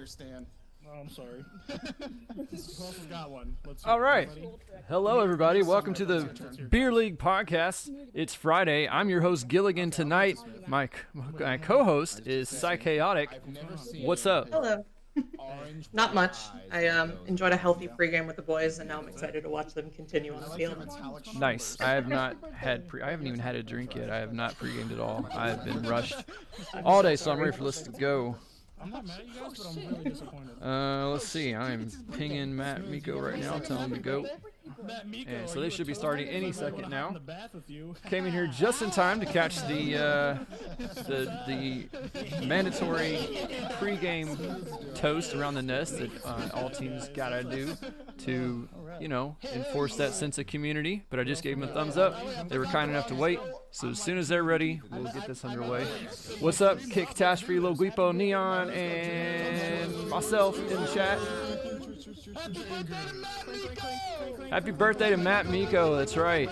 understand. Oh, I'm sorry. Who else has got one? All right. Hello, everybody. Welcome to the Beer League podcast. It's Friday. I'm your host, Gilligan. Tonight, my co-host is Psychaotic. What's up? Hello. Not much. I enjoyed a healthy pregame with the boys, and now I'm excited to watch them continue on the field. Nice. I have not had I haven't even had a drink yet. I have not pregamed at all. I've been rushed all day, so I'm ready for this to go. I'm not mad at you guys, but I'm really disappointed. Let's see. I'm pinging Matt Miko right now. Tell him to go. And so they should be starting any second now. Came in here just in time to catch the mandatory pregame toast around the nest that all teams gotta do to, you know, enforce that sense of community. But I just gave them a thumbs up. They were kind enough to wait. So as soon as they're ready, we'll get this underway. What's up, Kick Catastrophe, Lil Guipo, Neon, and myself in the chat. Happy birthday to Matt Miko, that's right.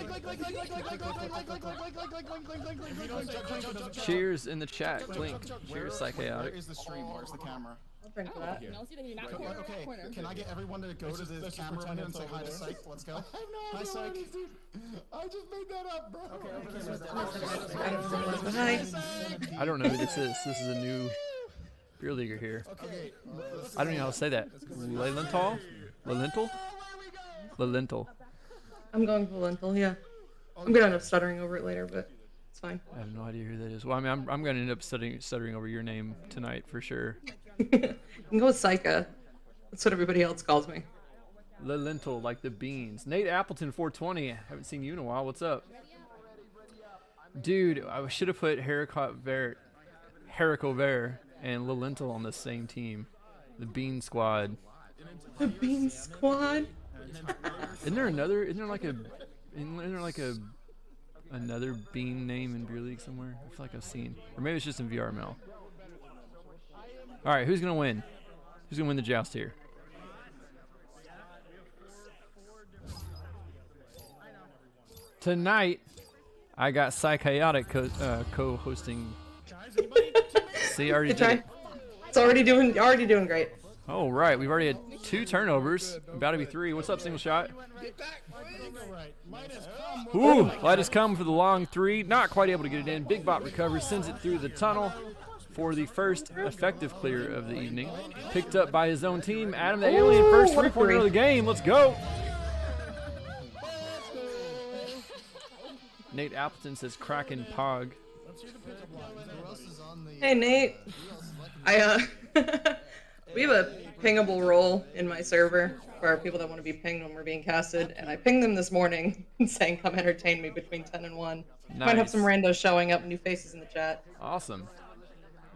Cheers in the chat, Clink. Cheers, Psychaotic. Where's the stream? Where's the camera? Thank you for that. Okay, can I get everyone to go to the camera over here and say hi to Psych? Let's go. Hi, Psych. I just made that up, bro. Hi. I don't know who this is. This is a new beer leaguer here. I don't even know how to say that. Lelental? Lelental? Lelental. I'm going for lentil, yeah. I'm gonna end up stuttering over it later, but it's fine. I have no idea who that is. Well, I mean, I'm going to end up stuttering over your name tonight for sure. You can go with Psycha. That's what everybody else calls me. Lelental, like the beans. Nate Appleton, 420. Haven't seen you in a while. What's up? Dude, I should have put Haricot Ver and Lelental on the same team. The Bean Squad. The Bean Squad? Isn't there like another bean name in beer league somewhere? I feel like I've seen, or maybe it's just in VRML. All right, who's gonna win? Who's gonna win the joust here? Tonight, I got Psychaotic co-hosting. See, I already Good did try. it. It's already doing great. Oh, right. We've already had 2 turnovers. About to be 3. What's up, single shot? Ooh, light has come for the long 3. Not quite able to get it in. Big Bot recovers, sends it through the tunnel for the first effective clear of the evening. Picked up by his own team. Adam the Alien, first 3-pointer of the game. Let's go. Nate Appleton says Kraken Pog. Hey, Nate. We have a pingable role in my server for people that want to be pinged when we're being casted, and I pinged them this morning saying, come entertain me between 10 and 1. Nice. Might have some randos showing up, new faces in the chat. Awesome.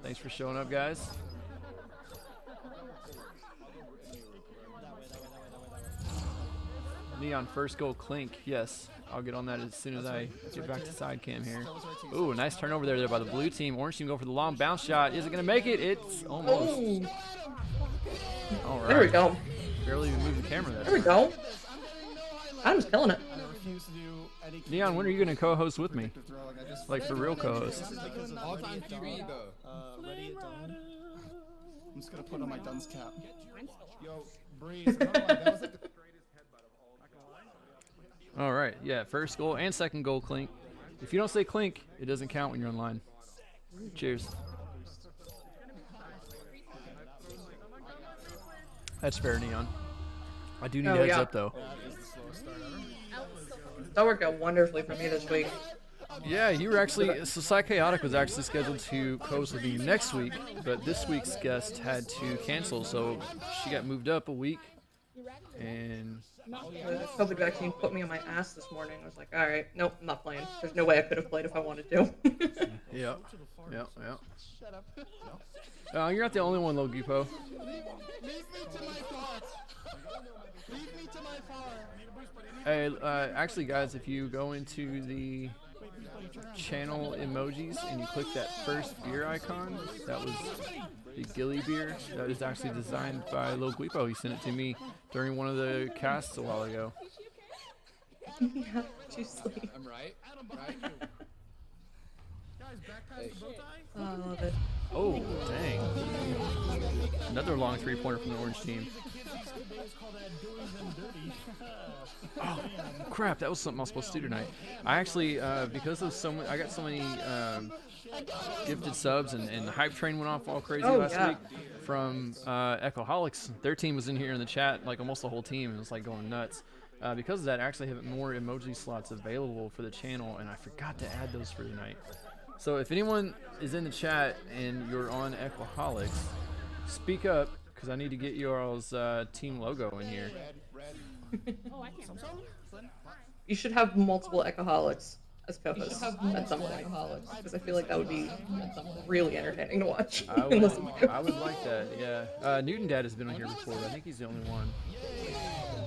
Thanks for showing up, guys. Neon first goal Clink. Yes, I'll get on that as soon as I get back to side cam here. Ooh, nice turnover there by the blue team. Orange team go for the long bounce shot. Is it going to make it? It's almost. Oh. All right. There we go. Barely even moved the camera there. There we go. I'm just killing it. Neon, when are you going to co-host with me? Like for real co-host? All-time TV, though. I'm just going to put on my dunce cap. Yo, Breeze. All right, yeah, first goal and second goal, Clink. If you don't say Clink, it doesn't count when you're online. Cheers. That's fair, Neon. I do need heads up, though. That worked out wonderfully for me this week. Yeah, you were actually, so Psychaotic was actually scheduled to co-host with me next week, but this week's guest had to cancel, so she got moved up a week. And The COVID vaccine put me on my ass this morning. I was like, all right, nope, I'm not playing. There's no way I could have played if I wanted to. yeah. You're not the only one, Lil Guipo. Hey, actually, guys, if you go into the channel emojis and you click that first beer icon, that was the Gilly beer. That is actually designed by Lil Guipo. He sent it to me during one of the casts a while ago. Yeah, you sleep. I'm right. Oh, I love it. Oh, dang. Another long 3-pointer from the orange team. Oh, crap. That was something I was supposed to do tonight. I actually, because of I got so many gifted subs and the hype train went off all crazy last week from Echoholics. Their team was in here in the chat, like almost the whole team, and it was like going nuts. Because of that, I actually have more emoji slots available for the channel, and I forgot to add those for tonight. So if anyone is in the chat and you're on Echoholics, speak up, because I need to get your all's team logo in here. You should have multiple Ecoholics as co-hosts at some point, because I feel like that would be really entertaining to watch. I would like that, yeah. Newton Dad has been on here before, but I think he's the only one.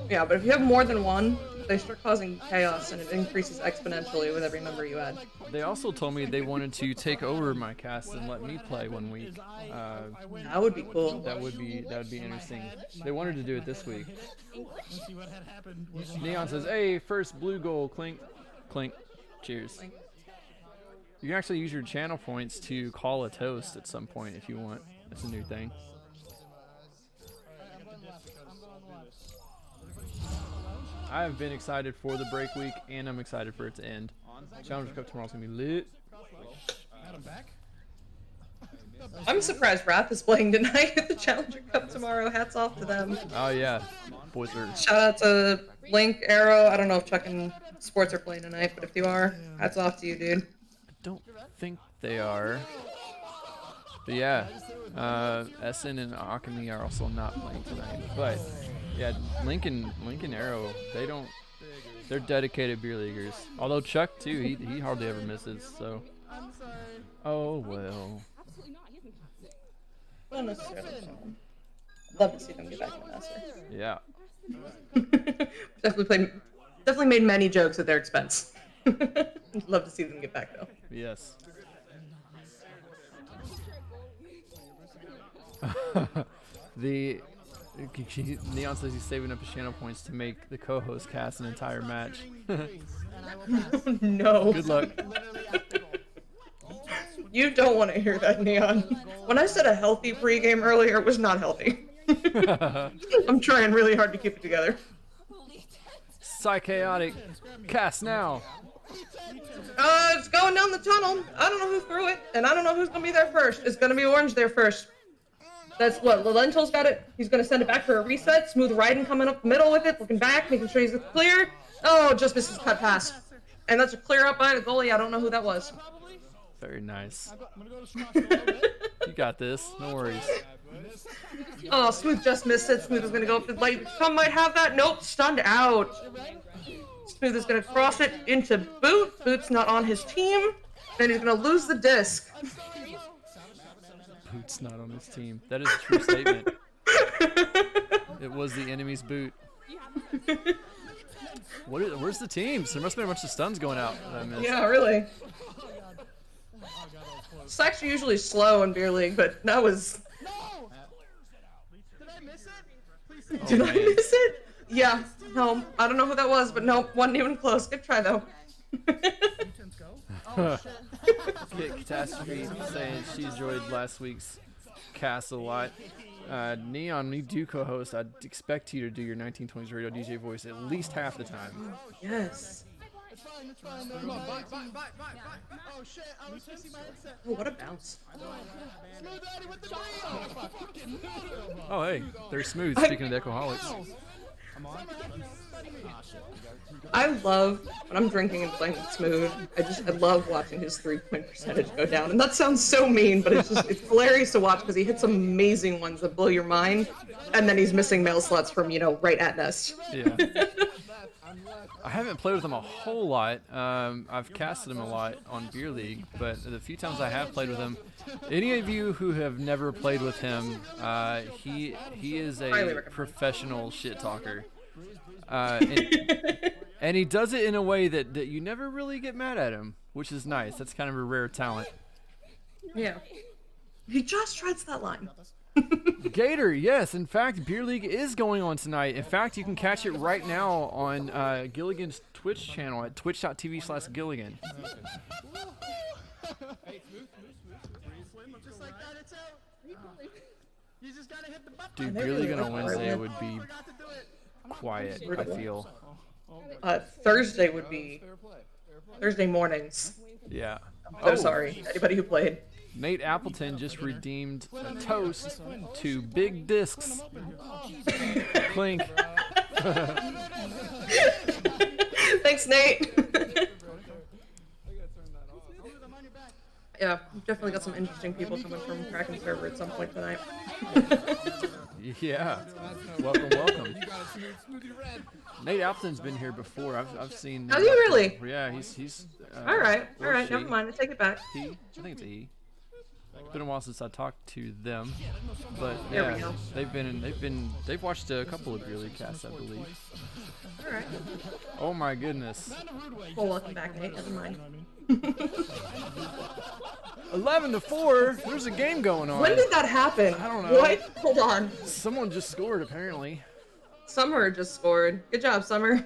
Yeah, but if you have more than one, they start causing chaos, and it increases exponentially with every member you add. They also told me they wanted to take over my cast and let me play one week. That would be cool. That would be interesting. They wanted to do it this week. Neon says, "Hey, first blue goal, clink, clink, cheers." You can actually use your channel points to call a toast at some point if you want. That's a new thing. I've been excited for the break week, and I'm excited for it to end. Challenger Cup tomorrow's gonna be lit. I'm surprised Wrath is playing tonight at the Challenger Cup tomorrow. Hats off to them. Oh yeah, boys are. Shout out to Link, Arrow. I don't know if Chuck and Sports are playing tonight, but if you are, hats off to you, dude. I don't think they are. But yeah, Essen and Akami are also not playing tonight. But yeah, Lincoln Arrow, they're dedicated beer leaguers. Although Chuck too, he hardly ever misses. So. Oh well. Not necessarily. Love to see them get back in the Master. Yeah. Definitely made many jokes at their expense. Love to see them get back though. Yes. Neon says he's saving up his channel points to make the co-host cast an entire match. No. Good luck. You don't want to hear that, Neon. When I said a healthy pregame earlier, it was not healthy. I'm trying really hard to keep it together. Psychotic. Cast now. It's going down the tunnel. I don't know who threw it, and I don't know who's going to be there first. It's going to be Orange there first. That's what, Lentil's got it. He's going to send it back for a reset. Smooth riding coming up the middle with it, looking back, making sure he's clear. Oh, just misses cut pass. And that's a clear up by the goalie. I don't know who that was. Very nice. You got this. No worries. Oh, Smooth just missed it. Smooth is going to go up to the light. Some might have that. Nope, stunned out. Smooth is going to cross it into Boot. Boot's not on his team. Then he's going to lose the disc. Boot's not on his team. That is a true statement. It was the enemy's boot. Where's the teams? There must have been a bunch of stuns going out that I missed. Yeah, really. Stacks are usually slow in beer league, but that was. No! Did I miss it? Did I miss it? Yeah. No, I don't know who that was, but no, wasn't even close. Good try though. Kit Catastrophe saying she enjoyed last week's cast a lot. Neon, we do co-host. I'd expect you to do your 1920s radio DJ voice at least half the time. Yes. It's fine. Come on, bye. Oh shit, I was missing my headset. Oh, what a bounce. Smooth Daddy with the fucking Oh, hey, they're smooth. Speaking of Ecoholics. I love when I'm drinking and playing with Smooth. I love watching his 3-point percentage go down. And that sounds so mean, but it's hilarious to watch because he hits some amazing ones that blow your mind. And then he's missing mail slots from, right at nest. Yeah. I haven't played with him a whole lot. I've casted him a lot on Beer League, but the few times I have played with him, any of you who have never played with him, he is a professional shit talker. And he does it in a way that you never really get mad at him, which is nice. That's kind of a rare talent. Yeah. He just treads that line. Gator, yes. In fact, Beer League is going on tonight. In fact, you can catch it right now on Gilligan's Twitch channel at twitch.tv/Gilligan. Dude, Beer League on a Wednesday would be quiet, I feel. Thursday would be Thursday mornings. Yeah. I'm so sorry, anybody who played. Nate Appleton just redeemed a toast to Big Discs. Clink. Thanks, Nate. Yeah, definitely got some interesting people coming from Kraken server at some point tonight. Yeah. Welcome. Nate Alpton's been here before. I've seen. Has he really? Yeah, he's. All right. She. Never mind. I take it back. He. I think it's a he. Been a while since I talked to them, but There we yeah, go. they've watched a couple of Beer League casts, I believe. All right. Oh my goodness. Well, welcome back, Nate. Never mind. 11-4. There's a game going on. When did that happen? I don't know. What? Hold on. Someone just scored apparently. Summer just scored. Good job, Summer.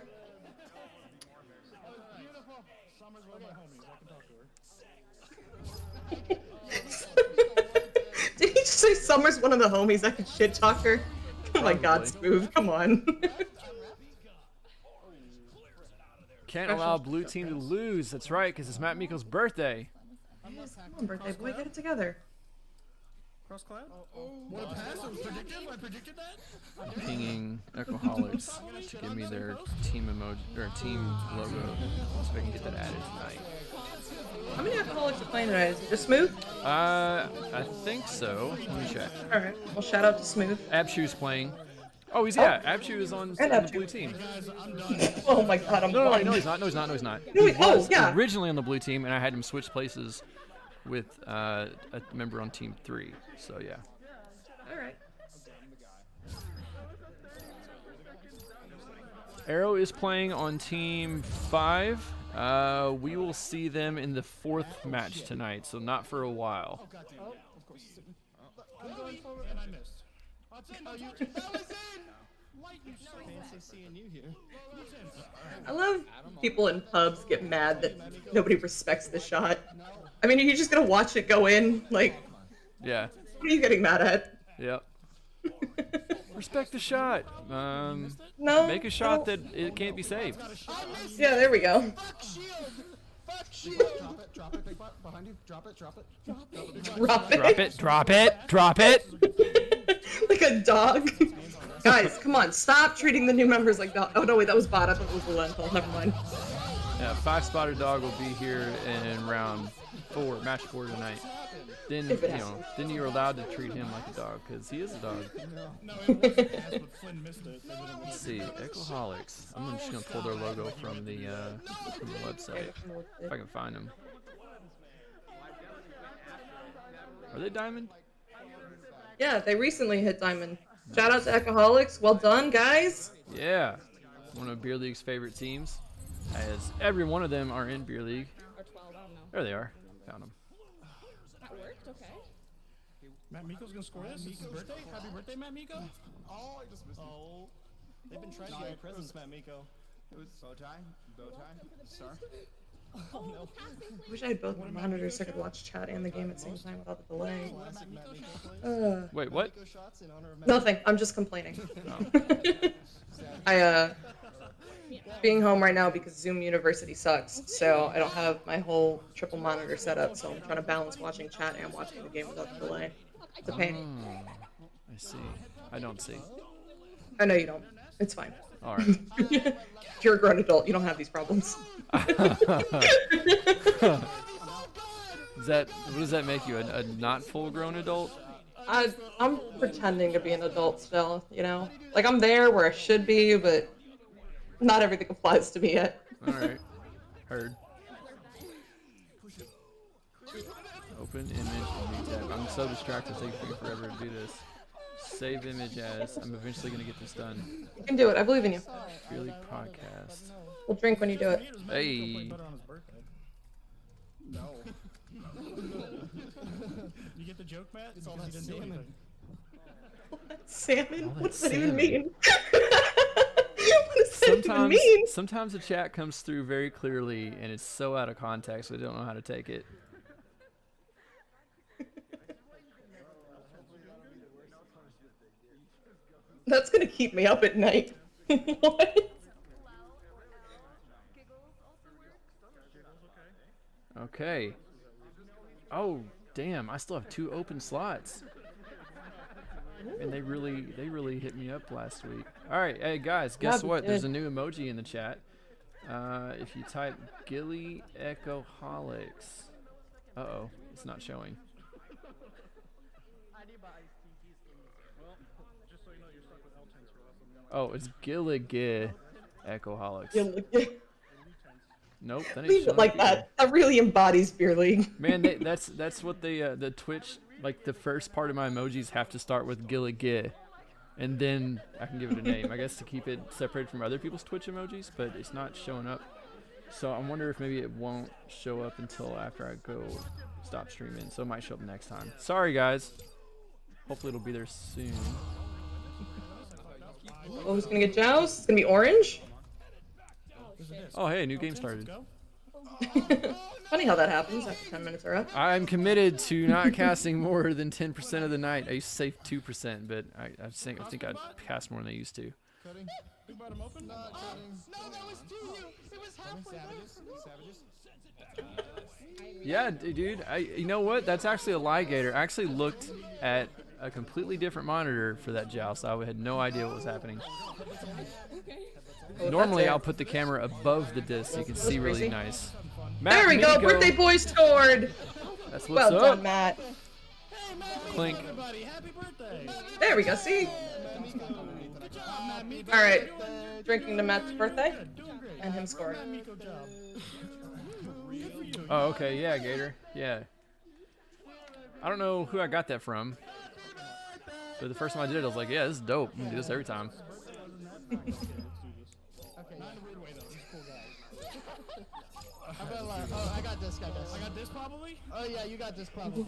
Did he just say Summer's one of the homies that can shit talk her? Oh my god, Smooth, come on. Can't allow blue team to lose. That's right, because it's Matt Miko's birthday. Come on, birthday boy, get it together. Cross cloud? What a pass! It was predicted. I predicted that. I'm pinging Echoholics to give me their team emoji or team logo, so I can get that added tonight. How many alcoholics are playing tonight? Is it just Smooth? I think so. Let me check. Alright, well shout out to Smooth. Abshu's playing. Oh, Abshu is on the blue team. Oh my god, I'm blind. No, he's not. He Oh, was yeah. originally on the blue team, and I had him switch places with a member on team 3. So yeah. Alright. Arrow is playing on team 5. We will see them in the 4th match tonight, so not for a while. I'm going forward and I missed. That was in! Fancy seeing you here. I love people in pubs get mad that nobody respects the shot. I mean, are you just gonna watch it go in? Like, Yeah. what are you getting mad at? Yep. Respect the shot. No. Make a shot that it can't be saved. Yeah, there we go. Fuck shield! Drop it, big butt behind you. Drop it. Drop Drop it. Like a dog. Guys, come on, stop treating the new members like dogs. Oh no, wait, that was bot. I thought it was the lentil. Never mind. Yeah, 5-spotted dog will be here in round 4, match 4 tonight. Then then you're allowed to treat him like a dog because he is a dog. Let's see, Echoholics. I'm just gonna pull their logo from the website if I can find them. Are they diamond? Yeah, they recently hit diamond. Shout out to Echoholics. Well done, guys. Yeah, one of Beer League's favorite teams, as every one of them are in Beer League. There they are. Found them. Matt Miko's gonna score this. It's his birthday. Happy birthday, Matt Miko. Oh, I just missed it. Oh. They've been trying to get presents, Matt Miko. It was bow tie, star. Oh no. I wish I had both my monitors so I could watch chat and the game at the same time without the delay. Wait, what? Nothing. I'm just complaining. Being home right now because Zoom University sucks, so I don't have my whole triple monitor set up, so I'm trying to balance watching chat and watching the game without the delay. It's a pain. I see. I don't see. I know you don't. It's fine. All right. You're a grown adult. You don't have these problems. What does that make you? A not full-grown adult? I'm pretending to be an adult still, you know? Like, I'm there where I should be, but not everything applies to me yet. Alright. Heard. Open image and tab. I'm so distracted, it's taking me forever to do this. Save image as. I'm eventually going to get this done. You can do it. I believe in you. Beer League POGcast. We'll drink when you do it. Hey. No. You get the joke, Matt? It's all that salmon. Salmon? All that What does that salmon. even mean? What does that even mean? Sometimes the chat comes through very clearly and it's so out of context I don't know how to take it. That's gonna keep me up at night. What? Okay. Oh, damn, I still have 2 open slots. And they really hit me up last week. All right, hey guys, guess what? There's a new emoji in the chat. If you type Gilly Echoholics. Uh-oh. it's not showing. Oh, it's Gilligan Echoholics. Nope, that ain't Leave it showing like up that. either. That really embodies beer league. Man, that's what the Twitch, like the first part of my emojis have to start with Gilligan, and then I can give it a name. I guess to keep it separated from other people's Twitch emojis, but it's not showing up. So I wonder if maybe it won't show up until after I go stop streaming. So it might show up next time. Sorry guys. Hopefully it'll be there soon. Oh, who's gonna get joust? It's gonna be orange. Oh hey, new game started. Funny how that happens after 10 minutes are up. I'm committed to not casting more than 10% of the night. I used to say 2%, but I think I'd cast more than I used to. Big bottom open? No, that was two. It was halfway. Yeah, dude. You know what? That's actually a lie, Gator. I actually looked at a completely different monitor for that joust. I had no idea what was happening. Normally, I'll put the camera above the disc so you can see really nice. Matt, there we go. Birthday boy scored. That's what's well up. done, Matt. Clink. Happy birthday. There we go. See. All right. Drinking to Matt's birthday and him scoring. Oh, okay. Yeah, Gator. Yeah. I don't know who I got that from, but the first time I did it, I was like, yeah, this is dope. I'm gonna do this every time. I got this, I got this probably? Oh yeah, you got this probably.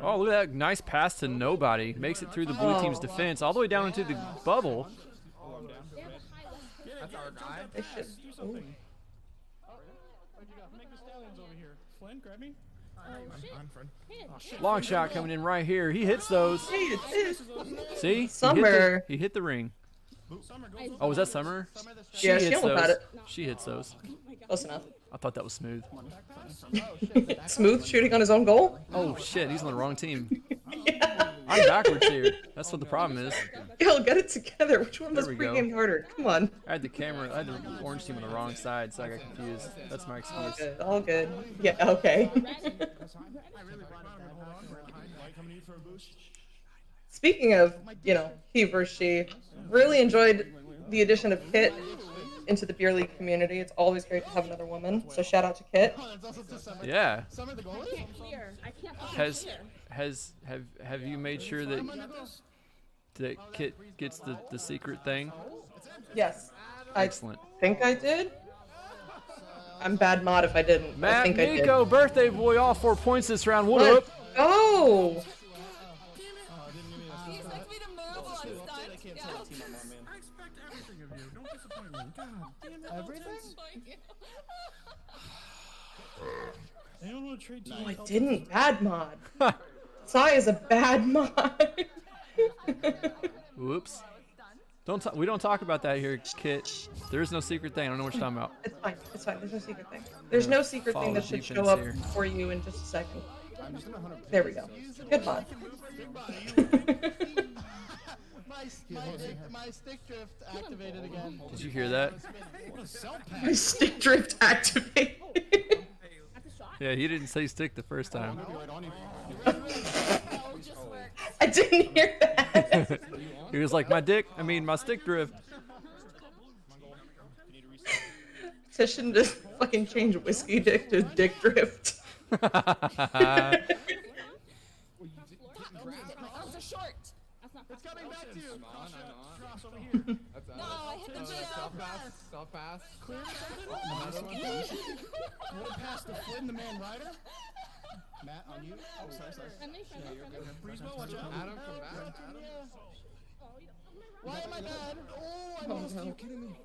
Oh, look at that nice pass to nobody. Makes it through the blue team's defense, all the way down into the bubble. That's our guy. They should. Ooh. Make the stallions over here. Flynn, grab me. I'm Flynn. Long shot coming in right here. He hits those. Hey, it is. See? Summer. He hit the ring. Oh, was that Summer? Yeah, she hits almost those. had it. She hits those. Close enough. I thought that was smooth. Smooth shooting on his own goal? Oh shit, he's on the wrong team. Yeah. I'm backwards here. That's what the problem is. Yo, get it together. Which one was There we go. pregame harder? Come on. I had the orange team on the wrong side, so I got confused. That's my excuse. Good. All good. Yeah, okay. Speaking of, he versus she, really enjoyed the addition of Kit into the beer league community. It's always great to have another woman. So shout out to Kit. Yeah. Have you made sure that Kit gets the secret thing? Yes. Excellent. I think I did. I'm bad mod if I didn't. Matt I think Nico, I did. birthday boy, all 4 points this round. What Let's up? go! No, I didn't. Bad mod. Sai is a bad mod. Whoops. We don't talk about that here, Kit. There is no secret thing. I don't know what you're talking about. It's fine. It's fine. There's no secret thing. There's no secret thing that should show up for you in just a second. There we go. Good mod. My stick drift activated again. Did you hear that? My stick drift activated. Yeah, he didn't say stick the first time. I didn't hear that. He was like, my stick drift. Titian just fucking change whiskey dick to dick drift. It's coming back to you. Cross over here. No, I hit the Self pass. Clear something. One pass to Flynn, the man rider. Matt, on you. Oh, sorry. Yeah, you're good. Breezewell, watch out. Adam, come back. Why am I bad? Oh, I missed. Are you kidding me?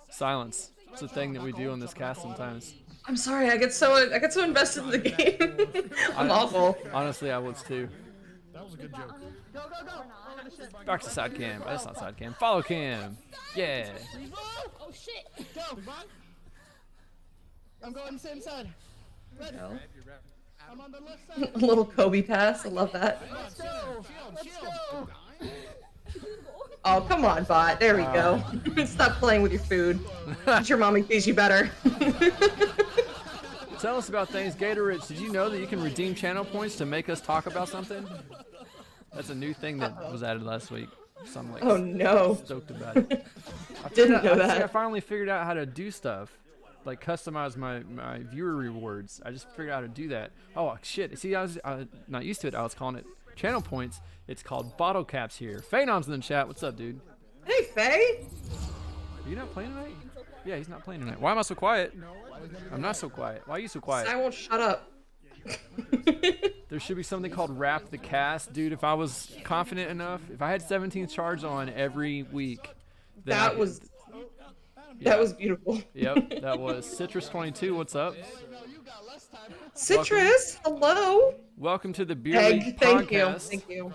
Silence. It's a thing that we do on this cast sometimes. I'm sorry. I get so invested in the game. I'm awful. Honestly, I was too. That was a good joke. Go. Back to side cam. That's not side cam. Follow cam. Yeah. Oh shit! Go. I'm going the same side. Ready? No. I'm on the left side. A little Kobe pass. I love that. Let's go. Shield. Oh, come on, bot. There we go. Stop playing with your food. Your mommy feeds you better. Tell us about things. Gator Rich, did you know that you can redeem channel points to make us talk about something? That's a new thing that was added last week. So I'm like, Oh no. stoked about it. Didn't know I that. finally figured out how to do stuff. Like customize my viewer rewards. I just figured out how to do that. Oh shit! See, I was not used to it. I was calling it channel points. It's called bottle caps here. Phenom's in the chat. What's up, dude? Hey, Faye. Are you not playing tonight? Yeah, he's not playing tonight. Why am I so quiet? I'm not so quiet. Why are you so quiet? I won't shut up. There should be something called Wrap the Cast, dude. If I was confident enough, if I had 17th charge on every week, then That was beautiful. Yep, that was Citrus 22. What's up? Citrus, hello. Welcome to the Beer Egg, League thank you. podcast. Thank you.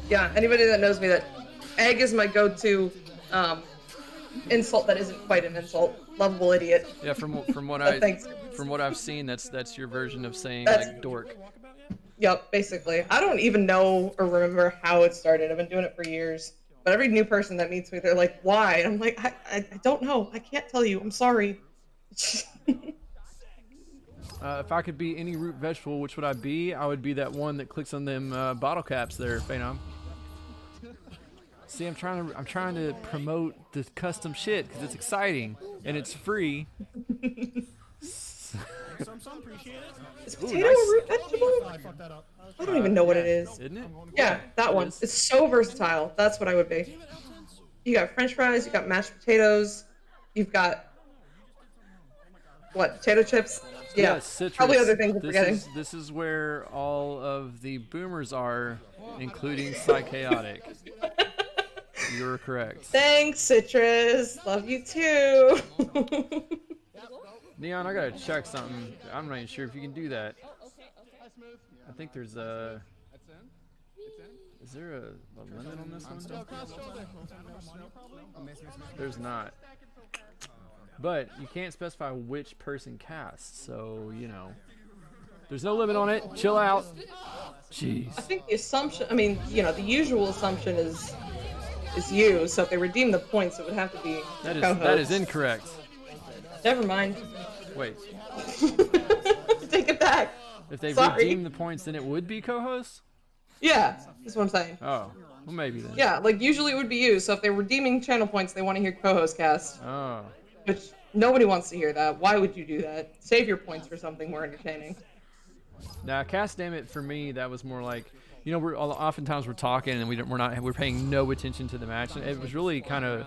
Yeah, anybody that knows me, that egg is my go-to insult that isn't quite an insult. Lovable idiot. Yeah, from what Thanks. from what I've seen, that's your version of saying That's- like dork. Yep, basically. I don't even know or remember how it started. I've been doing it for years. But every new person that meets me, they're like, why? And I'm like, I don't know. I can't tell you. I'm sorry. If I could be any root vegetable, which would I be? I would be that one that clicks on them bottle caps there, Phenom. See, I'm trying to promote the custom shit because it's exciting and it's free. Some appreciate it. Is potato a root vegetable? I fucked that up. I don't even know what it is. Isn't it? Yeah, that one. is. It's so versatile. That's what I would be. You got French fries, you got mashed potatoes, you've got what? Potato chips? Yeah. Citrus. Probably other things I'm forgetting. This is where all of the boomers are, including Psychaotic. You're correct. Thanks, Citrus. Love you too. Neon, I gotta check something. I'm not even sure if you can do that. I think there's a. Is there a limit on this one? There's not. But you can't specify which person casts, so you know. There's no limit on it. Chill out. Jeez. I think the assumption, I mean, you know, the usual assumption is you. So if they redeem the points, it would have to be That co-host. is incorrect. Never mind. Wait. Take it back. If they Sorry. redeem the points, then it would be co-host? Yeah, that's what I'm saying. Oh. Well, maybe then. Yeah, like usually it would be you. So if they're redeeming channel points, they want to hear co-host cast, Oh. which nobody wants to hear that. Why would you do that? Save your points for something more entertaining. Now, cast damn it, for me, that was more like, you know, oftentimes we're talking and we're paying no attention to the match, and it was really kind of,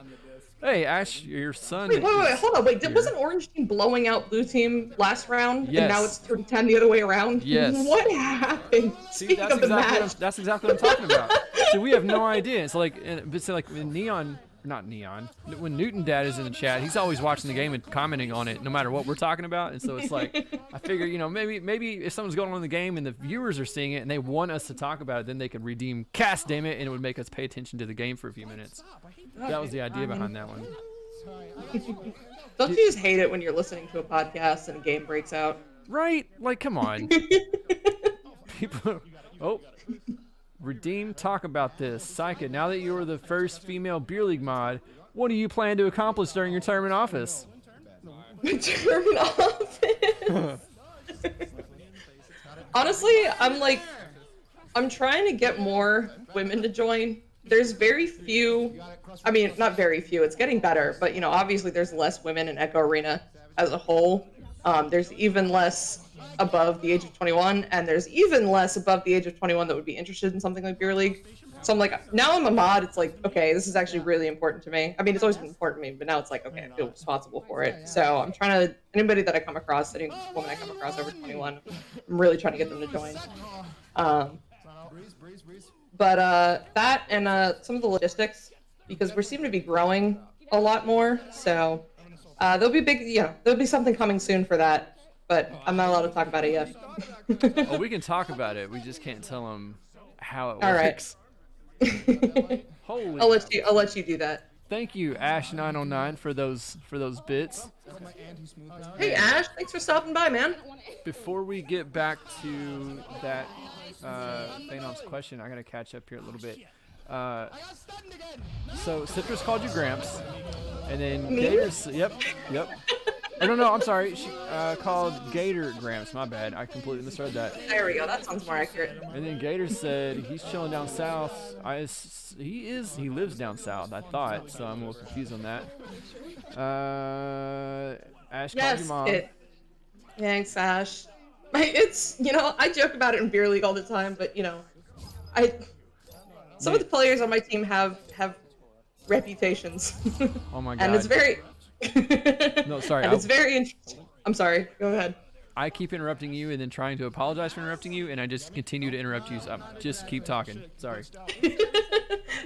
hey, Ash, your son. Wait, hold on. Wait, wasn't Orange Team blowing out Blue Team last round? Yes. And now it's 30-10 the other way around? Yes. What happened? See, Speaking that's of the exactly match. that's exactly what I'm talking about. So we have no idea. It's like, when when Newton Dad is in the chat, he's always watching the game and commenting on it, no matter what we're talking about. And so it's like, I figure, you know, maybe if something's going on in the game and the viewers are seeing it and they want us to talk about it, then they could redeem cast, damn it, and it would make us pay attention to the game for a few minutes. That was the idea behind that one. Don't you just hate it when you're listening to a podcast and a game breaks out? Right? Like, come on. People. Oh. Redeem, talk about this. Psycha, now that you are the first female beer league mod, what do you plan to accomplish during your term in office? Term in office. Honestly, I'm trying to get more women to join. There's very few, I mean, not very few, it's getting better, but you know, obviously there's less women in Echo Arena as a whole. There's even less above the age of 21, and there's even less above the age of 21 that would be interested in something like Beer League. So I'm like, now I'm a mod, it's like, okay, this is actually really important to me. I mean, it's always been important to me, but now it's like, okay, I feel responsible for it. So I'm trying to, anybody that I come across, any woman I come across over 21, I'm really trying to get them to join. But that and some of the logistics, because we seem to be growing a lot more, so there'll be there'll be something coming soon for that. But I'm not allowed to talk about it yet. Oh, we can talk about it. We just can't tell them how it All works. right. Holy. I'll let you do that. Thank you, Ash909, for those bits. Hey Ash, thanks for stopping by, man. Before we get back to that Phenom's question, I gotta catch up here a little bit. So Citrus called you Gramps, and then Gators. Yep. Oh no, I'm sorry. She called Gator Gramps. My bad. I completely misread that. There we go. That sounds more accurate. And then Gator said he's chilling down south. He lives down south. I thought, so I'm a little confused on that. Ash called you mom. Thanks, Ash. It's I joke about it in beer league all the time, but some of the players on my team have reputations. Oh my god. And it's very No, sorry. and it's very interesting. I'm sorry. Go ahead. I keep interrupting you and then trying to apologize for interrupting you, and I just continue to interrupt you. So just keep talking. Sorry.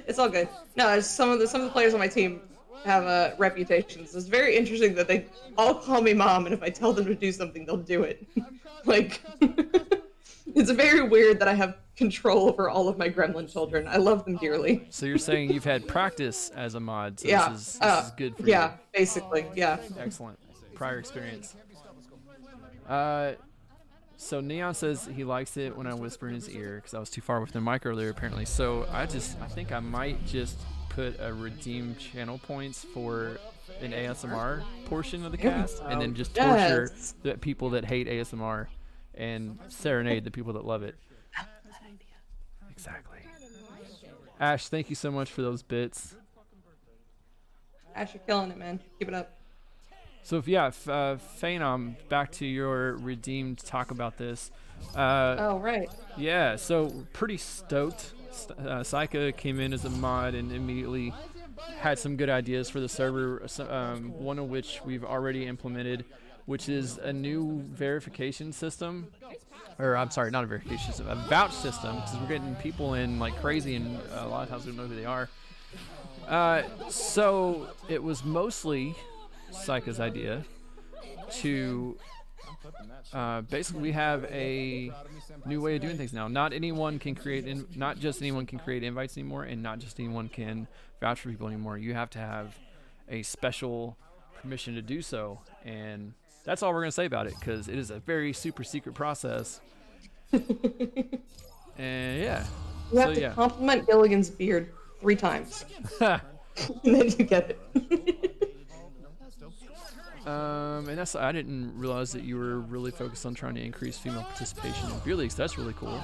It's all good. No, some of the players on my team have reputations. It's very interesting that they all call me mom, and if I tell them to do something, they'll do it. Like, it's very weird that I have control over all of my gremlin children. I love them dearly. So you're saying you've had practice as a mod, so Yeah. this is good for you. Yeah, basically, yeah. Excellent. Prior experience. So Neon says he likes it when I whisper in his ear because I was too far with the mic earlier apparently. So I think I might just put a redeem channel points for an ASMR portion of the cast, and then just torture the people that hate ASMR and serenade the people that love it. Exactly. Ash, thank you so much for those bits. Ash, you're killing it, man. Keep it up. So Phenom, back to your redeemed talk about this. Oh, right. Yeah, so pretty stoked. Saika came in as a mod and immediately had some good ideas for the server, one of which we've already implemented, which is a new verification system. Or I'm sorry, not a verification system, a vouch system, because we're getting people in like crazy and a lot of times we don't know who they are. So it was mostly Saika's idea to basically we have a new way of doing things now. Not just anyone can create invites anymore, and not just anyone can vouch for people anymore. You have to have a special permission to do so, and that's all we're gonna say about it because it is a very super secret process. And yeah, you have to compliment Gilligan's beard 3 times, and then you get it. And I didn't realize that you were really focused on trying to increase female participation in beer leagues. That's really cool.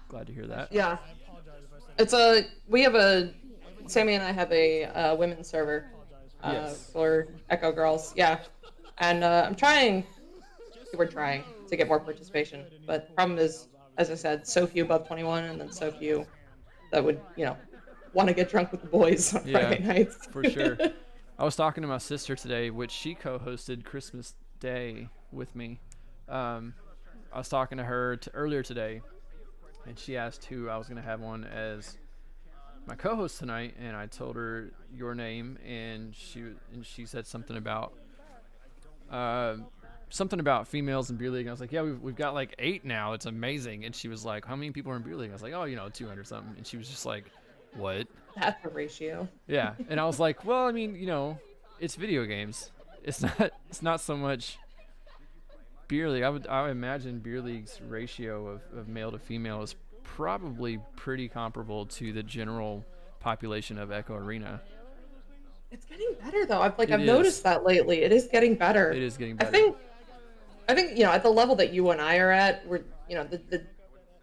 Glad to hear that. Yeah, Sammy and I have a women's server for Echo Girls. Yeah, and we're trying to get more participation. But the problem is, as I said, so few above 21, and then so few that would want to get drunk with the boys on Friday nights. For sure. I was talking to my sister today, which she co-hosted Christmas Day with me. I was talking to her earlier today, and she asked who I was going to have on as my co-host tonight, and I told her your name, and she said something about females in beer league. And I was like, yeah, we've got like 8 now. It's amazing. And she was like, how many people are in beer league? I was like, 200 something. And she was just like, what? That's a ratio. Yeah, and I was like, well, I mean, it's video games. It's not so much beer league. I would imagine beer league's ratio of male to female is probably pretty comparable to the general population of Echo Arena. It's getting better though. I've noticed that lately. It is getting better. It is getting better. I think at the level that you and I are at, we're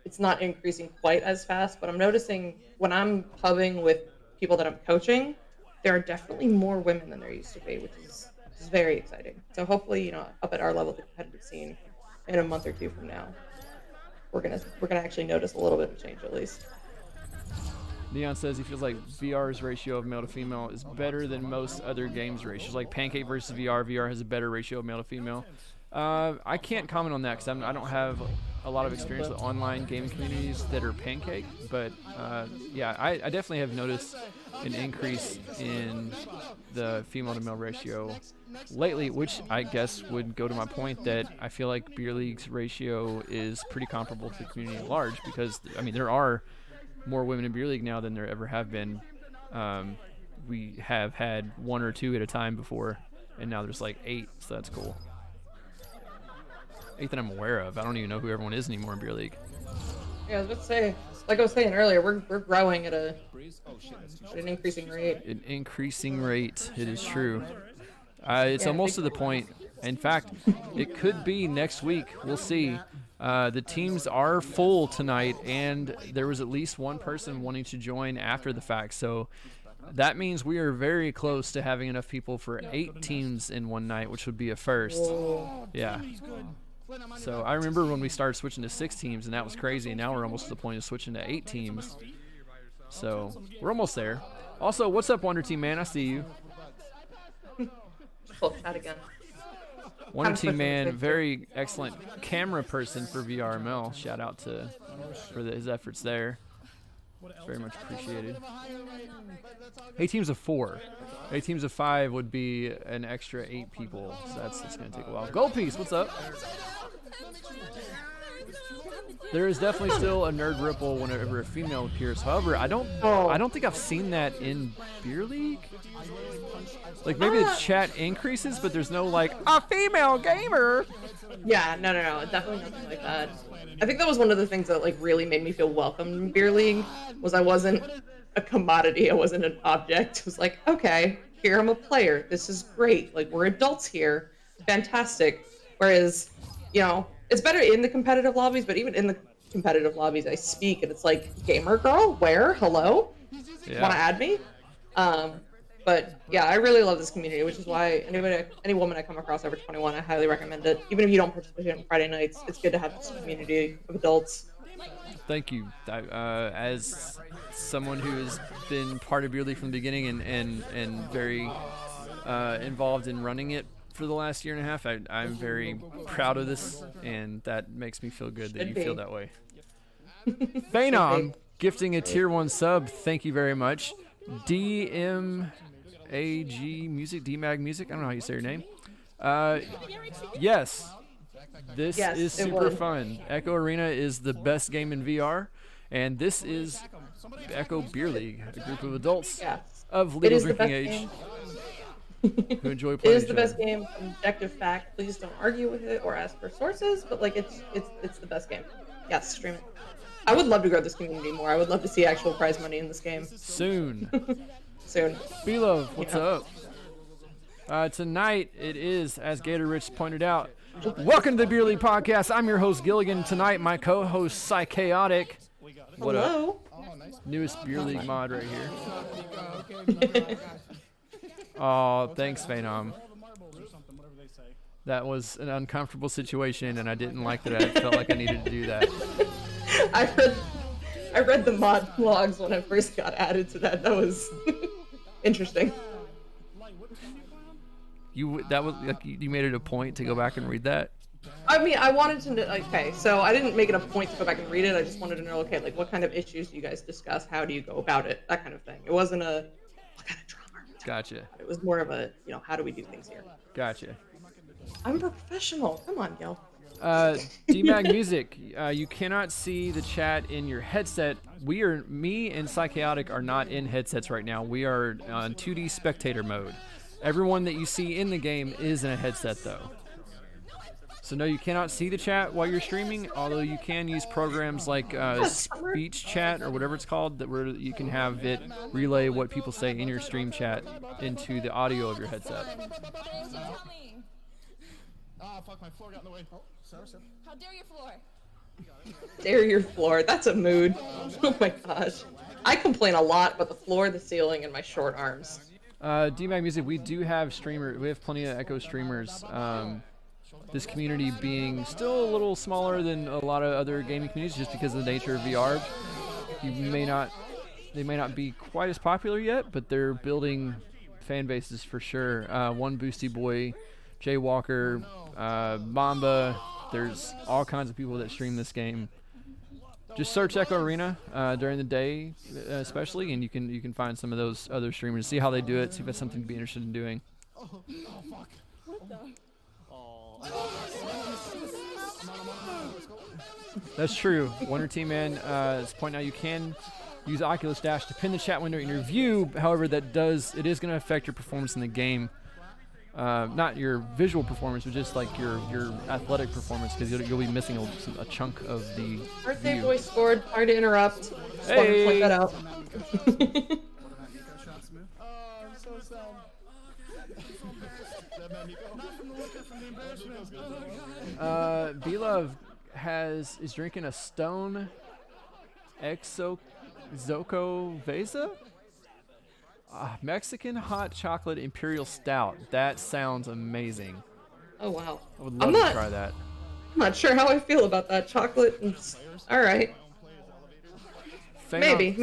it's not increasing quite as fast, but I'm noticing when I'm pubbing with people that I'm coaching, there are definitely more women than there used to be, which is very exciting. So hopefully, up at our level of the competitive scene in a month or 2 from now, we're gonna actually notice a little bit of change at least. Neon says he feels like VR's ratio of male to female is better than most other games ratios. Like Pancake versus VR, VR has a better ratio of male to female. I can't comment on that because I don't have a lot of experience with online gaming communities that are Pancake, but I definitely have noticed an increase in the female to male ratio lately, which I guess would go to my point that I feel like Beer League's ratio is pretty comparable to the community at large because, I mean, there are more women in Beer League now than there ever have been. We have had 1 or 2 at a time before, and now there's like 8, so that's cool. 8 that I'm aware of. I don't even know who everyone is anymore in Beer League. Yeah, I was about to say, like I was saying earlier, we're growing at an increasing rate. An increasing rate. It is true. It's almost to the point. In fact, it could be next week. We'll see. The teams are full tonight, and there was at least one person wanting to join after the fact. So that means we are very close to having enough people for 8 teams in one night, which would be a first. Whoa. Yeah. So I remember when we started switching to 6 teams, and that was crazy. And now we're almost to the point of switching to 8 teams. So we're almost there. Also, what's up, Wonder Team Man? I see you. Full chat again. Wonder Team Man, very excellent camera person for VRML. Shout out to his efforts there. It's very much appreciated. 8 teams of 4. 8 teams of 5 would be an extra 8 people, so that's going to take a while. Gold Piece, what's up? There is definitely still a nerd ripple whenever a female appears. However, I don't think I've seen that in Beer League. Like maybe the chat increases, but there's no like a female gamer. Yeah, no, definitely nothing like that. I think that was one of the things that like really made me feel welcome in Beer League was I wasn't a commodity, I wasn't an object. It was like, okay, here I'm a player. This is great. Like we're adults here. Fantastic. Whereas, you know, it's better in the competitive lobbies, but even in the competitive lobbies I speak and it's like, gamer girl, where? Hello? Yeah. Wanna add me? But yeah, I really love this community, which is why any woman I come across over 21, I highly recommend it. Even if you don't participate on Friday nights, it's good to have this community of adults. Thank you. As someone who has been part of Beer League from the beginning and very involved in running it for the last year and a half, I'm very proud of this, and that makes me feel good that you feel that way. Phenom, gifting a tier 1 sub. Thank you very much. DMAG Music, DMAG Music. I don't know how you say your name. Yes. This is super fun. Echo Arena is the best game in VR, and this is Echo Beer League, a group of adults of legal drinking age who enjoy playing. It is the best game. Objective fact. Please don't argue with it or ask for sources, but like it's the best game. Yes, stream it. I would love to grow this community more. I would love to see actual prize money in this game. Soon. Soon. B-Love, what's up? Tonight it is, as Gator Rich pointed out, welcome to the Beer League Podcast. I'm your host, Gilligan. Tonight, my co-host, Psychaotic. What Hello. up? Newest Beer League mod right here. Oh, thanks, Phenom. That was an uncomfortable situation, and I didn't like that I felt like I needed to do that. I read the mod logs when I first got added to that. That was interesting. You made it a point to go back and read that? I mean, I wanted to know, okay, so I didn't make it a point to go back and read it. I just wanted to know, okay, like what kind of issues do you guys discuss? How do you go about it? That kind of thing. It wasn't a, what kind of drama? Gotcha. It was more of a, you know, how do we do things here? Gotcha. I'm a professional. Come on, Gil. DMAG Music, you cannot see the chat in your headset. Me and Psychaotic are not in headsets right now. We are on 2D spectator mode. Everyone that you see in the game is in a headset though. So no, you cannot see the chat while you're streaming, although you can use programs like speech chat or whatever it's called, where you can have it relay what people say in your stream chat into the audio of your headset. Oh, fuck, my floor got in the way. Oh, sorry. How dare your floor? Dare your floor. That's a mood. Oh my gosh. I complain a lot about the floor, the ceiling, and my short arms. DMAG Music, we do have streamers. We have plenty of Echo streamers. This community being still a little smaller than a lot of other gaming communities just because of the nature of VR. They may not be quite as popular yet, but they're building fan bases for sure. One Boosty Boy, Jay Walker, Mamba. There's all kinds of people that stream this game. Just search Echo Arena during the day, especially, and you can find some of those other streamers. See how they do it. See if that's something to be interested in doing. Oh, fuck. What the? That's true. Wonder Team Man is pointing out you can use Oculus Dash to pin the chat window in your view. However, it is going to affect your performance in the game. not your visual performance, but just like your athletic performance, because you'll be missing a chunk of the Birthday view. boy scored. Sorry to interrupt. Just wanted to Hey. point that out. I'm so sad. B-Love is drinking a Stone Zoko Vesa? Mexican hot chocolate imperial stout. That sounds amazing. Oh wow. I would love to try that. I'm not sure how I feel about that chocolate. All right. Maybe.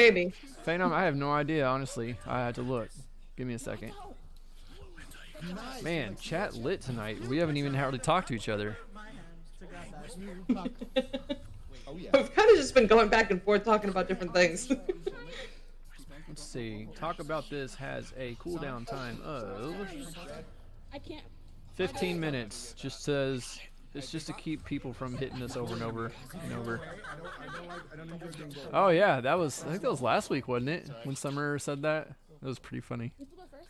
Phenom, I have no idea, honestly. I had to look. Give me a second. Man, chat lit tonight. We haven't even hardly talked to each other. I've kind of just been going back and forth talking about different things. Let's see. Talk About This has a cooldown time of I can't. 15 minutes. Just says it's just to keep people from hitting us over and over and over. Oh yeah, I think that was last week, wasn't it? When Summer said that. That was pretty funny. You go first.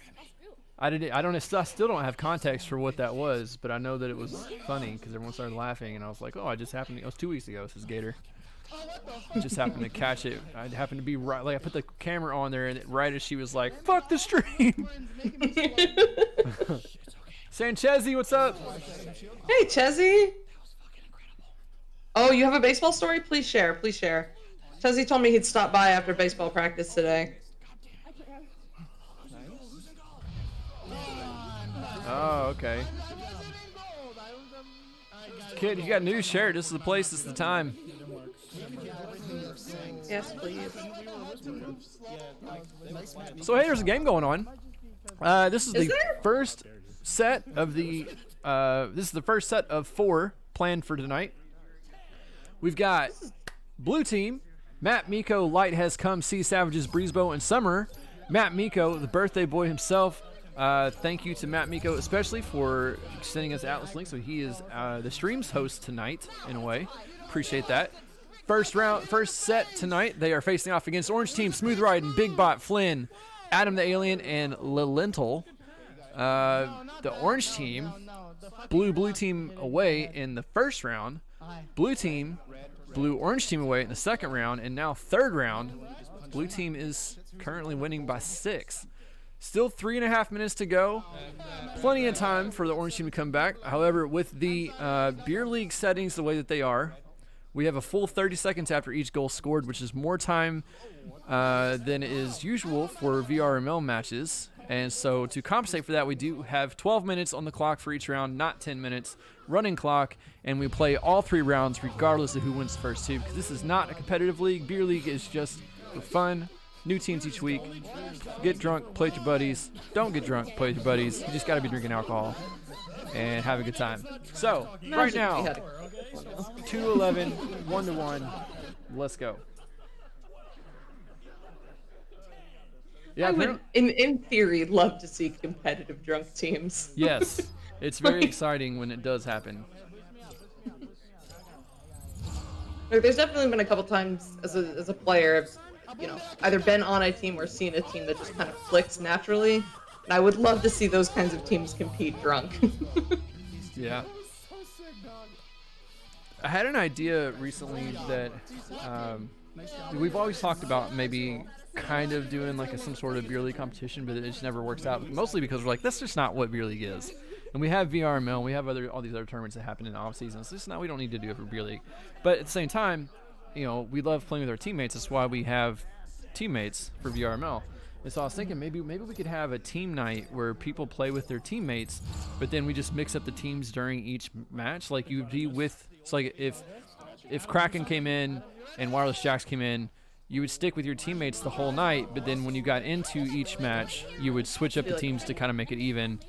I still don't have context for what that was, but I know that it was funny because everyone started laughing, and I was like, oh, it was 2 weeks ago, says Gator. I just happened to catch it. I happened to be right, like I put the camera on there, and right as she was like, fuck the stream. Sanchezzi, what's up? Hey, Chezzy. Oh, you have a baseball story? Please share. Chezzy told me he'd stop by after baseball practice today. Oh, okay. Kid, you got news, share it. This is the place, this is the time. Yes, please. So hey, there's a game going on. This is the first set of of 4 planned for tonight. We've got blue team, Matt Miko, Light Has Come, Sea Savages, Breezebow, and Summer. Matt Miko, the birthday boy himself. Thank you to Matt Miko especially for sending us Atlas Link, so he is the stream's host tonight in a way. Appreciate that. First set tonight, they are facing off against Orange Team, Smooth Riding, Big Bot, Flynn, Adam the Alien, and Lilental. The Orange Team, blue team away in the first round. Blue team, orange team away in the second round, and now third round. Blue team is currently winning by 6. Still 3.5 minutes to go. Plenty of time for the orange team to come back. However, with the beer league settings the way that they are, we have a full 30 seconds after each goal scored, which is more time than is usual for VRML matches. And so to compensate for that, we do have 12 minutes on the clock for each round, not 10 minutes. Running clock, and we play all 3 rounds regardless of who wins the first 2, because this is not a competitive league. Beer league is just for fun. New teams each week. Get drunk, play with your buddies. Don't get drunk, play with your buddies. You just got to be drinking alcohol and have a good time. So, right now, 2-11, 1-1. Let's go. Yeah, I would, in theory, love to see competitive drunk teams. Yes, it's very exciting when it does happen. Like, there's definitely been a couple times as a player, either been on a team or seen a team that just kind of clicks naturally. And I would love to see those kinds of teams compete drunk. Yeah. I had an idea recently that we've always talked about maybe kind of doing like some sort of beer league competition, but it just never works out. Mostly because we're like, that's just not what beer league is. And we have VRML, we have all these other tournaments that happen in the off season. So it's not, we don't need to do it for beer league. But at the same time, we love playing with our teammates. That's why we have teammates for VRML. And so I was thinking maybe we could have a team night where people play with their teammates, but then we just mix up the teams during each match. Like you'd be with, it's like if Kraken came in and Wireless Jacks came in, you would stick with your teammates the whole night, but then when you got into each match, you would switch up the teams to kind of make it even.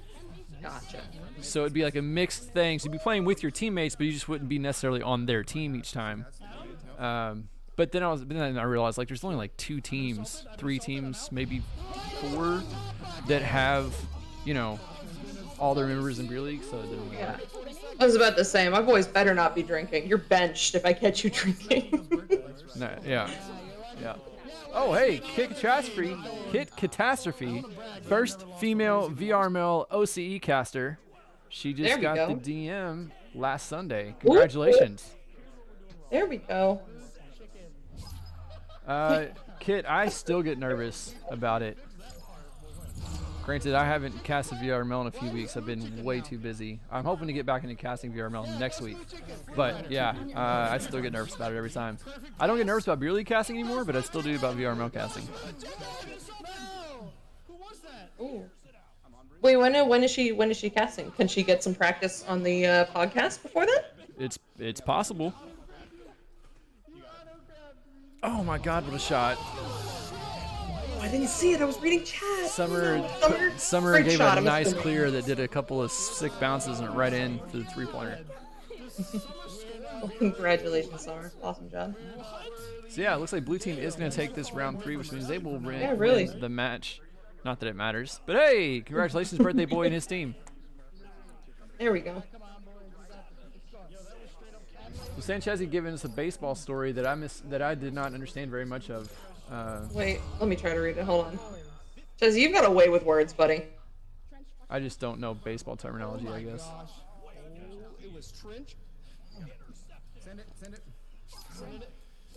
Gotcha. So it'd be like a mixed thing. So you'd be playing with your teammates, but you just wouldn't be necessarily on their team each time. But then I realized like there's only like 2 teams, 3 teams, maybe 4 that have, all their members in beer league. So it didn't really work. I was about to say, my boys better not be drinking. You're benched if I catch you drinking. No, yeah. Oh, hey, Kit Catastrophe, first female VRML OCE caster. She just got the DM last Sunday. Congratulations. There we go. Kit, I still get nervous about it. Granted, I haven't casted VRML in a few weeks. I've been way too busy. I'm hoping to get back into casting VRML next week. But yeah, I still get nervous about it every time. I don't get nervous about beer league casting anymore, but I still do about VRML casting. Ooh. Wait, when is she casting? Can she get some practice on the POGcast before that? It's possible. Oh my God, what a shot! I didn't see it. I was reading chat. Summer gave a nice clear that did a couple of sick bounces and went right in for the 3-pointer. Well, congratulations, Summer. Awesome job. So yeah, it looks like blue team is going to take this round 3, which means they will win the match. Not that it matters, but hey, congratulations, birthday boy and his team. There we go. So Sanchezzi giving us a baseball story that I did not understand very much of. Wait, let me try to read it. Hold on. Chezzy, you've got a way with words, buddy. I just don't know baseball terminology, I guess. It was trench. Send it.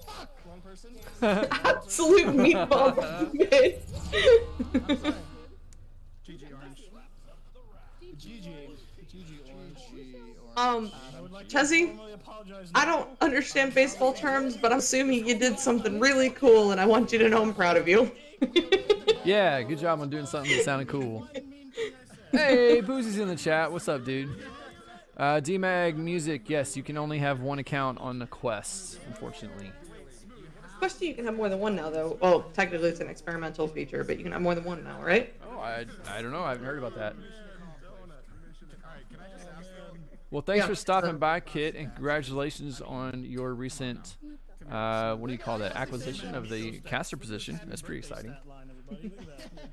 Fuck, wrong person. Absolute meatball. GG orange. GG orange. Chezzy, I don't understand baseball terms, but I'm assuming you did something really cool, and I want you to know I'm proud of you. Yeah, good job on doing something that sounded cool. Hey, Boozy's in the chat. What's up, dude? DMag Music, yes, you can only have one account on the Quest, unfortunately. Quest, you can have more than one now, though. Well, technically it's an experimental feature, but you can have more than one now, right? Oh, I don't know. I haven't heard about that. Well, thanks for stopping by, Kit, and congratulations on your recent, what do you call that, acquisition of the caster position. That's pretty exciting.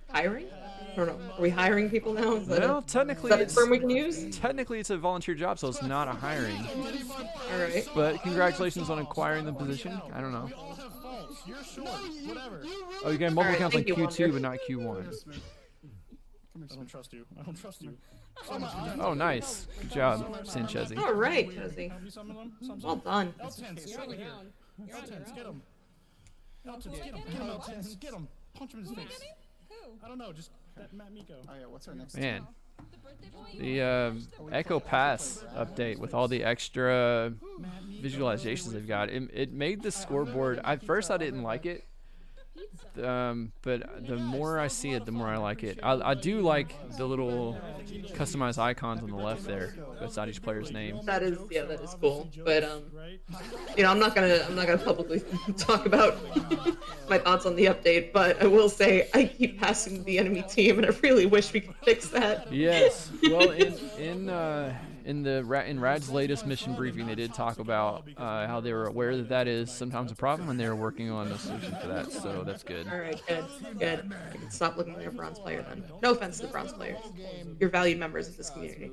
Hiring? I don't know. Are we hiring people now? Well, technically, is that a term we can use? Technically, it's a volunteer job, so it's not a hiring. All right. But congratulations on acquiring the position. I don't know. Oh, you got multiple accounts on Q2, but not Q1. I don't trust you. Oh, nice. Good job, Sanchezzi. All right, Chezzy. Well done. Get him. Get him. Punch him in his face. I don't know, just that Matt Miko. Oh yeah, what's our next? Man, the Echo Pass update with all the extra visualizations they've got, it made the scoreboard. At first, I didn't like it. But the more I see it, the more I like it. I do like the little customized icons on the left there beside each player's name. That is cool. But I'm not gonna publicly talk about my thoughts on the update. But I will say I keep passing the enemy team, and I really wish we could fix that. Yes. Well, in Rad's latest mission briefing, they did talk about how they were aware that is sometimes a problem, and they were working on a solution for that. So that's good. All right, good. I can stop looking like a bronze player then. No offense to bronze players. You're valued members of this community.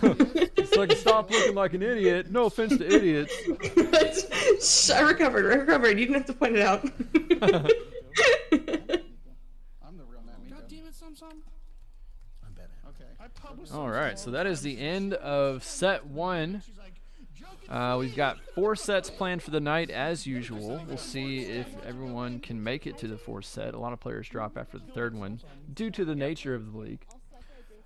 So I can stop looking like an idiot. No offense to idiots. Shh, I recovered. You didn't have to point it out. I'm the real Matt Miko. God damn it, Sam. I'm better. Okay. All right, so that is the end of set 1. We've got 4 sets planned for the night as usual. We'll see if everyone can make it to the 4th set. A lot of players drop after the 3rd one due to the nature of the league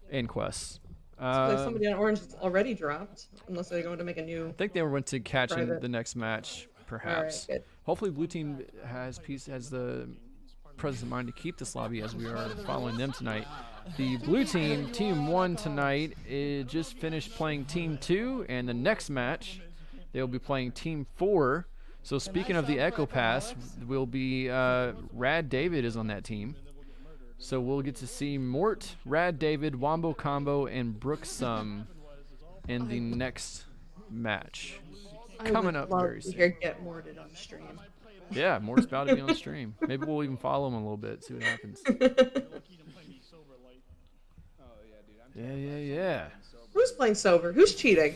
and quests. Like somebody on orange that's already dropped, unless they're going to make a new. I think they went to catch in the next match, perhaps. Right, hopefully, blue team has the presence of mind to keep this lobby as we are following them tonight. The blue team, Team 1 tonight, just finished playing Team 2, and the next match, they'll be playing Team 4. So speaking of the Echo Pass, will be Rad David is on that team. So we'll get to see Mort, Rad David, Wombo Combo, and Brooksum in the next match. Coming up very soon. Get Morted on stream. Yeah, Mort's about to be on the stream. Maybe we'll even follow him a little bit, see what happens. Yeah. Who's playing sober? Who's cheating?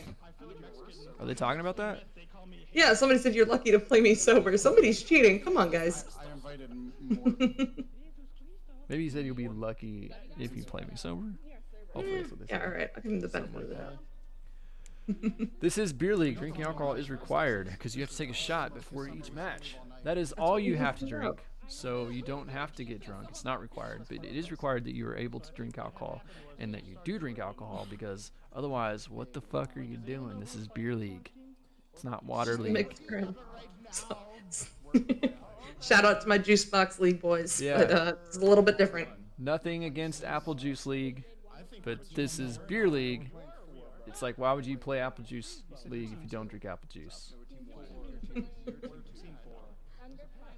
Are they talking about that? Yeah, somebody said you're lucky to play me sober. Somebody's cheating. Come on, guys. invited more. Maybe he said you'll be lucky if you play me sober. Hopefully that's what they said. Yeah, all right. I'll give him the benefit of the doubt. This is Beer League. Drinking alcohol is required because you have to take a shot before each match. That is all you have to drink. So you don't have to get drunk. It's not required, but it is required that you are able to drink alcohol and that you do drink alcohol, because otherwise, what the fuck are you doing? This is Beer League. It's not Water League. Shout out to my Juice Box League boys. Yeah. But it's a little bit different. Nothing against Apple Juice League, but this is Beer League. It's like, why would you play Apple Juice League if you don't drink apple juice?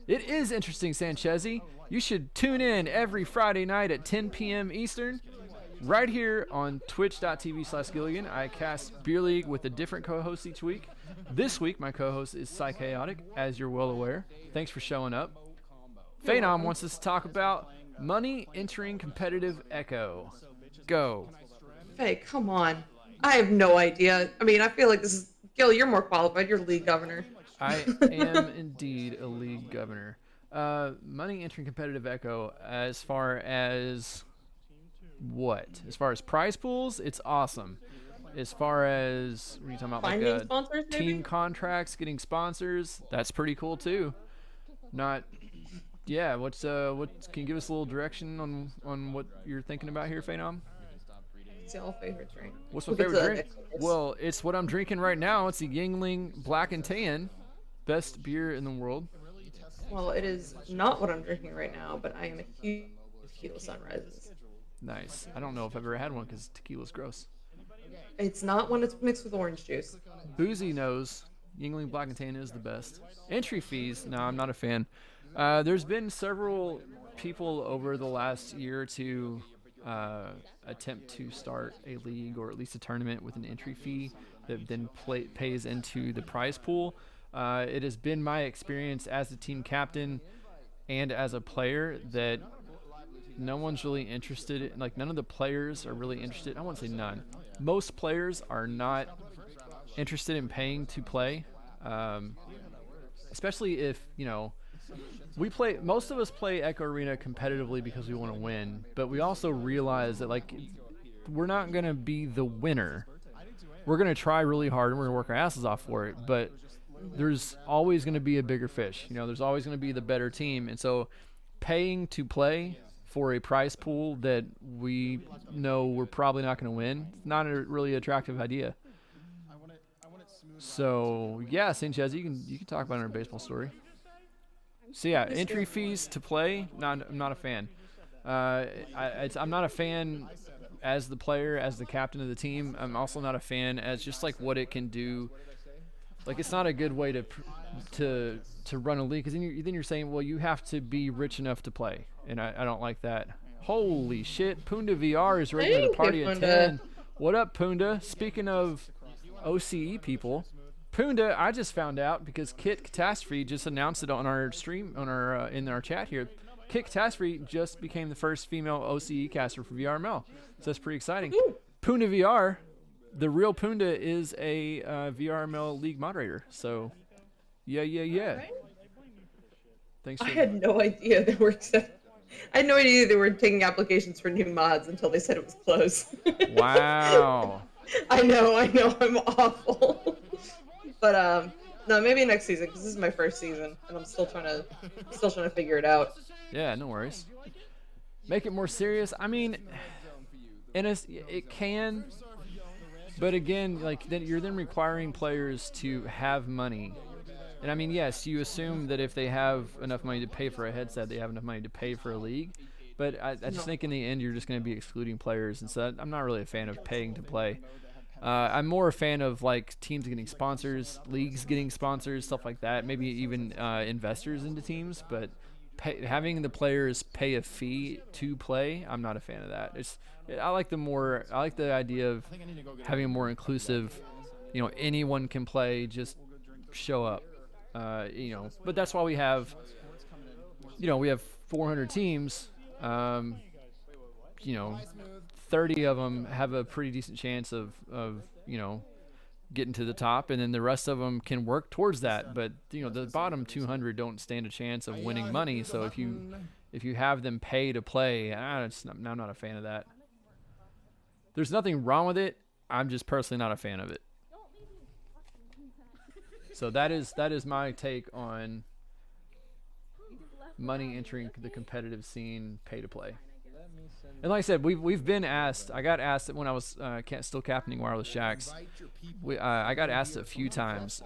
It is interesting, Sanchezi. You should tune in every Friday night at 10 p.m. Eastern, right here on twitch.tv/Gilligan. I cast Beer League with a different co-host each week. This week, my co-host is Psychaotic, as you're well aware. Thanks for showing up. Phenom wants us to talk about money entering competitive Echo. Go. Hey, come on. I have no idea. I mean, I feel like this is... Gil, you're more qualified. You're league governor. I am indeed a league governor. Money entering competitive Echo, as far as what? As far as prize pools, it's awesome. As far as, what are you talking about? Finding Like sponsors, maybe? team contracts, getting sponsors, that's pretty cool too. Not, yeah. What can you give us a little direction on what you're thinking about here, Phenom? It's all favorite drink. What's my favorite drink? Well, it's what I'm drinking right now. It's a Yingling Black and Tan, best beer in the world. Well, it is not what I'm drinking right now, but I am a huge tequila sunrises. Nice. I don't know if I've ever had one because tequila's gross. It's not when it's mixed with orange juice. Boozy knows Yingling Black and Tan is the best. Entry fees, no, I'm not a fan. There's been several people over the last year or two attempt to start a league or at least a tournament with an entry fee that then pays into the prize pool. It has been my experience as a team captain and as a player that no one's really interested. Like, none of the players are really interested. I won't say none. Most players are not interested in paying to play, especially if, you know, most of us play Echo Arena competitively because we want to win, but we also realize that, like, we're not going to be the winner. We're going to try really hard and we're going to work our asses off for it, but there's always going to be a bigger fish. You know, there's always going to be the better team. And so paying to play for a prize pool that we know we're probably not going to win, it's not a really attractive idea. So, yeah, Sanchez, you can talk about our baseball story. So yeah, entry fees to play, I'm not a fan. I'm not a fan as the player, as the captain of the team. I'm also not a fan as just like what it can do. Like, it's not a good way to run a league, because then you're saying, well, you have to be rich enough to play, and I don't like that. Holy shit, Punda VR is ready to party at 10. What up, Punda? Speaking of OCE people. Punda, I just found out because Kit Catastrophe just announced it on our stream, in our chat here. Kit Catastrophe just became the first female OCE caster for VRML, so that's pretty exciting. Ooh. Punda VR, the real Punda, is a VRML league moderator. So, yeah. Right. Thanks. I had no idea they were taking applications for new mods until they said it was closed. Wow. I know, I'm awful. But no, maybe next season, because this is my first season and I'm still trying to figure it out. Yeah, no worries. Make it more serious. I mean, and it can, but again, like, then you're requiring players to have money. And I mean, yes, you assume that if they have enough money to pay for a headset, they have enough money to pay for a league. But I just think in the end, you're just going to be excluding players, and so I'm not really a fan of paying to play. I'm more a fan of, like, teams getting sponsors, leagues getting sponsors, stuff like that. Maybe even investors into teams. But having the players pay a fee to play, I'm not a fan of that. I like the idea of having a more inclusive, you know, anyone can play, just show up. You know, but that's why we have 400 teams. You know, 30 of them have a pretty decent chance of getting to the top, and then the rest of them can work towards that. But you know, the bottom 200 don't stand a chance of winning money. So if you have them pay to play, I'm not a fan of that. There's nothing wrong with it. I'm just personally not a fan of it. So that is my take on money entering the competitive scene, pay to play. And like I said, we've been asked. I got asked when I was still captaining Wireless Shacks. I got asked a few times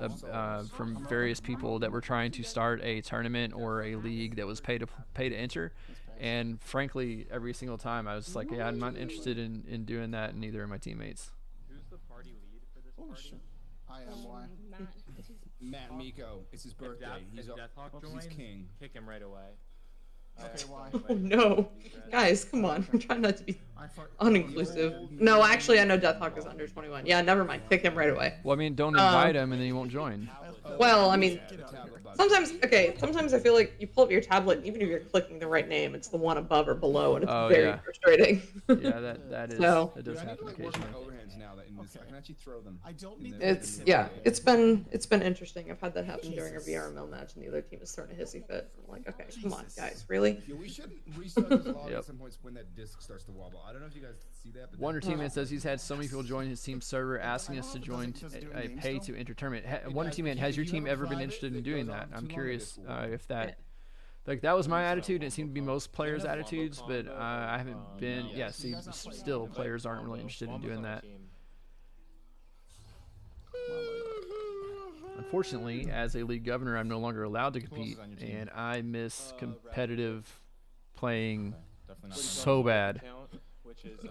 from various people that were trying to start a tournament or a league that was pay to enter. And frankly, every single time I was like, yeah, I'm not interested in doing that, and neither are my teammates. Who's the party lead for this party? I am. Why? Matt Miko. It's his birthday. If Deathhawk joins, king. kick him right away. Okay, why? Oh no, guys, come on! I'm trying not to be uninclusive. No, actually, I know Deathhawk is under 21. Yeah, never mind. Kick him right away. Well, I mean, don't invite him, and then he won't join. Well, I mean, sometimes I feel like you pull up your tablet, even if you're clicking the right name, it's the one above or below, and it's very frustrating. Yeah, that is. So, that does happen occasionally. I can actually throw them. I don't need it's been interesting. I've had that happen during a VRML match, and the other team is throwing a hissy fit. I'm like, okay, come on, guys, really? Yeah, we should restart this log at some points when that disc starts to wobble. I don't know if you guys see that. But Wonder Teammate says he's had so many people join his team server asking us to join a pay to enter tournament. Wonder Teammate, has your team ever been interested in doing that? I'm curious if that. Like, that was my attitude, and it seemed to be most players' attitudes, but I haven't been. Yeah, see, still players aren't really interested in doing that. Unfortunately, as a league governor, I'm no longer allowed to compete, and I miss competitive playing so bad.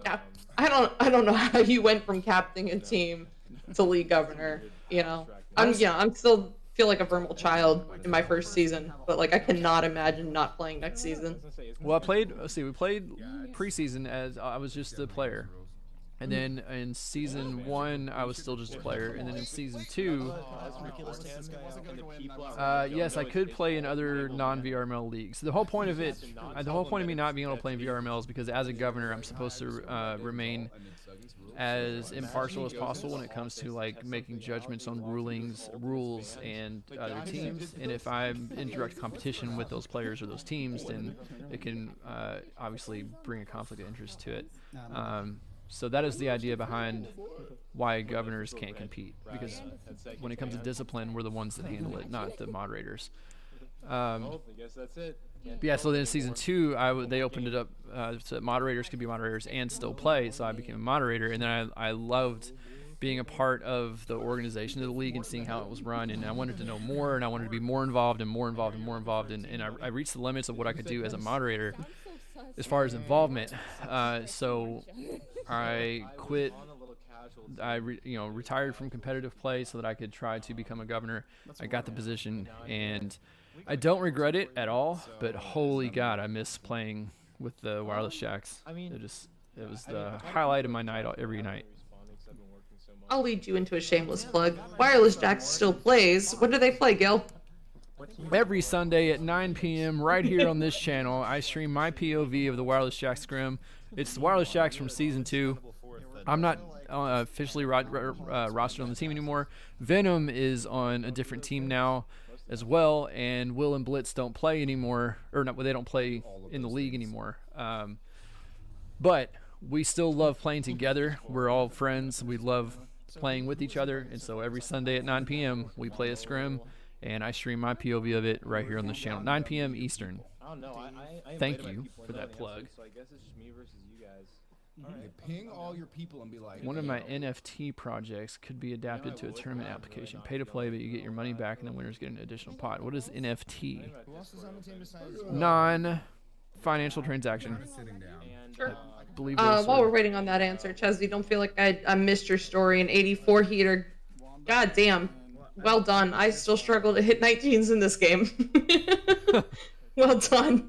Yeah, I don't know how you went from captaining a team to league governor. You know, I'm still feel like a vermal child in my first season, but like I cannot imagine not playing next season. Well, we played preseason as I was just a player. And then in season 1, I was still just a player. And then in season 2, yes, I could play in other non-VRML leagues. The whole point of it, the whole point of me not being able to play in VRML is because as a governor, I'm supposed to remain as impartial as possible when it comes to like making judgments on rules, and other teams. And if I'm in direct competition with those players or those teams, then it can obviously bring a conflict of interest to it. So that is the idea behind why governors can't compete, because when it comes to discipline, we're the ones that handle it, not the moderators. I guess that's it. But yeah, so then in season 2, they opened it up so that moderators could be moderators and still play, so I became a moderator, and then I loved being a part of the organization of the league and seeing how it was run, and I wanted to know more, and I wanted to be more involved, and I reached the limits of what I could do as a moderator as far as involvement. So I quit. I retired from competitive play so that I could try to become a governor. I got the position, and I don't regret it at all. But holy God, I miss playing with the Wireless Shacks. It was the highlight of my night every night. I'll lead you into a shameless plug. Wireless Jacks still plays. What do they play, Gil? Every Sunday at 9 p.m. right here on this channel, I stream my POV of the Wireless Shacks scrim. It's the Wireless Shacks from Season 2. I'm not officially rostered on the team anymore. Venom is on a different team now as well, and Will and Blitz don't play anymore, or not, they don't play in the league anymore. But we still love playing together. We're all friends. We love playing with each other, and so every Sunday at 9 p.m. we play a scrim, and I stream my POV of it right here on this channel, 9 p.m. Eastern. I don't know. I Thank you for that plug. So I guess it's just me versus you guys. Ping all your people and be like. One of my NFT projects could be adapted to a tournament application. Pay to play, but you get your money back, and the winners get an additional pot. What is NFT? Non-financial transaction. Sure. Believe While we're waiting on that answer, Chesney, don't feel like I missed your story. An 84 heater. God damn. Well done. I still struggle to hit 19s in this game. Well done.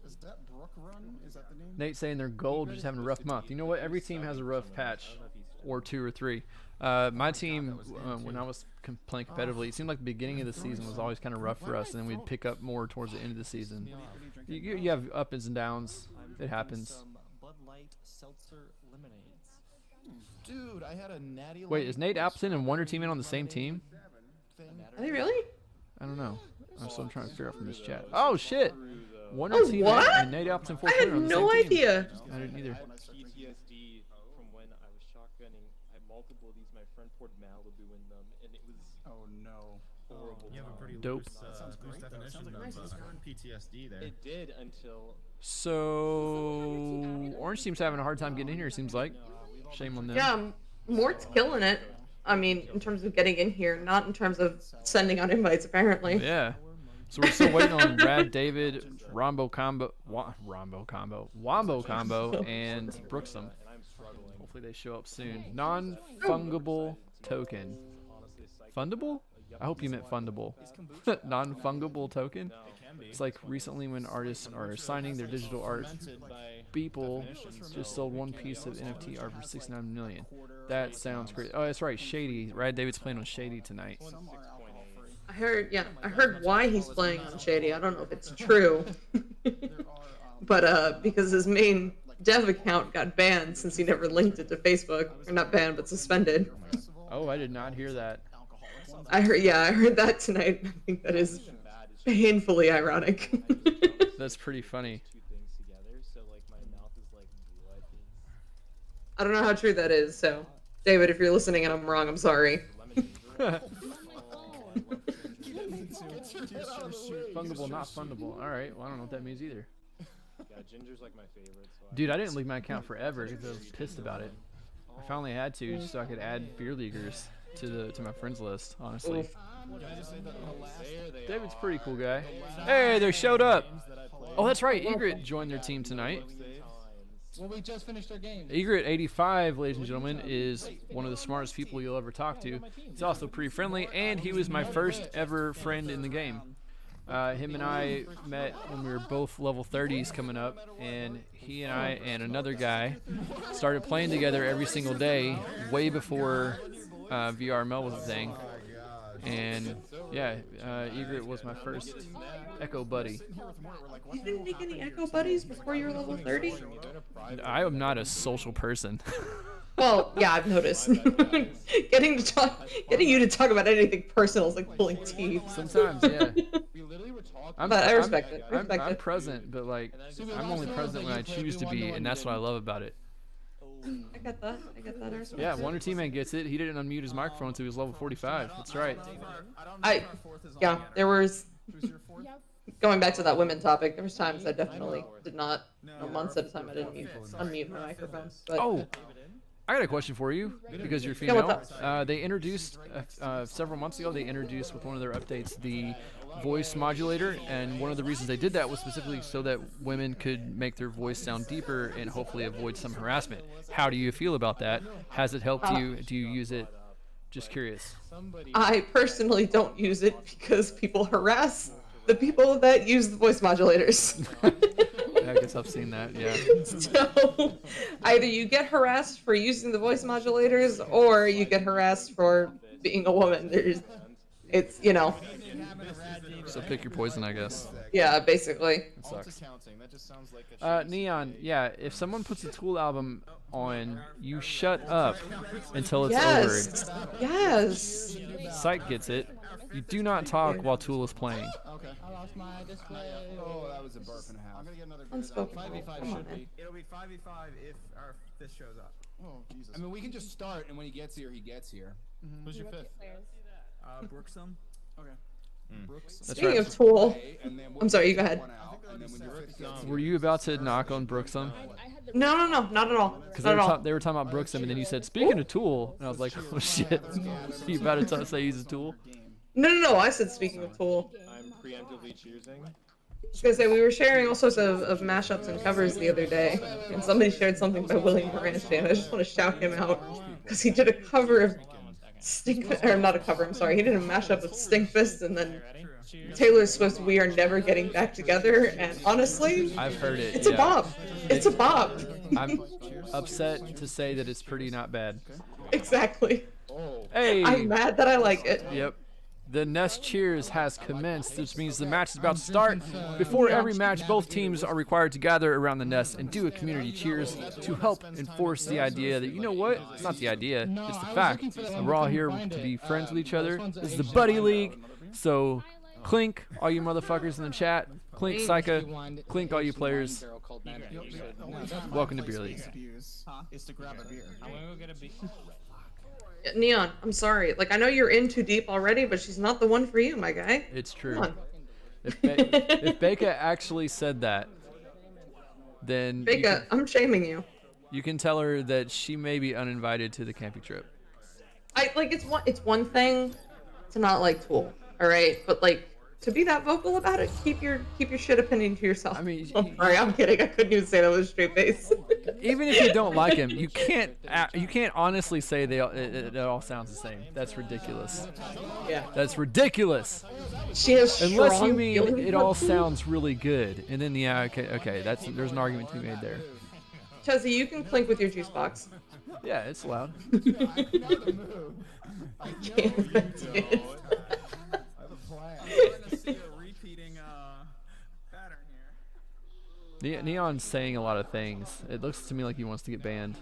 Is that Brook Run? Is that the name? Nate saying they're gold, just having a rough month. You know what? Every team has a rough patch, or 2 or 3. My team, when I was playing competitively, it seemed like the beginning of the season was always kind of rough for us, and then we'd pick up more towards the end of the season. You have ups and downs. It happens. Light Seltzer Lemonades. Dude, I had a natty. Wait, is Nate Appleton and Wonder Teaming on the same team? Are they really? I don't know. That's what I'm trying to figure out from this chat. Oh shit! Wonder Oh, Teaming what? and Nate Appleton I had 420 on the no same team. idea. I didn't either. I had PTSD from when I was shotgunning. I had multiple of these. My friend poured Malibu in them, and it was Oh no. horrible. You have a pretty Dope. loose definition of PTSD there. It did until So Orange Team's having a hard time getting in here. It seems like. Shame on them. Yeah, Mort's killing it. I mean, in terms of getting in here, not in terms of sending out invites, apparently. Yeah. So we're still waiting on Rad David, Wombo Combo, and Brooksum. and I'm struggling. Hopefully they show up soon. Non-fungible token. Honestly, psych- Fundable? I hope you meant fundable. Non-fungible token? It's like recently when artists are signing their digital art, people just sold one piece of NFT art for 69 million. That sounds great. Oh, that's right, Shady. Rad David's playing on Shady tonight. I heard why he's playing on Shady. I don't know if it's true. But because his main dev account got banned since he never linked it to Facebook. Or not banned, but suspended. Oh, I did not hear that. I heard that tonight. I think that is painfully ironic. That's pretty funny. Two things together, so like my mouth is like, what is I don't know how true that is, so David, if you're listening and I'm wrong, I'm sorry. Fungible, not fundable. All right. Well, I don't know what that means either. Yeah, ginger's like my favorite. So Dude, I didn't leave my account forever because I was pissed about it. I finally had to just so I could add beer leaguers to my friends list. Honestly, Oof. David's a pretty cool guy. Hey, they showed up. Oh, that's right. Egret joined their team tonight. Well, we just finished our game. Egret 85, ladies and gentlemen, is one of the smartest people you'll ever talk to. He's also pretty friendly, and he was my first ever friend in the game. Him and I met when we were both level 30s coming up, and he and I and another guy started playing together every single day, way before VRML was a thing. And yeah, Egret was my first Echo buddy. You didn't make any Echo buddies before you were level 30? I am not a social person. Well, yeah, I've noticed. Getting you to talk about anything personal is like pulling teeth. Sometimes, yeah. But I respect it. I'm present, but like I'm only present when I choose to be, and that's what I love about it. I get that. I respect Yeah, it. Wonder Teammate gets it. He didn't unmute his microphone until he was level 45. That's right. There was, going back to that women topic, there was times I definitely did not, months at a time I didn't unmute my microphone. But Oh, I got a question for you because you're Yeah, what's female. They introduced several months ago. They introduced with one of their updates the voice modulator, and one of the reasons they did that was specifically so that women could make their voice sound deeper and hopefully avoid some harassment. How do you feel about that? Has it helped you? Do you use it? Just curious. I personally don't use it because people harass the people that use the voice modulators. I guess I've seen that. Yeah. So either you get harassed for using the voice modulators, or you get harassed for being a woman. It's So pick your poison, I guess. yeah, basically. It sucks. Neon, yeah. If someone puts a Tool album on, you shut up until it's Yes, yes. over. Psych gets it. You do not talk while Tool is playing. Okay. I lost my display. Oh, that was a burp and a half. I'm gonna get another. Unspoken. 5v5 Come on, should man. be. It'll be 5v5 if this shows up. Oh, Jesus. I mean, we can just start, and when he gets here, he gets here. Who's your fifth? Brooksum. Okay. Brooks. That's Speaking right. of Tool, And then I'm sorry, you go ahead. one out, and then when your fifth gets Were you about to knock on Brooksum? I had the no, not at all. Because Not at all. they were talking about Brooksum, and then you said, speaking of Tool, and I was like, oh shit. You about to say he's a Tool? No. I said speaking of Tool. I'm preemptively choosing. I was gonna say we were sharing all sorts of mashups and covers the other day, and somebody shared something by William Moranchi, and I just want to shout him out because he did a cover of Stink, or not a cover. I'm sorry, he did a mashup of Stinkfist, and then Taylor Swift's "We Are Never Getting Back Together." And honestly, I've heard it. it's a yeah. bop. It's a bop. I'm upset to say that it's pretty not bad. Exactly. Hey! I'm mad that I like it. Yep. The Nest Cheers has commenced, which means the match is about to start. Before every match, both teams are required to gather around the nest and do a community cheers to help enforce the idea that, you know what? It's not the idea, it's the fact. And we're all here to be friends with each other. This is the Buddy League. So, Clink, all you motherfuckers in the chat. Clink, Psycha. Clink, all you players. Welcome to Beer League. Is to grab a beer. I'm gonna go get a beer. Neon, I'm sorry. Like, I know you're in too deep already, but she's not the one for you, my guy. It's true. Come on. If Becca actually said that, then Becca, I'm shaming you. you can tell her that she may be uninvited to the camping trip. It's one thing to not like Tool, all right, but like to be that vocal about it, keep your shit opinion to yourself. I mean, I'm sorry, I'm kidding. I couldn't even say that with a straight face. Even if you don't like him, you can't honestly say it all sounds the same. That's ridiculous. Yeah. That's ridiculous. She has Unless you strong mean feelings it about all Tool. sounds really good, and then okay, there's an argument to be made there. Chelsea, you can clink with your juice box. Yeah, it's loud. I can't. That's it. Repeating pattern here. Neon's saying a lot of things. It looks to me like he wants to get banned.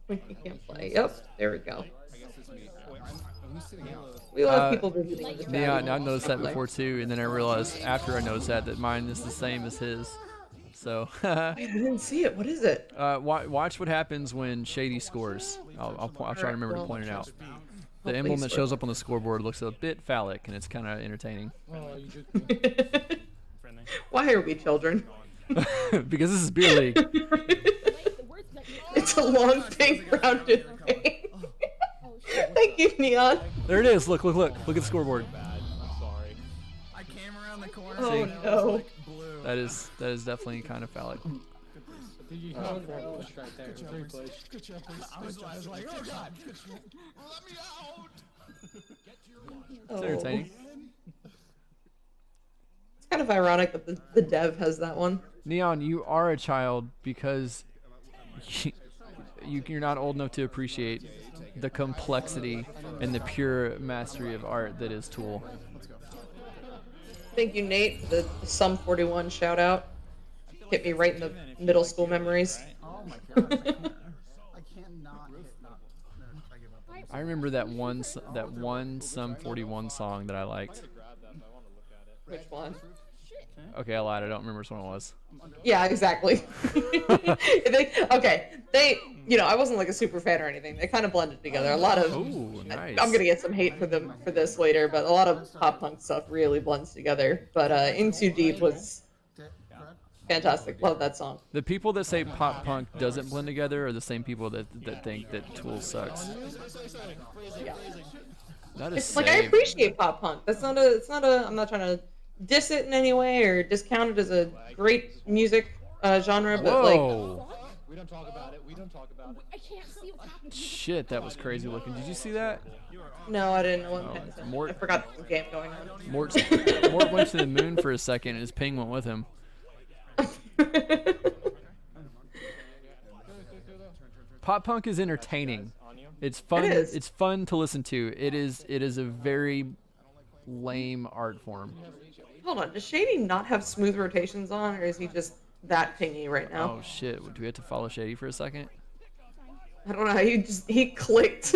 He can't play. Yep, there we go. We love people visiting in the chat. Neon, I noticed that before too, and then I realized after I noticed that mine is the same as his. So. Wait, I didn't see it. What is it? Watch what happens when Shady scores. I'll try to remember to point it out. The emblem that shows up on the scoreboard looks a bit phallic, and it's kind of entertaining. Why are we children? Because this is Beer League. It's a long, pink, rounded thing. Thank you, Neon. There it is. Look at the scoreboard. I'm sorry. I came around the corner. Oh and it was no. like blue. That is definitely kind of phallic. Oh, no. Good job, please. I was like, oh god, let me out. It's entertaining. It's kind of ironic that the dev has that one. Neon, you are a child because you're not old enough to appreciate the complexity and the pure mastery of art that is Tool. Thank you, Nate, for the Sum 41 shout out. Hit me right in the middle school memories. Oh my god. I cannot hit not. I give up. I remember that one Sum 41 song that I liked. Which one? Okay, I lied. I don't remember which one it was. Yeah, exactly. I wasn't like a super fan or anything. They kind of blended together. A lot of. Ooh, nice. I'm gonna get some hate for this later, but a lot of pop punk stuff really blends together. But In Too Deep was fantastic. Love that song. The people that say pop punk doesn't blend together are the same people that think that Tool sucks. Yeah. That is It's like I appreciate pop punk. It's not a. I'm not trying to diss it in any way or discount it as a great music genre, but Whoa. We don't talk about it. We don't talk about it. I can't see what's happening. Shit, that was crazy looking. Did you see that? no, I didn't know what Mort- I forgot there was a game going on. Mort went to the moon for a second, and his ping went with him. Pop punk is entertaining. It's fun. It is. It's fun to listen to. It is a very lame art form. Hold on, does Shady not have smooth rotations on, or is he just that pingy right now? Oh shit! Do we have to follow Shady for a second? I don't know. He clicked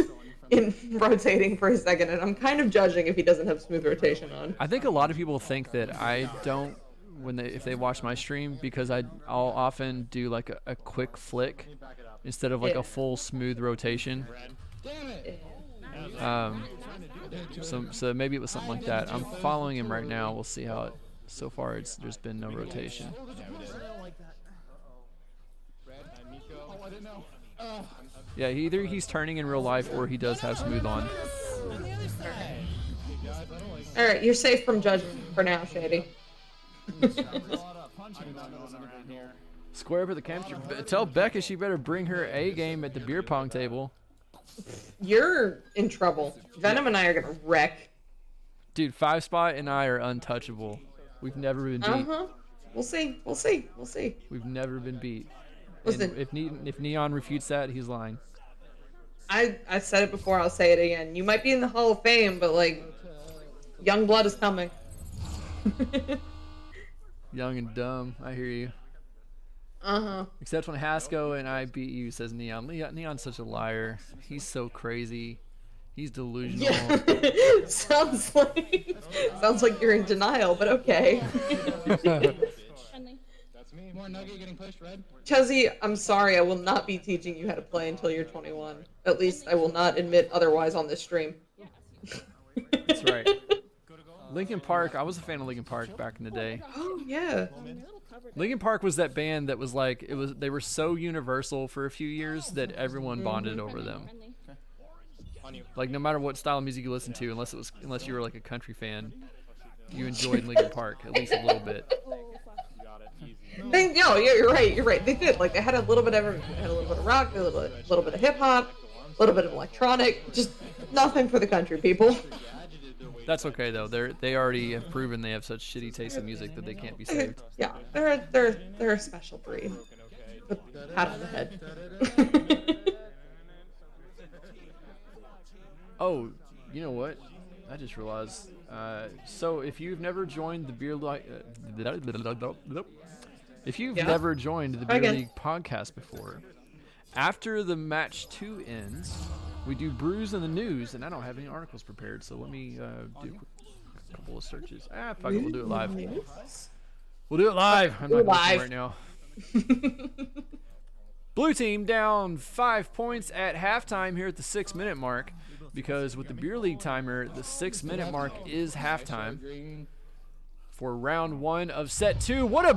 in rotating for a second, and I'm kind of judging if he doesn't have smooth rotation on. I think a lot of people think that I don't if they watch my stream because I'll often do like a quick flick instead of like Yeah. a full smooth rotation. So maybe it was something like that. I'm following him right now. We'll see how it. So far, there's been no rotation. Yeah, either he's turning in real life or he does have smooth on. All right, you're safe from judgment for now, Shady. Square up at the campsite. Tell Becca she better bring her A game at the beer pong table. You're in trouble. Venom and I are gonna wreck. Dude, 5 Spot and I are untouchable. We've never been beat. We'll see. We've never been beat. Listen. And if Neon refutes that, he's lying. I said it before, I'll say it again. You might be in the Hall of Fame, but like, young blood is coming. Young and dumb. I hear you. Uh-huh. Except when Hasko and I beat you, says Neon. Neon's such a liar. He's so crazy. He's delusional. Yeah. sounds like you're in denial, but okay. Friendly. That's me. More nugget getting pushed, red. Chezzy, I'm sorry, I will not be teaching you how to play until you're 21. At least I will not admit otherwise on this stream. That's right. Linkin Park. I was a fan of Linkin Park back in the day. Oh yeah. Linkin Park was that band that was like they were so universal for a few years that everyone bonded over them. Friendly. Like no matter what style of music you listened to, unless you were like a country fan, you enjoyed Linkin Park at least a little bit. Oh, fuck. You got it. Easy. Yeah, you're right. They did. Like, they had a little bit of everything. They had a little bit of rock, a little bit of hip hop, a little bit of electronic. Just nothing for the country people. That's okay though. They already have proven they have such shitty taste in music that they can't be saved. Yeah, they're a special breed. With a pat on the head. Oh, you know what? I just realized. So if you've never joined the Beer League, if you've Yeah. never joined the Beer Again. League podcast before, after the match 2 ends, we do brews in the news, and I don't have any articles prepared, so let me do a couple of searches. Fuck it, we'll do it live. We'll do it live. I'm not Live. right now. Blue team down 5 points at halftime here at the 6-minute mark, because with the Beer League timer, the 6-minute mark is halftime for round 1 of set 2. What a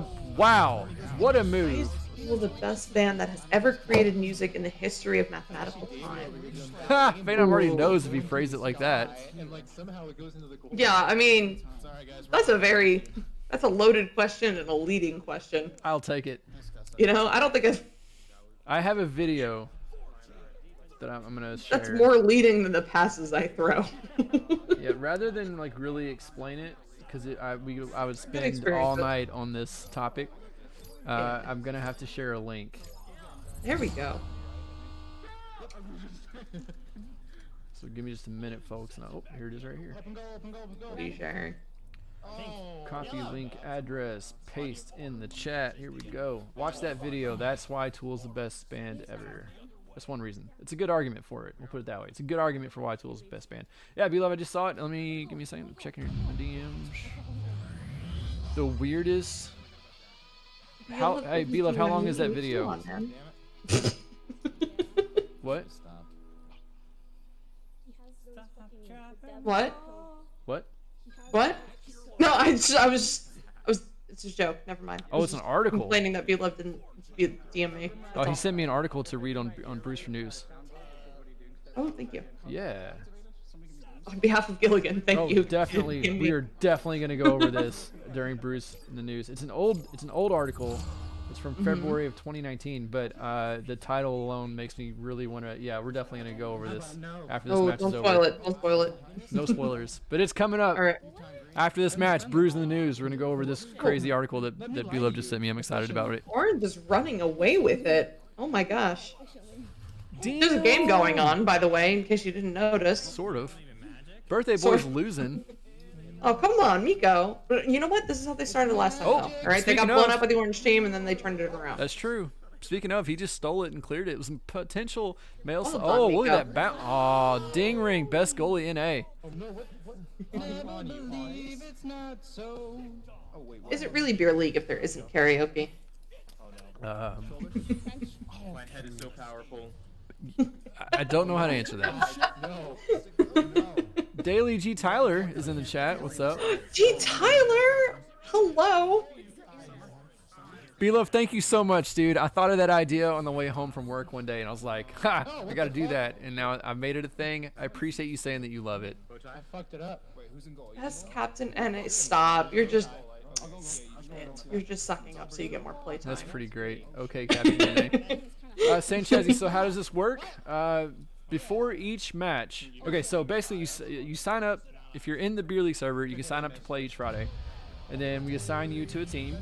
move. Well, the best band that has ever created music in the history of mathematical time. Ha! Phenom already knows if he phrased it like that. And like somehow it goes into the goal. Yeah, I mean, Sorry guys. that's a loaded question and a leading question. I'll take it. You know, I don't think I have a video that I'm gonna share. that's more leading than the passes I throw. Yeah, rather than like really explain it, because I would spend experience, all but- night on this topic. I'm gonna have to share a link. There we go. So give me just a minute, folks. And here it is, right here. Up and go, up and go, up and go. What are you sharing? Copy link address, paste in the chat. Here we go. Watch that video. That's why Tool's the best band ever. That's one reason. It's a good argument for it. We'll put it that way. It's a good argument for why Tool's the best band. Yeah, B-Love, I just saw it. Give me a second. I'm checking your DMs. The weirdest. Hey, B-Love, how long is that video? Come on, man. What? He has those fucking What? What? What? No, I was. It's a joke. Never mind. I Oh, was it's an just article. Complaining that B-Love didn't DM me. Oh, That's he all. sent me an article to read on Bruce for News. Oh, thank you. Yeah. On behalf of Gilligan, thank Oh, you. definitely. DM me. We are definitely going to go over this during Bruce in the News. It's an old article. It's from February of 2019, but the title alone makes me really want to. Yeah, we're definitely going to go over this after this Oh, match don't is spoil over. it. Don't spoil it. No spoilers, but it's coming up. All right. After this match, Bruce in the News. We're going to go over this crazy article that B-Love just sent me. I'm excited about it. Orange is running away with it. Oh my gosh. Damn. There's a game going on, by the way, in case you didn't notice. Sort of. Birthday Sort boy's of. losing. Oh, come on, Miko. But you know what? This is how they started last time, Oh, though. All right, they got speaking blown of- up by the orange team, and then they turned it around. That's true. Speaking of, he just stole it and cleared it. It was a potential male. Well done, Oh, look at Miko. that! Oh, ding ring, best goalie in A. Oh no, what? Never believe it's not so. Oh wait, what? Is it really beer league if there isn't karaoke? Oh my head is so powerful. I don't know how to answer that. No. Daily G Tyler is in the chat. What's up? Gee, Tyler! Hello! B-Love, thank you so much, dude. I thought of that idea on the way home from work one day, and I was like, ha, I got to do that. And now I've made it a thing. I appreciate you saying that you love it. I fucked it up. Wait, who's in goal? Yes, Captain NA. Stop. You're just sucking up so you get more playtime. That's pretty great. Okay, Captain Nene. Saint Chazzy, so how does this work? Before each match, okay, so basically you sign up. If you're in the Beer League server, you can sign up to play each Friday. And then we assign you to a team.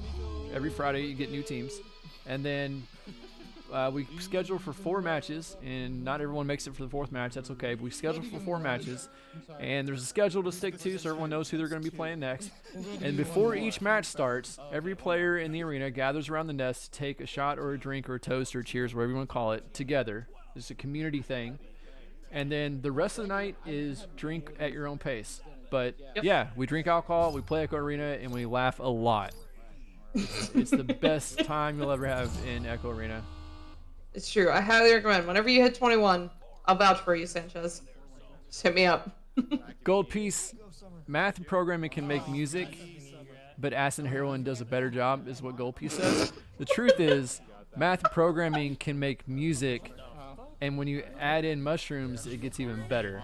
Every Friday you get new teams. And then we scheduled for 4 matches, and not everyone makes it for the 4th match. That's okay. But we scheduled for 4 matches, and there's a schedule to stick to, so everyone knows who they're going to be playing next. And before each match starts, every player in the arena gathers around the nest to take a shot or a drink or a toast or cheers, whatever you want to call it, together. It's a community thing. And then the rest of the night is drink at your own pace. But yeah, we drink alcohol, we play Echo Arena, and we laugh a lot. It's the best time you'll ever have in Echo Arena. It's true. I highly recommend. Whenever you hit 21, I'll vouch for you, Sanchez. Just hit me up. Gold piece. Math and programming can make music, but acid and heroin does a better job, is what Gold piece says. The truth is, math and programming can make music, and when you add in mushrooms, it gets even better.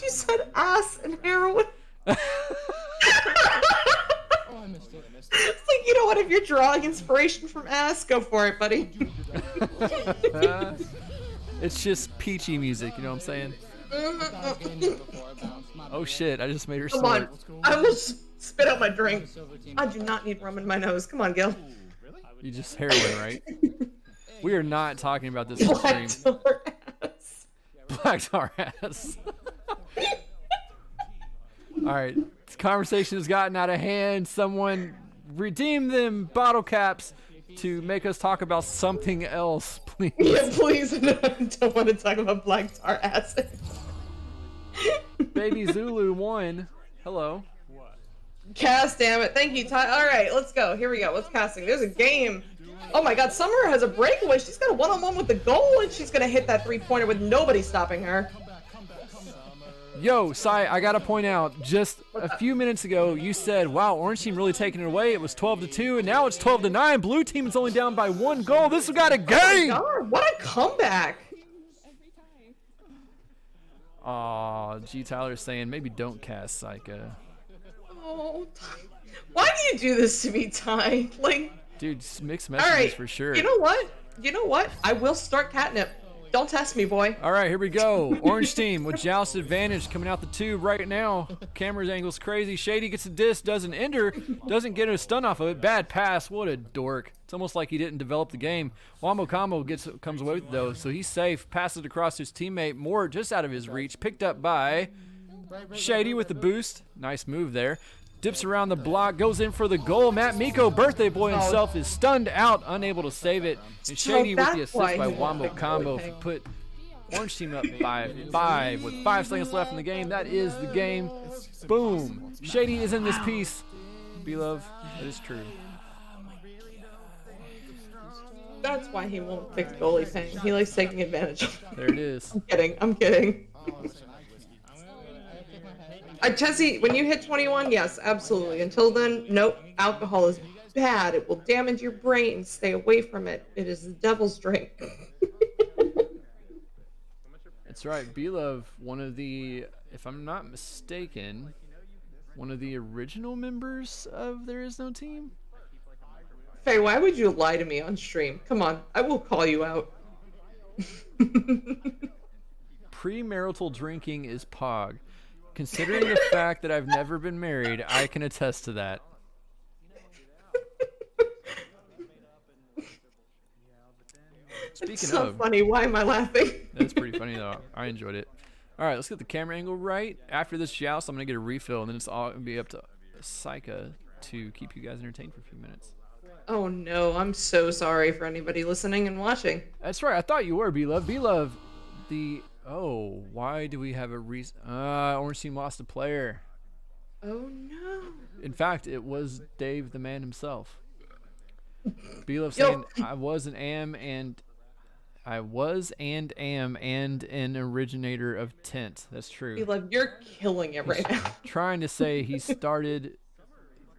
You said ass and heroin. It's like, you know what? If you're drawing inspiration from ass, go for it, buddy. It's just peachy music, you know what I'm saying? Oh shit, I just made her Come on. snort. I will spit out my drink. I do not need rum in my nose. Come on, Gil. You just heroin, right? We are not talking about this on Black stream. tar ass. Black tar ass. Alright, this conversation has gotten out of hand. Someone redeem them bottle caps to make us talk about something else, please. Yeah, please. No, I don't want to talk about black tar acid. Baby Zulu won. Hello. Cast, damn it. Thank you, Ty. All right, let's go. Here we go. What's casting? There's a game. Oh my god, Summer has a breakaway. She's got a one-on-one with the goal, and she's going to hit that three-pointer with nobody stopping her. Yo, Sai, I gotta point out, just a few minutes ago, you said, wow, Orange Team really taking it away. It was 12-2, and now it's 12-9. Blue Team is only down by 1 goal. This has got a game! Oh my god, what a comeback! Aw, G. Tyler's saying, maybe don't cast Psycha. Oh, Ty. Why do you do this to me, Ty? Like, dude, mixed all messages right, for sure. You know what? You know what? I will start catnip. Don't test me, boy. All right, here we go. Orange Team with Joust advantage coming out the tube right now. Camera's angle's crazy. Shady gets a disc, doesn't enter, doesn't get a stun off of it. Bad pass. What a dork. It's almost like he didn't develop the game. Wombo Combo comes away with it, though, so he's safe. Passes it across his teammate. Moore just out of his reach. Picked up by Shady with the boost. Nice move there. Dips around the block, goes in for the goal. Matt Miko, birthday boy himself, is stunned out, unable to save it. And Shady with the assist by Wombo Combo put Orange Team up by 5 with 5 seconds left in the game. That is the game. Boom. Shady is in this piece. B-Love, that is true. That's why he won't pick the goalie thing. He likes taking advantage of it. There it is. I'm kidding. I'm kidding. Tessie, when you hit 21, yes, absolutely. Until then, nope. Alcohol is bad. It will damage your brain. Stay away from it. It is the devil's drink. That's right. B-Love, one of the, if I'm not mistaken, one of the original members of There Is No Team. Faye, why would you lie to me on stream? Come on, I will call you out. Premarital drinking is POG. Considering the fact that I've never been married, I can attest to that. Speaking It's so of, funny. Why am I laughing? that's pretty funny though. I enjoyed it. All right, let's get the camera angle right. After this joust, I'm gonna get a refill, and then it's all gonna be up to Psycha to keep you guys entertained for a few minutes. Oh no, I'm so sorry for anybody listening and watching. That's right. I thought you were B-Love. B-Love, why do we have a Orange Team lost a player. Oh no. In fact, it was Dave the man himself. B-Love saying, I was and am and an originator of Tent. That's true. Like, you're killing it right now. Trying to say he started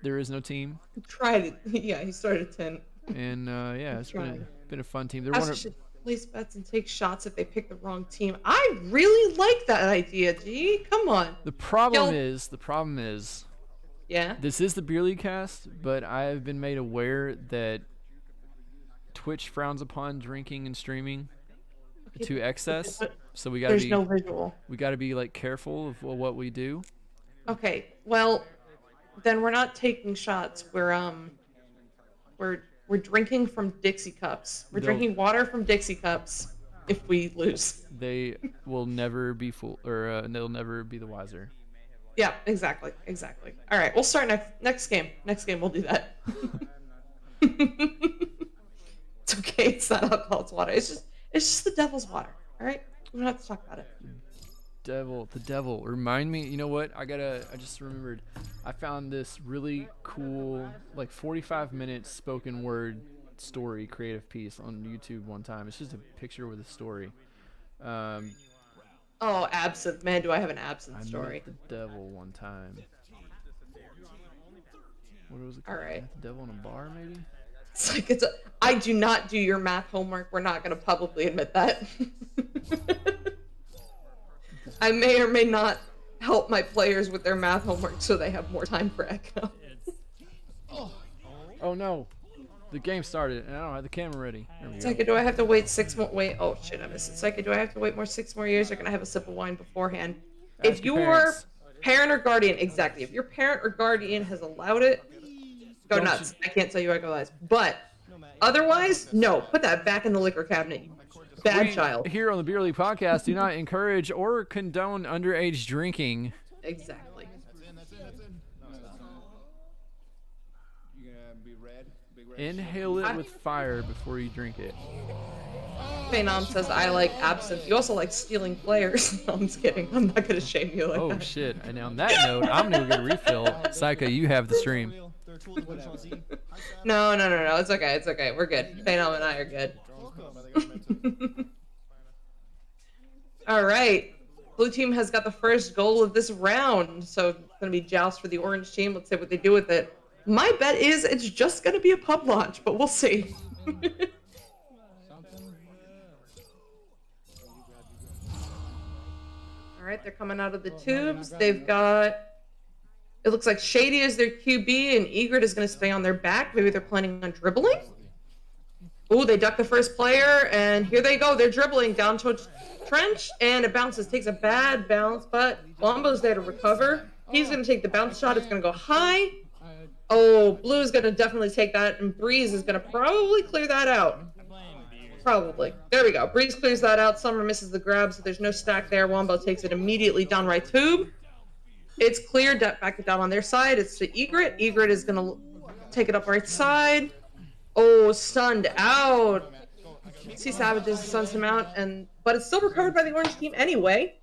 There Is No Team. Tried it. Yeah, he started 10. And yeah, it's been a fun team. They're Us should place bets and take shots if they pick the wrong team. I really like that idea, G. Come on. The problem is, yeah. this is the Beer League cast, but I have been made aware that Twitch frowns upon drinking and streaming to excess. So we gotta There's no visual. We gotta be like careful of what we do. Okay, well, then we're not taking shots. We're We're drinking from Dixie cups. We're drinking water from Dixie cups if we lose. They will never be fool, or they'll never be the wiser. Yeah, exactly. All right, we'll start next game. Next game, we'll do that. It's okay. It's not alcohol. It's water. It's just the devil's water. All right, we don't have to talk about it. The devil. Remind me. You know what? I just remembered. I found this really cool, like 45-minute spoken word story, creative piece on YouTube one time. It's just a picture with a story. Oh, absinthe. Man, do I have an absinthe I story. met the devil one time. What was it called? All right. I met the devil in a bar, maybe? It's like I do not do your math homework. We're not going to publicly admit that. I may or may not help my players with their math homework so they have more time for Echo. Oh no. The game started and I don't have the camera ready. There we go. Psycho, do I have to wait 6 more? Wait, oh shit, I missed it. Psycho, do I have to wait 6 more years? Or can I have a sip of wine beforehand? Ask If your your parents. parent or guardian, exactly. If your parent or guardian has allowed it, go Don't nuts. I can't tell you Echo lies. But otherwise, no. Put that back in the liquor cabinet. You bad child. Here on the Beer League podcast, do not encourage or condone underage drinking. Exactly. Inhale it with fire before you drink it. Phenom says, I like absinthe. You also like stealing players. No, I'm just kidding. I'm not going to shame you like Oh that. shit. And on that note, I'm gonna go get a refill. Psycho, you have the stream. No. It's okay. We're good. Phenom and I are good. All right. Blue team has got the first goal of this round. So it's going to be joust for the orange team. Let's see what they do with it. My bet is it's just going to be a pub launch, but we'll see. All right, they're coming out of the tubes. They've got... It looks like Shady is their QB, and Egret is going to stay on their back. Maybe they're planning on dribbling? Ooh, they duck the first player, and here they go. They're dribbling down towards Trench, and it bounces. Takes a bad bounce, but Wombo's there to recover. He's going to take the bounce shot. It's going to go high. Oh, Blue's going to definitely take that, and Breeze is going to probably clear that out. Probably. There we go. Breeze clears that out. Summer misses the grab, so there's no stack there. Wombo takes it immediately down right tube. It's cleared. Back it down on their side. It's to Egret. Egret is going to take it up right side. Oh, stunned out. See Savages stuns him out, but it's still recovered by the orange team anyway.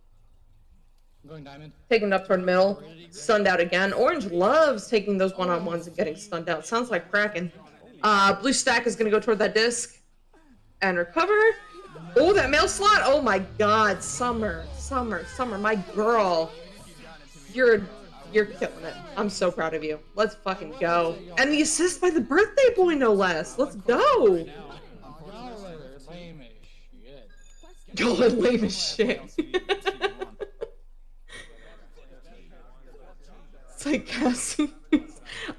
Going diamond. Taking it up toward middle. Stunned out again. Orange loves taking those one-on-ones and getting stunned out. Sounds like Kraken. Blue stack is going to go toward that disc and recover. Oh, that mail slot. Oh my god. Summer, my girl. You're killing it. I'm so proud of you. Let's fucking go. And the assist by the birthday boy, no less. Let's go. God, lame as shit. It's like, Cassie,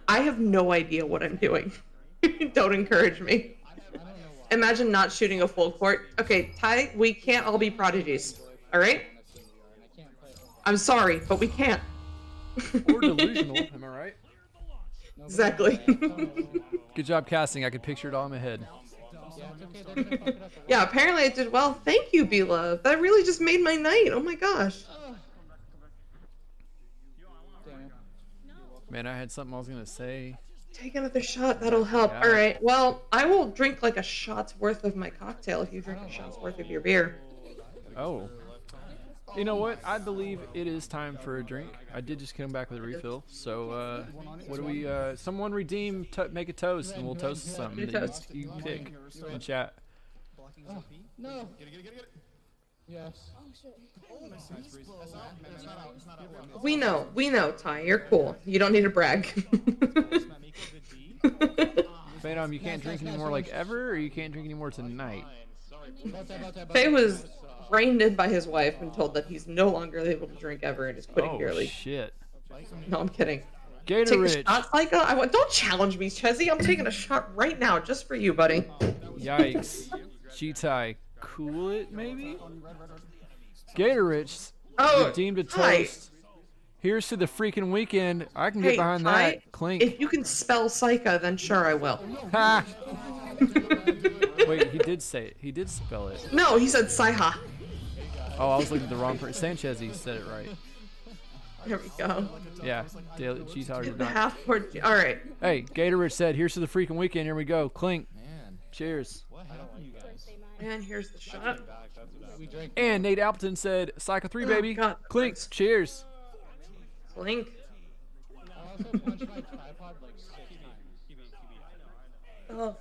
I have no idea what I'm doing. Don't encourage me. Imagine not shooting a full court. Okay, Ty, we can't all be prodigies. All right? I'm sorry, but we can't. Or delusional, am I right? Exactly. Good job casting. I could picture it all in my head. Yeah, apparently I did well. Thank you, B-Love. That really just made my night. Oh my gosh. Man, I had something I was gonna say. Take another shot. That'll help. All right. Well, I will drink like a shot's worth of my cocktail if you drink a shot's worth of your beer. Oh. You know what? I believe it is time for a drink. I did just come back with a refill. So, what do we, someone redeem, make a toast, and we'll toast something that you pick in chat. Oh, no. Get it. Yes. We know, Ty. You're cool. You don't need to brag. Phenom, you can't drink anymore like ever, or you can't drink anymore tonight? Faye was reined in by his wife and told that he's no longer able to drink ever and is quitting beer league. Shit. No, I'm kidding. Gator Take Rich. a shot, Psycho? Don't challenge me, Chezzy. I'm taking a shot right now just for you, buddy. Yikes. Cheetai, cool it, maybe? Gator Rich redeemed a hi. toast. Here's to the freaking weekend. I can get behind Ty, that. Clink. if you can spell Psycha, then sure I will. Ha! Wait, he did say it. He did spell it. No, he said Psyha. Oh, I was looking at the wrong person. Sanchez, he said it right. There we go. Yeah, Daily G Tyler did The not. half word. All right. Hey, Gatorich said, here's to the freaking weekend. Here we go. Clink. Man, Cheers. what happened, you guys? And here's the shot. We drank. And Nate Appleton said, Psycho 3, baby. God, Clink. thanks. Cheers. Clink. Oh,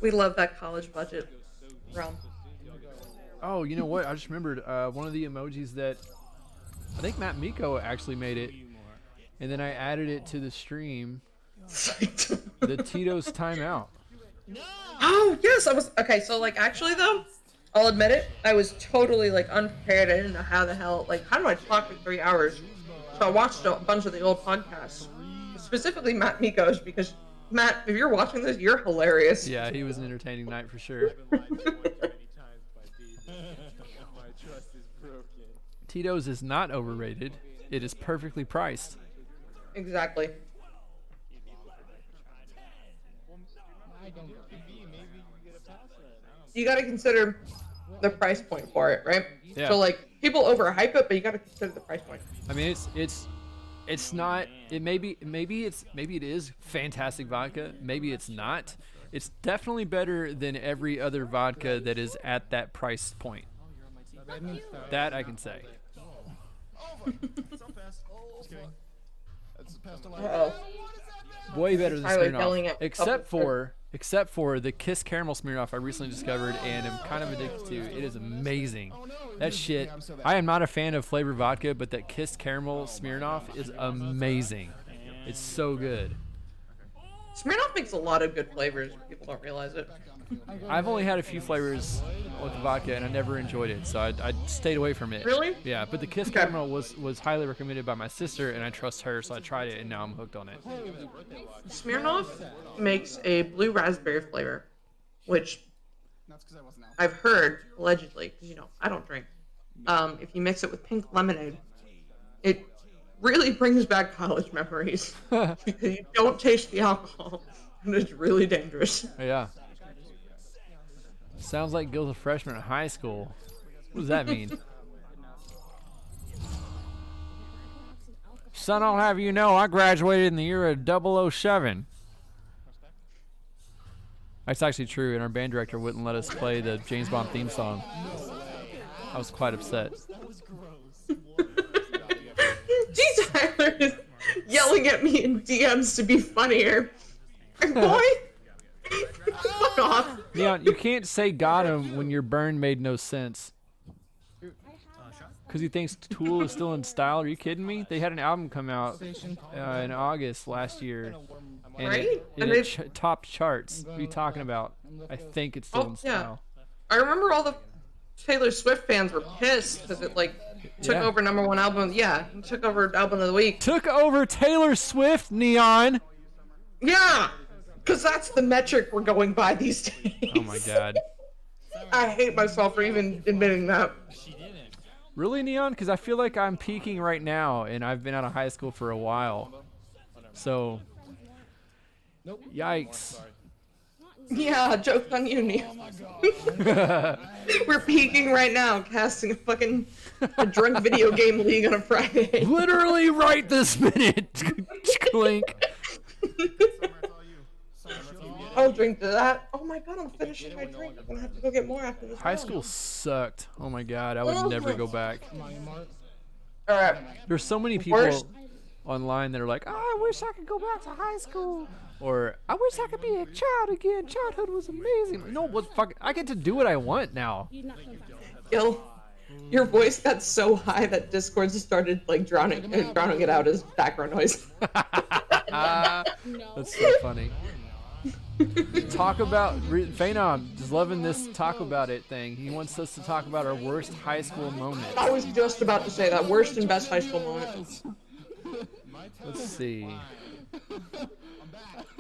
we love that college budget realm. Oh, you know what? I just remembered one of the emojis that I think Matt Miko actually made it. And then I added it to the stream. The Tito's timeout. Oh, yes, I was okay. So, like, actually, though, I'll admit it, I was totally like unprepared. I didn't know how the hell, like, how do I talk for 3 hours? So I watched a bunch of the old podcasts, specifically Matt Miko's, because Matt, if you're watching this, you're hilarious. Yeah, he was an entertaining night for sure. Tito's is not overrated. It is perfectly priced. Exactly. You got to consider the price point for it, right? Yeah. So like people overhype it, but you got to consider the price point. I mean, it's not. Maybe it is fantastic vodka. Maybe it's not. It's definitely better than every other vodka that is at that price point. That I can say. Uh-oh. Way better than I was yelling Smirnoff. at Except for the Kiss Caramel Smirnoff I recently discovered and am kind of addicted to. It is amazing. That shit. I am not a fan of flavored vodka, but that Kiss Caramel Smirnoff is amazing. It's so good. Smirnoff makes a lot of good flavors. People don't realize it. I've only had a few flavors with the vodka, and I never enjoyed it, so I stayed away from it. Really? Yeah, but the Kiss Okay. Caramel was highly recommended by my sister, and I trust her, so I tried it, and now I'm hooked on it. Smirnoff makes a blue raspberry flavor, which That's because I wasn't out. I've heard allegedly, because you know I don't drink. If you mix it with pink lemonade, it really brings back college memories because you don't taste the alcohol, and it's really dangerous. Yeah. Sounds like Gil's a freshman in high school. What does that mean? Son, I'll have you know, I graduated in the year of 007. That's actually true, and our band director wouldn't let us play the James Bond theme song. I was quite upset. G. Tyler is yelling at me in DMs to be funnier. Boy, fuck off. Leon, you can't say got him when your burn made no sense. Because he thinks Tool is still in style. Are you kidding me? They had an album come out in August last year. And Right? it topped charts. What are you talking about? I think it's still in Yeah. style. I remember all the Taylor Swift fans were pissed because it like took Yeah. over #1 album. Yeah, it took over album of the week. Took over Taylor Swift, Neon. Yeah, because that's the metric we're going by these days. Oh my god. I hate myself for even admitting that. Really, Neon? Because I feel like I'm peaking right now, and I've been out of high school for a while. So, yikes. Yeah, joke on you, Neil. We're peaking right now, casting a drunk video game league on a Friday. Literally right this minute. Clink. I'll drink to that. Oh my god, I'm finishing my drink. I'm gonna have to go get more after this. High school sucked. Oh my god, I would never go back. Alright. There's so many people Worst- online that are like, oh, I wish I could go back to high school. Or, I wish I could be a child again. Childhood was amazing. No, what fuck? I get to do what I want now. You're not gonna find it. Gil, your voice got so high that Discord started like drowning it out as background noise. No. That's so funny. Talk about Phenom is loving this talk about it thing. He wants us to talk about our worst high school moment. I was just about to say that worst and best high school moment. Let's see.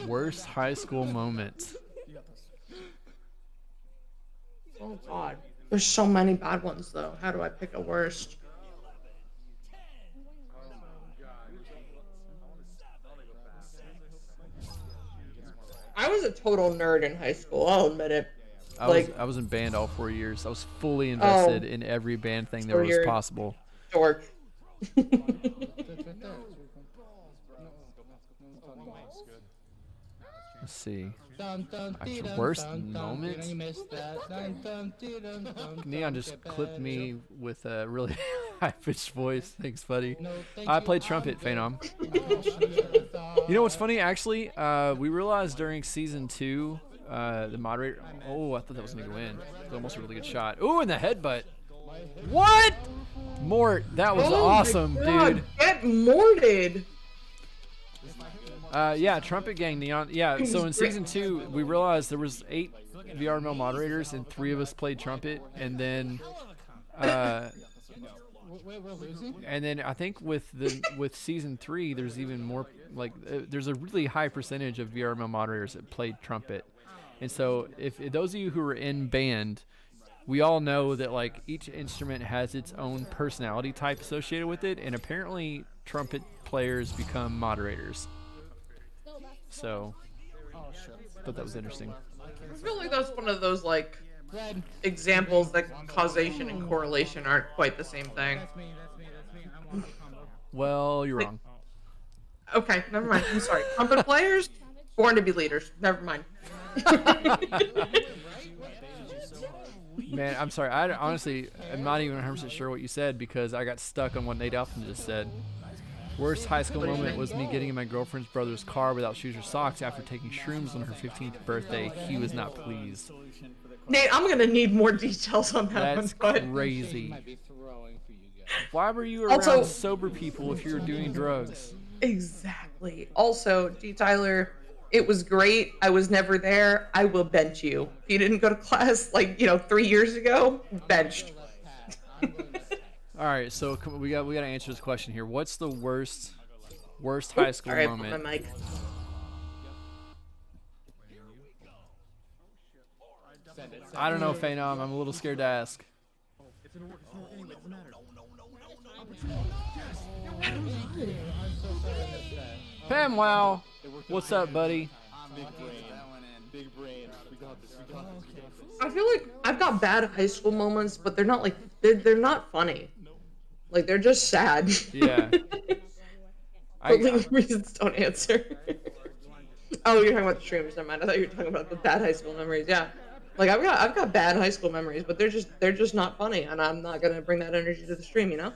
Worst high school moment. Oh god. There's so many bad ones though. How do I pick a worst? was a total nerd in high school. I'll admit it. I was in band all 4 years. I was fully invested in every band thing that was possible. Dork. Let's see. Worst moment? Neon just clipped me with a really high-pitched voice. Thanks, buddy. I played trumpet, Phenom. You know what's funny? Actually, we realized during season 2, the moderator... Oh, I thought that was going to go in. It was almost a really good shot. Ooh, and the headbutt. What? Mort, that was awesome, dude. Get morted. Yeah, Trumpet Gang, Neon. Yeah, so in season 2, we realized there was 8 VRML moderators, and 3 of us played trumpet, and then, I think with season 3, there's even more. Like, there's a really high percentage of VRML moderators that played trumpet, and so if those of you who are in band, we all know that like each instrument has its own personality type associated with it, and apparently trumpet players become moderators. So, I thought that was interesting. I feel like that's one of those like examples that causation and correlation aren't quite the same thing. Well, you're wrong. Okay, never mind. I'm sorry. Trumpet players, born to be leaders. Never mind. Man, I'm sorry. I honestly am not even 100% sure what you said because I got stuck on what Nate Elfman just said. Worst high school moment was me getting in my girlfriend's brother's car without shoes or socks after taking shrooms on her 15th birthday. He was not pleased. Nate, I'm gonna need more details on that That's one. crazy. Why were you around sober people if you were doing drugs? Exactly. Also, D. Tyler, it was great. I was never there. I will bench you. If you didn't go to class 3 years ago, benched. All right, so we got to answer this question here. What's the worst high school moment? Put my mic. I don't know, Phenom. I'm a little scared to ask. Pam, wow. What's up, buddy? Big brain. We got this. I feel like I've got bad high school moments, but they're not they're not funny. Like they're just sad. Yeah. Reasons don't answer. Oh, you're talking about the shrooms. Never mind. I thought you were talking about the bad high school memories. Yeah. Like I've got bad high school memories, but they're just not funny, and I'm not gonna bring that energy to the stream, you know.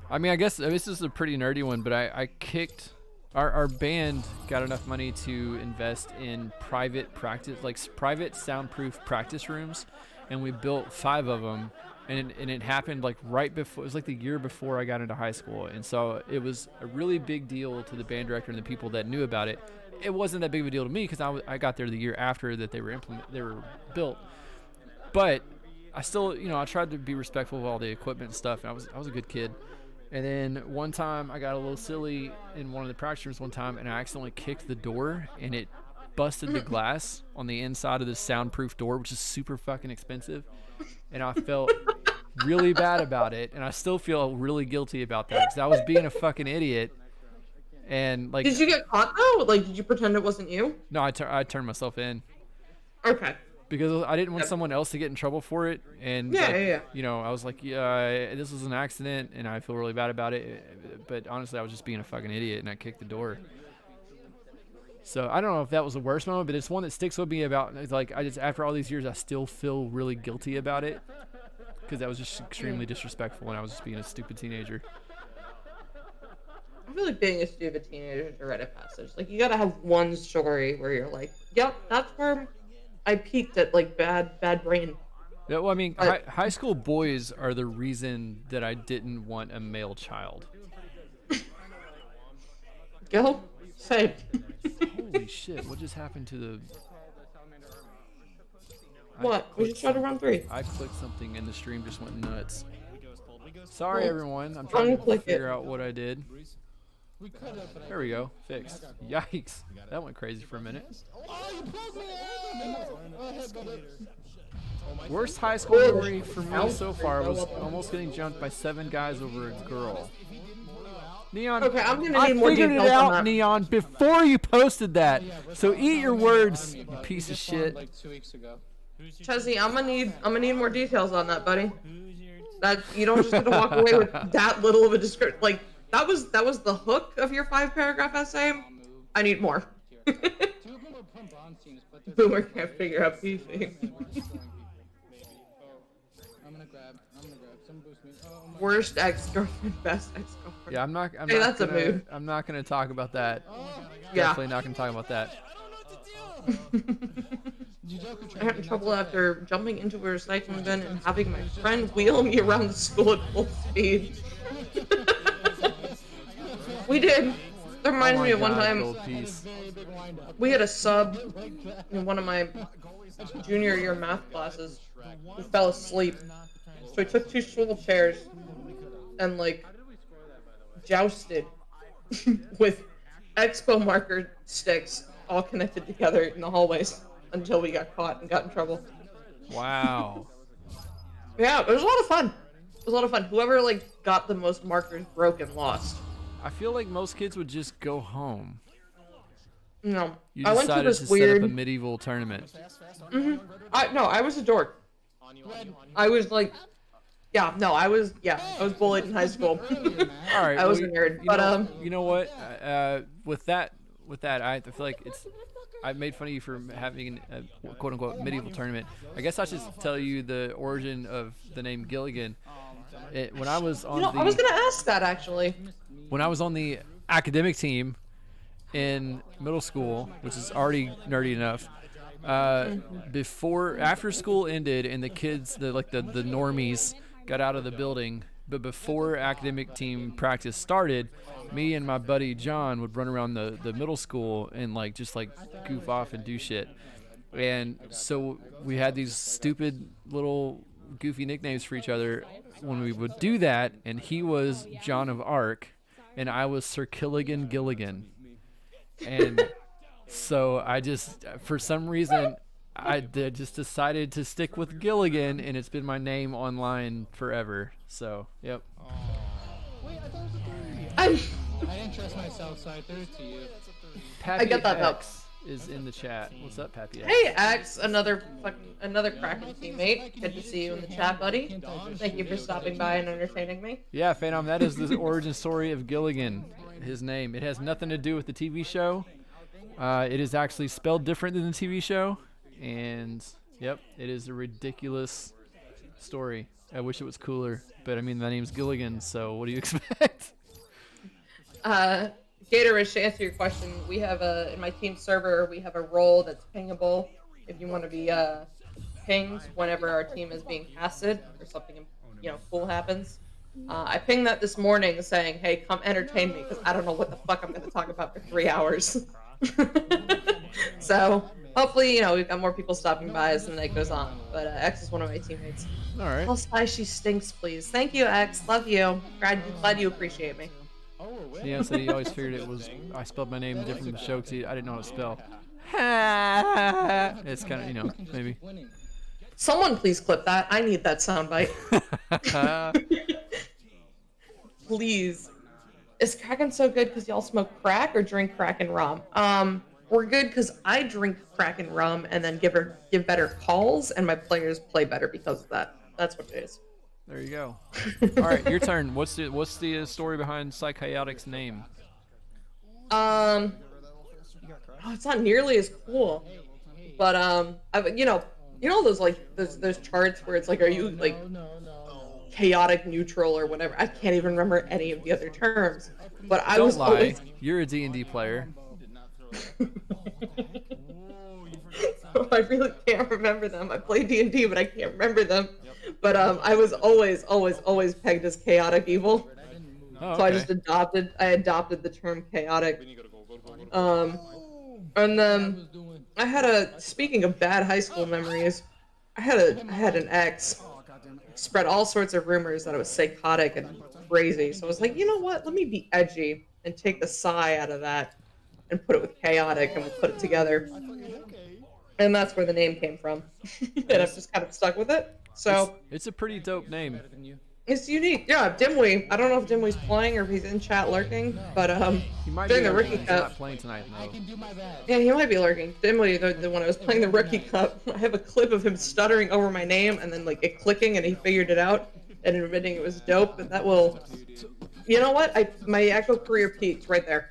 I mean, I guess this is a pretty nerdy one, but I kicked. Our band got enough money to invest in private practice, like private soundproof practice rooms, and we built 5 of them. And it happened like right before. It was like the year before I got into high school, and so it was a really big deal to the band director and the people that knew about it. It wasn't that big of a deal to me because I got there the year after that they were built. But I still, I tried to be respectful of all the equipment and stuff. And I was a good kid. And then one time I got a little silly in one of the practice rooms one time, and I accidentally kicked the door, and it busted the glass on the inside of this soundproof door, which is super fucking expensive. And I felt really bad about it, and I still feel really guilty about that because I was being a fucking idiot. And like, did you get caught though? Like, did you pretend it wasn't you? No, I turned myself in. Okay. Because I didn't want someone else to get in trouble for it, and I was like, this was an accident, and I feel really bad about it. But honestly, I was just being a fucking idiot, and I kicked the door. So I don't know if that was the worst moment, but it's one that sticks with me about like after all these years, I still feel really guilty about it because that was just extremely disrespectful, and I was just being a stupid teenager. I feel like being a stupid teenager is a rite of passage. Like, you gotta have one story where you're like, yep, that's where I peaked at, like, bad brain. Yeah, well, I mean, high school boys are the reason that I didn't want a male child. Go? Say. Holy shit, what just happened to the... What? We just tried to run 3. I clicked something and the stream just went nuts. Sorry, everyone. I'm trying to figure out what I did. There we go. Fixed. Yikes. That went crazy for a minute. Worst high school memory for me so far was almost getting jumped by 7 guys over a girl. Neon. Okay, I'm gonna I need more figured it details on out, that. Neon, before you posted that. So eat your words, We you piece of just formed, shit. like 2 weeks ago. Chesney, I'm gonna need more details on that, buddy. That you don't just get to walk away with that little of a description. Like that was the hook of your 5-paragraph essay. I need more. Two of them were from bronze teams, but they're Boomer can't figure out PC. I'm gonna grab. Some boost me. Oh my Worst ex-girlfriend, best ex-girlfriend. Yeah, I'm not that's a gonna. mood. I'm not gonna talk about that. Yeah. Definitely not gonna talk about that. I got in trouble after jumping into a recycling bin and having my friend wheel me around the school at full speed. We did. That reminds me of one time Gold piece. we had a sub in one of my junior year math classes who fell asleep. So we took 2 swivel chairs and like jousted with expo marker sticks all connected together in the hallways until we got caught and got in trouble. Wow. Yeah, it was a lot of fun. It was a lot of fun. Whoever like got the most markers broken lost. I feel like most kids would just go home. No, You I went to decided this to set weird. up a medieval tournament. I was a dork. I was like, yeah, no, I was bullied in high school. All right. I was a well, nerd, you but know, you know what? With that, I feel like I made fun of you for having a quote unquote medieval tournament. I guess I should tell you the origin of the name Gilligan. When I was on I was gonna ask that actually. when I was on the academic team in middle school, which is already nerdy enough, after school ended and the kids, the normies, got out of the building, but before academic team practice started, me and my buddy John would run around the middle school and just goof off and do shit. And so we had these stupid little goofy nicknames for each other when we would do that, and he was John of Arc and I was Sir Killigan Gilligan. And so I just, for some reason, I just decided to stick with Gilligan, and it's been my name online forever. So, yep. I didn't trust myself, so I threw it to you. Pappy get that, though. X is in the chat. What's up, Pappy X? Hey X, another Kraken teammate. Good to see you in the chat, buddy. Thank you for stopping by and entertaining me. Yeah, Phanom, that is the origin story of Gilligan, his name. It has nothing to do with the TV show. It is actually spelled different than the TV show. And, yep, it is a ridiculous story. I wish it was cooler. But, I mean, my name's Gilligan, so what do you expect? Gatorich, to answer your question, we have in my team server, we have a role that's pingable. If you want to be pinged whenever our team is being casted or something, cool happens. I pinged that this morning saying, hey, come entertain me, because I don't know what the fuck I'm going to talk about for 3 hours. So, hopefully, we've got more people stopping by as the night goes on. But X is one of my teammates. All right. Tell Sly she stinks, please. Thank you, X. Love you. Glad you appreciate me. Neon said he always figured I spelled my name different from the show because I didn't know how to spell. It's kind of, maybe. Someone please clip that. I need that soundbite. Please. Is Kraken so good because y'all smoke crack or drink crack and rum? We're good because I drink crack and rum and then give better calls, and my players play better because of that. That's what it is. There you go. All right, your turn. What's the story behind Psychotic's name? It's not nearly as cool, but those charts where it's like, are you like chaotic neutral or whatever? I can't even remember any of the other terms, but I was Don't lie. always... You're a D&D player. I really can't remember them. I play D&D, but I can't remember them. But I was always pegged as chaotic evil. Oh, So I okay. just adopted the term chaotic. And then speaking of bad high school memories, I had an ex spread all sorts of rumors that I was psychotic and crazy. So I was like, you know what? Let me be edgy and take the psi out of that and put it with chaotic, and we'll put it together. And that's where the name came from. And I've just kind of stuck with it. So It's a pretty dope name. It's unique. Yeah, Dimwee. I don't know if Dimwee's playing or if he's in chat lurking, but He might during be the lurking, rookie he's cup. not playing tonight, I though. can do my best. Yeah, he might be lurking. Dimwee, the one I was playing the rookie cup, I have a clip of him stuttering over my name and then like it clicking and he figured it out and admitting it was dope, and that will. You know what? My Echo career peaked right there.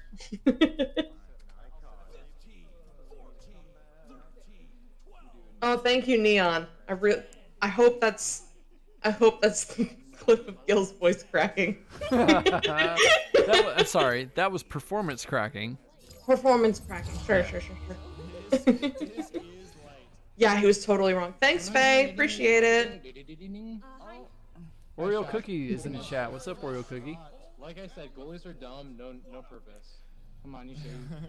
Oh, thank you, Neon. I hope that's the clip of Gil's voice cracking. I'm sorry, that was performance cracking. Performance cracking. Sure. Yeah, he was totally wrong. Thanks, Faye. Appreciate it. Oreo Cookie is in the chat. What's up, Oreo Cookie? Like I said, goalies are dumb, no purpose. Come on, you should.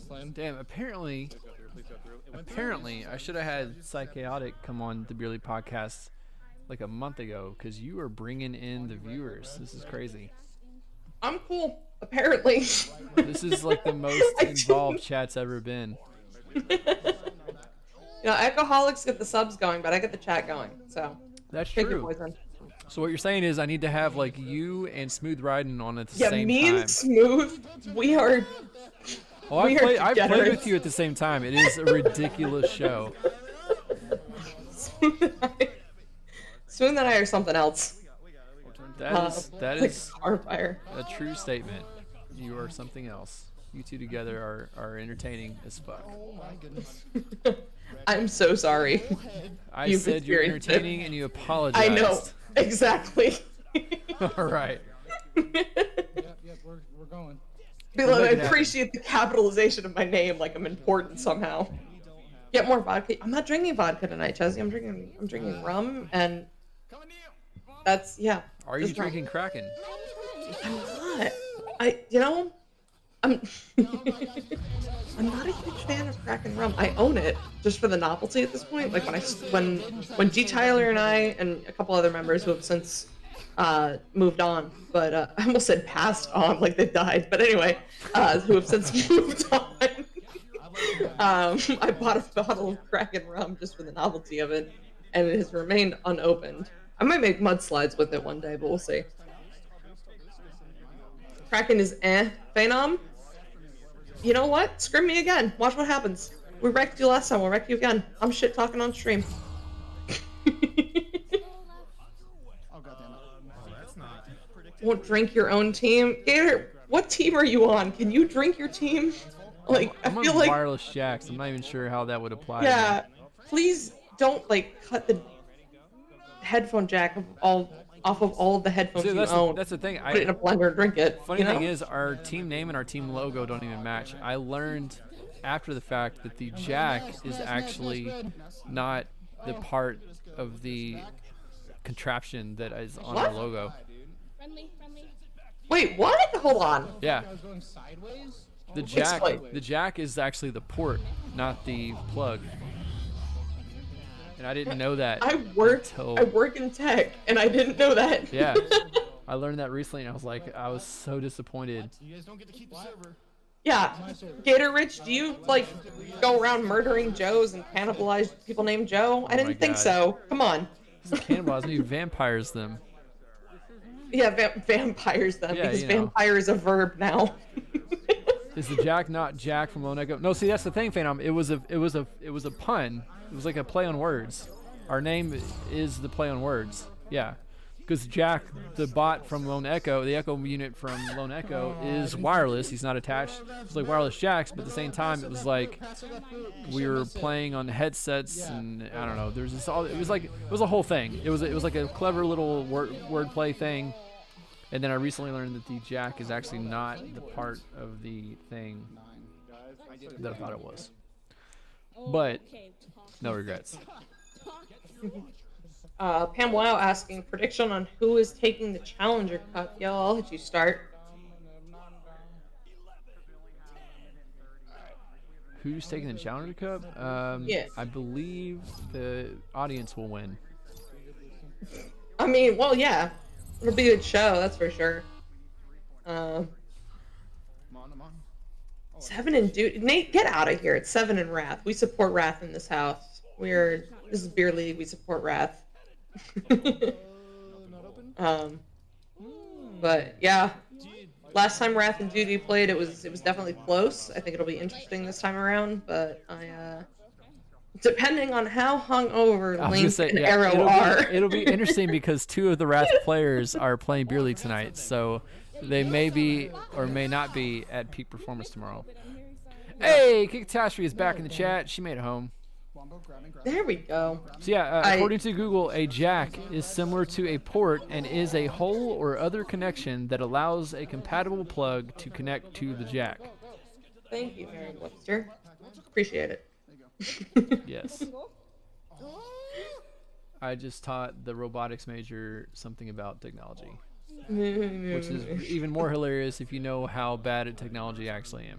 Slim. Damn, apparently Please go through. It went Apparently, I should have had Psychotic come on the Beerly podcast like a month ago because you are bringing in the viewers. This is crazy. I'm cool, apparently. This is like the most involved chat's ever been. Echoholics get the subs going, but I get the chat going. So That's take your true. poison. So what you're saying is I need to have like you and Smooth Riding on at the Yeah, same me time. and Smooth, we are. Oh, I've we are played degenerates. with you at the same time. It is a ridiculous show. Smooth and I are something else. That like is car fire. a true statement. You are something else. You two together are entertaining as fuck. Oh my goodness. I'm so sorry. I You've said you're experienced it. entertaining and you apologized. I know exactly. All right. Yep, we're going. Below, I make it appreciate the capitalization of my name, like I'm important somehow. Get more vodka. I'm not drinking vodka tonight, Chelsea. I'm drinking rum, and that's Are you just rum. drinking Kraken? I'm not. I'm I'm not a huge fan of Kraken rum. I own it just for the novelty at this point. Like when G Tyler and I and a couple other members who have since moved on, but I almost said passed on, like they died. But anyway, who have since moved on. I bought a bottle of Kraken rum just for the novelty of it, and it has remained unopened. I might make mudslides with it one day, but we'll see. Kraken is Phenom. You know what? Scream me again. Watch what happens. We wrecked you last time. We'll wreck you again. I'm shit talking on stream. Oh goddamn it! Oh, that's not. Won't drink your own team. Gator, what team are you on? Can you drink your team? Like, I I'm feel on like, wireless jacks. I'm not even sure how that would apply. yeah. Please don't like cut the headphone jack off of all of the headphones See, you own. that's the thing. Put it in a blender and drink it. Funny you know? thing is, our team name and our team logo don't even match. I learned after the fact that the jack is actually not the part of the contraption that is on our What? logo. Friendly. Wait, what? Hold on. Yeah, I was going sideways. the Explain. jack is actually the port, not the plug. And I didn't know that. I work in tech, and I didn't know that. Yeah, I learned that recently, and I was so disappointed. You guys don't get to keep the server. Yeah. Gator Rich, do you like go around murdering Joes and cannibalize people named Joe? I my didn't think God. so. Come on. This is cannibalism. You vampires them. Yeah, vampires them Yeah, because you know. vampire is a verb now. Is the Jack not Jack from Lone Echo? No, see that's the thing, Phenom. It was a pun. It was like a play on words. Our name is the play on words. Yeah, because Jack, the bot from Lone Echo, the Echo unit from Lone Echo, is wireless. He's not attached. It's like wireless jacks, but at the same time, it was like we were playing on headsets, and I don't know. There's this all. It was a whole thing. It was like a clever little wordplay thing. And then I recently learned that the jack is actually not the part of the thing that I thought it was. But Okay. no regrets. Pam Wow asking prediction on who is taking the Challenger Cup. Yo, I'll let you start. Who's taking the Challenger Cup? Yeah. I believe the audience will win. I mean, well, yeah. It'll be a good show, that's for sure. Come on. 7 and Dude. Nate, get out of here. It's 7 and Wrath. We support Wrath in this house. This is Beer League. We support Wrath. Not open. But yeah, last time Wrath and Duty played, it was definitely close. I think it'll be interesting this time around. But depending on how hungover I was gonna Link say, and yeah, Arrow are, it'll be interesting because 2 of the Wrath players are playing beer league tonight, so they may be or may not be at peak performance tomorrow. Hey, Catastrophe is back in the chat. She made it home. there we go. So yeah, according to Google, a jack is similar to a port and is a hole or other connection that allows a compatible plug to connect to the jack. Thank you, Merriam-Webster. Appreciate it. Yes. I just taught the robotics major something about technology, which is even more hilarious if you know how bad at technology I actually am.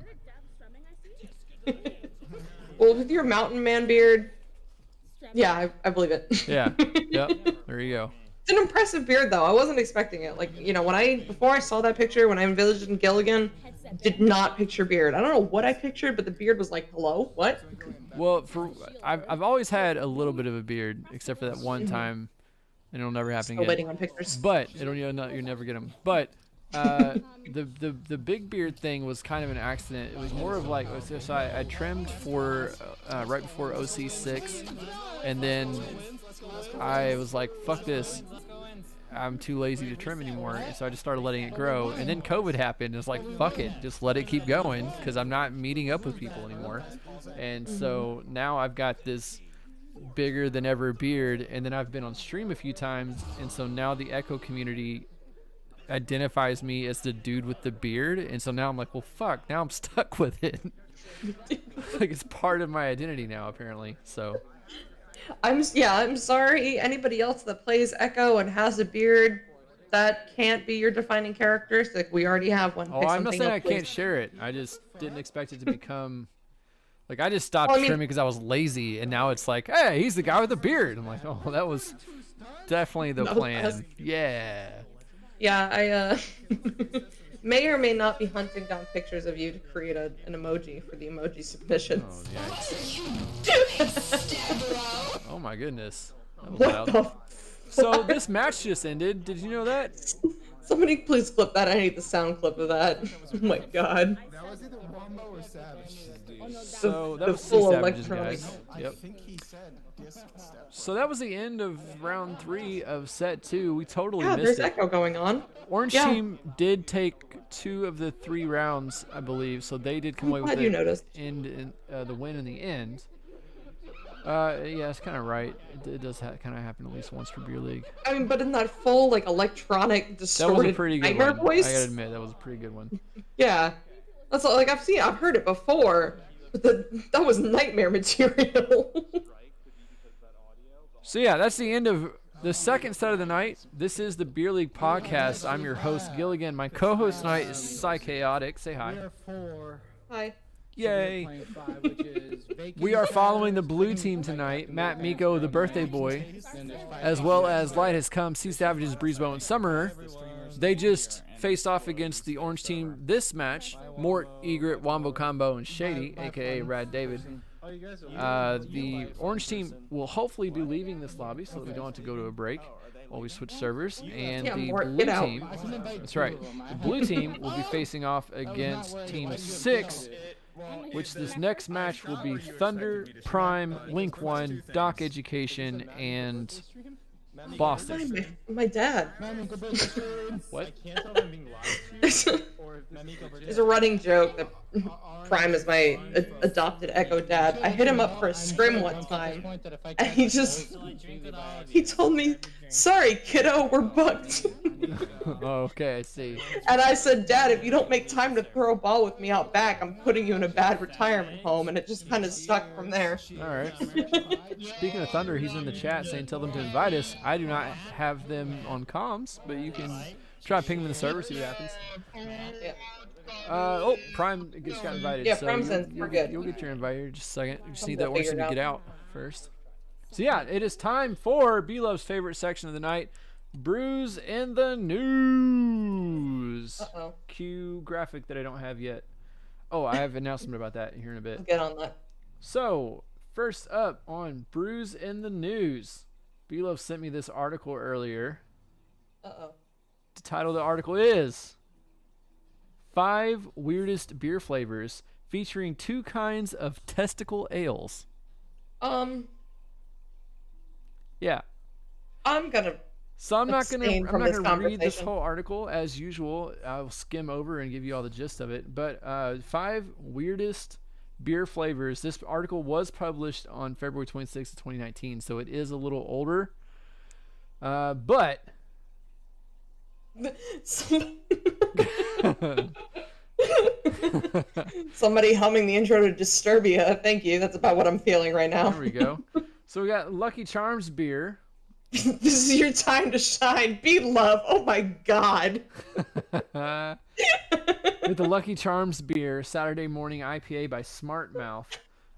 Well, with your mountain man beard, yeah, I believe it. Yeah. Yep. There you go. It's an impressive beard, though. I wasn't expecting it. Like, before I saw that picture when I visited Gilligan, did not picture beard. I don't know what I pictured, but the beard was like, hello, what? Well, I've always had a little bit of a beard, except for that one time, and it'll never happen Still again. waiting on pictures. But you'll never get them. But the big beard thing was kind of an accident. It was more of like, so I trimmed for right before OC6, and then I was like, fuck this. I'm too lazy to trim anymore, and so I just started letting it grow. And then COVID happened. It's like, fuck it, just let it keep going because I'm not meeting up with people anymore. And so now I've got this bigger than ever beard, and then I've been on stream a few times, and so now the Echo community identifies me as the dude with the beard, and so now I'm like, well, fuck, now I'm stuck with it. Like, it's part of my identity now, apparently. So I'm sorry. Anybody else that plays Echo and has a beard, that can't be your defining characteristic. We already have one. Oh, I'm not saying I can't share it. I just didn't expect it to become like, I just stopped trimming because I was lazy, and now it's like, hey, he's the guy with the beard. I'm like, oh, that was definitely the plan. Yeah. Yeah, I may or may not be hunting down pictures of you to create an emoji for the emoji submissions. Oh my goodness. That was What loud. the So this match just ended. Did you know that? Somebody please clip that. I need the sound clip of that. Oh my god. That was either Wombo or Savage. So that The was full C-Savages, electronic. guys. I Yep. think he said disc step. So that was the end of round 3 of set 2. We totally Yeah, missed there's it. Echo going on. Orange Yeah. team did take 2 of the 3 rounds, I believe, so they did come away with glad you the noticed. the win in the end. Yeah, it's kind of right. It does kind of happen at least once for Beer League. I mean, but in that full, like, electronic, That distorted was a pretty good nightmare one. voice. I gotta admit, that was a pretty good one. Yeah. That's all, like, I've heard it before, but that was nightmare material. So yeah, that's the end of the second set of the night. This is the Beer League podcast. I'm your host, Gilligan. My co-host tonight is Psychaotic. Say hi. We are 4. Hi. Yay. Playing 5, which is We are following the blue team tonight. Matt Miko, the birthday boy, as well as Light Has Come, Sea Savages, Breezebow, and Summoner. They just faced off against the orange team this match. Mort, Egret, Wombo Combo, and Shady, a.k.a. Rad David. The orange team will hopefully be leaving this lobby so that we don't have to go to a break while we switch servers. And Yeah, the Mort, blue get out. team, that's right, the blue team will be facing off against Team 6, which this next match will be Thunder, Prime, Link 1, Doc Education, and Boston. My dad. What? Can't tell if I'm being lied to or if Mamiko There's a running joke that Prime is my adopted Echo dad. I hit him up for a scrim one time, and he told me, "Sorry, kiddo, we're booked." Oh, okay, I see. And I said, "Dad, if you don't make time to throw a ball with me out back, I'm putting you in a bad retirement home." And it just kind of stuck from there. All right. Speaking of Thunder, he's in the chat saying tell them to invite us. I do not have them on comms, but you can try to ping them in the server, see what happens. Yeah. Oh, Prime just got invited. Yeah, so Prime's you'll, in. We're you'll, good. You'll get your invite here in just a second. You just need We'll that orange figure team it to get out first. So yeah, it is time for B-Love's favorite section of the night, Brews in the News. Uh-oh. Cue graphic that I don't have yet. Oh, I have an announcement about that here in a bit. I'll get on that. So, first up on Brews in the News. B-Love sent me this article earlier. Uh-oh. The title of the article is 5 Weirdest Beer Flavors Featuring 2 Kinds of Testicle Ales. Yeah. I'm gonna. So I'm not gonna read this conversation. whole article as usual. I'll skim over and give you all the gist of it. But 5 weirdest beer flavors. This article was published on February 26th, 2019, so it is a little older. But somebody humming the intro to Disturbia. Thank you. That's about what I'm feeling right now. there we go. So we got Lucky Charms beer. This is your time to shine. Be love. Oh my god. With the Lucky Charms beer, Saturday Morning IPA by Smart Mouth.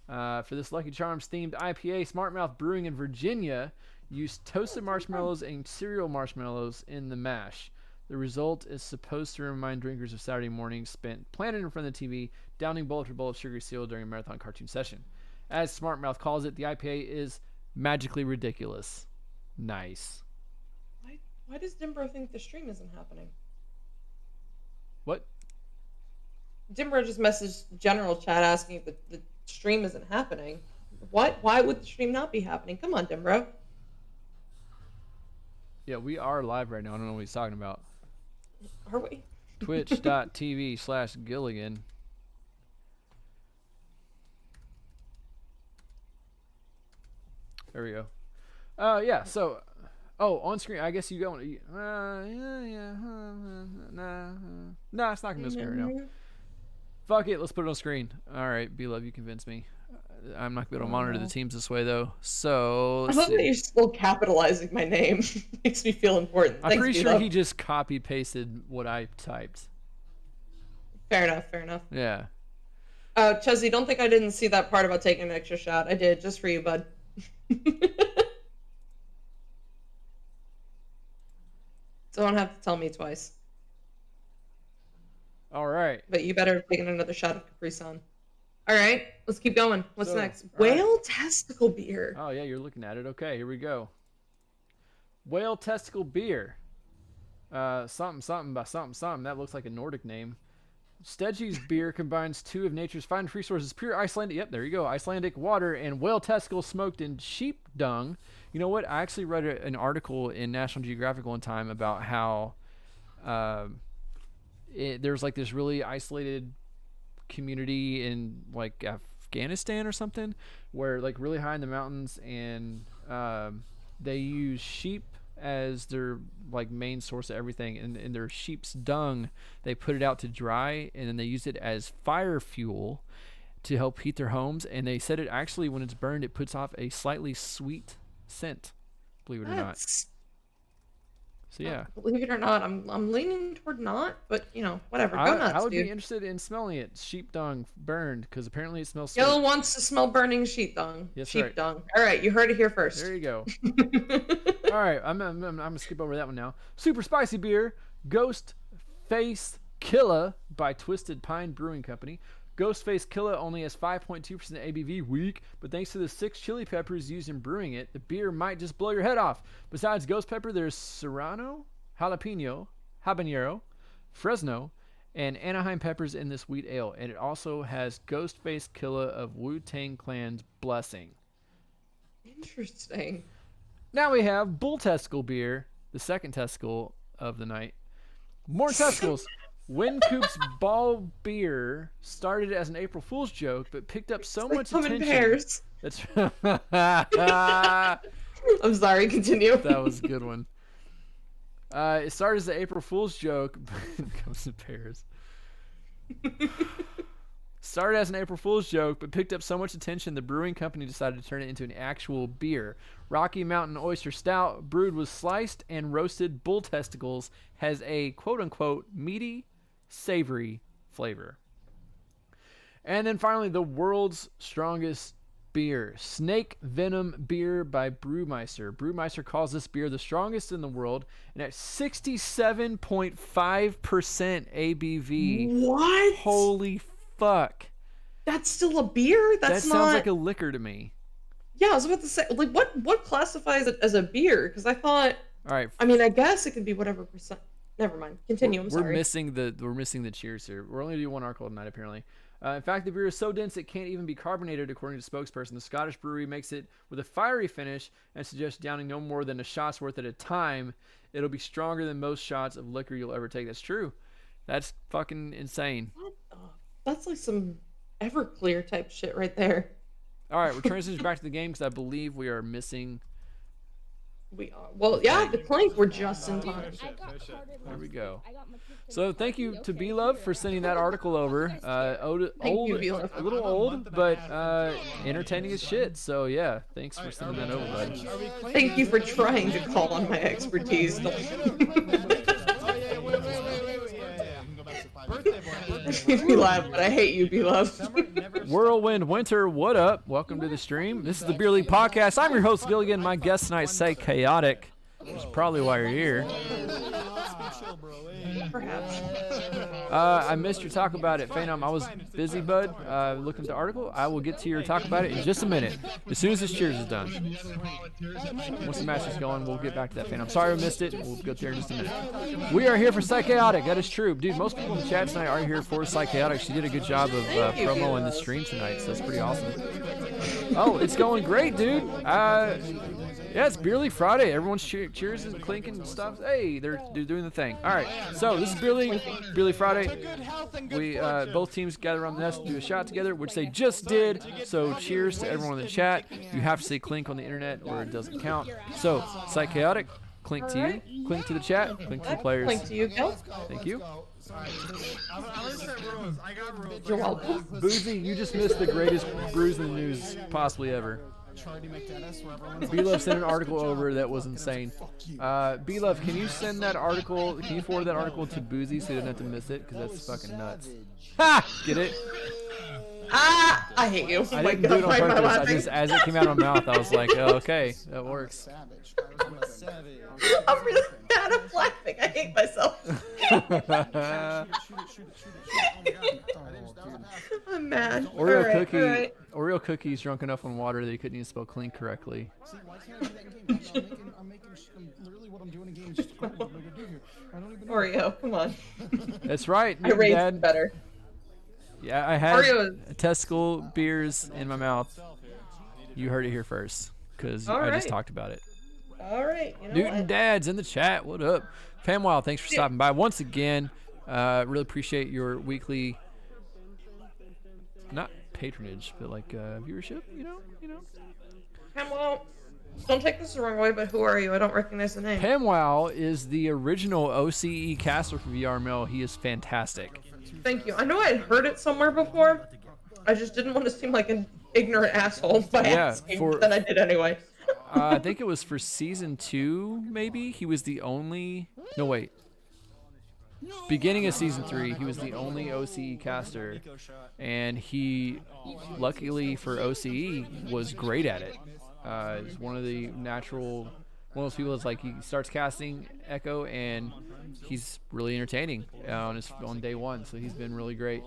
For this Lucky Charms themed IPA, Smart Mouth Brewing in Virginia used toasted marshmallows and cereal marshmallows in the mash. The result is supposed to remind drinkers of Saturday mornings spent planted in front of the TV, downing bowl after bowl of sugary cereal during a marathon cartoon session. As Smart Mouth calls it, the IPA is magically ridiculous. Nice. Why does Dimbro think the stream isn't happening? What? Dimbro just messaged general chat asking if the stream isn't happening. What? Why would the stream not be happening? Come on, Dimbro. Yeah, we are live right now. I don't know what he's talking about. Are we? Twitch.tv/Gilligan. There we go. Yeah, so... Oh, on screen, I guess you go... Nah, it's not going to be on screen right now. Fuck it, let's put it on screen. Alright, B-Love, you convinced me. I'm not going to be able to monitor the teams this way, though. So, I love that you're still capitalizing my name. Makes me feel important. I'm Thanks, pretty sure B-Love. he just copy-pasted what I typed. Fair enough, fair enough. Yeah. Chesney, don't think I didn't see that part about taking an extra shot. I did, just for you, bud. Don't have to tell me twice. All right. But you better have taken another shot of Capri Sun. All right, let's keep going. What's So, next? all right. Whale testicle beer. Oh, yeah, you're looking at it. Okay, here we go. Whale testicle beer. Something by something. That looks like a Nordic name. Steggy's beer combines 2 of nature's finest resources, pure Icelandic, yep, there you go, Icelandic water and whale testicles smoked in sheep dung. You know what? I actually read an article in National Geographic one time about how there's like this really isolated community in like Afghanistan or something where like really high in the mountains, and they use sheep as their like main source of everything, and in their sheep's dung they put it out to dry, and then they use it as fire fuel to help heat their homes. And they said it actually, when it's burned, it puts off a slightly sweet scent, believe it or not. So yeah, Believe it or not, I'm leaning toward not, but you know, whatever. Go nuts, I would dude. be interested in smelling it, sheep dung burned, because apparently it smells sweet. Yellow wants to smell burning sheep dung. Yes, sheep right. dung. All right, you heard it here first. There you go. All right, I'm gonna skip over that one now. Super spicy beer, Ghost Face Killa by Twisted Pine Brewing Company. Ghost Face Killa only has 5.2% ABV, weak, but thanks to the 6 chili peppers used in brewing it, the beer might just blow your head off. Besides ghost pepper, there's serrano, jalapeno, habanero, Fresno, and Anaheim peppers in this wheat ale, and it also has Ghost Face Killa of Wu-Tang Clan's blessing. Interesting. Now we have Bull Testicle beer, the second testicle of the night. More testicles. Wynkoop's Ball beer started as an April Fool's joke, but picked up so much come attention. in pairs. That's I'm sorry, continue. that was a good one. It started as an April Fool's joke, but it comes in pairs. Started as an April Fool's joke, but picked up so much attention the brewing company decided to turn it into an actual beer. Rocky Mountain Oyster Stout, brewed with sliced and roasted bull testicles, has a quote-unquote meaty, savory flavor. And then finally, the world's strongest beer, Snake Venom Beer by Brewmeister. Brewmeister calls this beer the strongest in the world, and at 67.5% ABV. What? Holy fuck. That's still a beer? That That's sounds not... like a liquor to me. Yeah, I was about to say, like, what classifies it as a beer? Because I thought All right. I mean, I guess it could be whatever percent. Never mind. Continue. I'm We're sorry. missing the cheers here. We're only doing one article tonight, apparently. In fact, the beer is so dense it can't even be carbonated, according to spokesperson. The Scottish brewery makes it with a fiery finish and suggests downing no more than a shot's worth at a time. It'll be stronger than most shots of liquor you'll ever take. That's true. That's fucking insane. What the? That's like some Everclear type shit right there. All right, we're transitioning back to the game because I believe we are missing. We are. Well, yeah, the clink. We're just in time. There we go. So thank you to B-Love for sending that article over. A little old, but entertaining as shit. So yeah, thanks for sending that over, bud. Thank you for trying to call on my expertise. You laugh, but I hate you, B-Love. Whirlwind Winter, what up? Welcome to the stream. This is the Beer League Podcast. I'm your host, Gilligan. My guest tonight say chaotic, which is probably why you're here. Perhaps. I missed your talk about it, Phenom. I was busy, bud, looking at the article. I will get to your talk about it in just a minute, as soon as this cheers is done. Once the match is going, we'll get back to that, Phenom. Sorry I missed it. We'll go there in just a minute. We are here for Psychaotic. That is true. Dude, most people in the chat tonight are here for Psychaotic. She did a good job of promoing the stream tonight, so that's pretty awesome. Oh, it's going great, dude. Yeah, it's Beer League Friday. Everyone's cheers and clinking and stuff. Hey, they're doing the thing. All right, so this is Beer League Friday. We both teams gather around the nest to do a shot together, which they just did. So cheers to everyone in the chat. You have to say clink on the internet or it doesn't count. So, Psychaotic, clink to you, clink to the chat, clink to the players. Clink to you, Gil. Thank you. You're welcome. Boozy, you just missed the greatest brews in the news possibly ever. B-Love sent an article over that was insane. B-Love, can you send that article, can you forward that article to Boozy so you don't have to miss it? Because that's fucking nuts. Ha! Get it? I hate you. I didn't do it on purpose. I just, as it came out of my mouth, I was like, oh, okay, that works. I'm really bad at laughing. I hate myself. I'm mad. Oreo cookies drunk enough on water that he couldn't even spell clink correctly. See, why can't I get in game? I'm making literally what I'm doing in game. Just what am I gonna do here? I don't even know. Oreo, come on. That's right. I raised better. Yeah, I had testicle beers in my mouth. You heard it here first, because I just talked about it. All right. You know Newton what? Dad's in the chat. What up? Famwile, thanks for stopping by once again. Really appreciate your weekly, not patronage, but like viewership. You know. Pamwell, don't take this the wrong way, but who are you? I don't recognize the name. Pamwell is the original OCE caster for VRML. He is fantastic. Thank you. I know I had heard it somewhere before. I just didn't want to seem like an ignorant asshole by asking, but then I did anyway. I think it was for season 2, maybe. He was the only. No, wait. Beginning of season 3, he was the only OCE caster, and he, luckily for OCE, was great at it. He's one of the natural, one of those people that's like he starts casting Echo and he's really entertaining on day one, so he's been really great.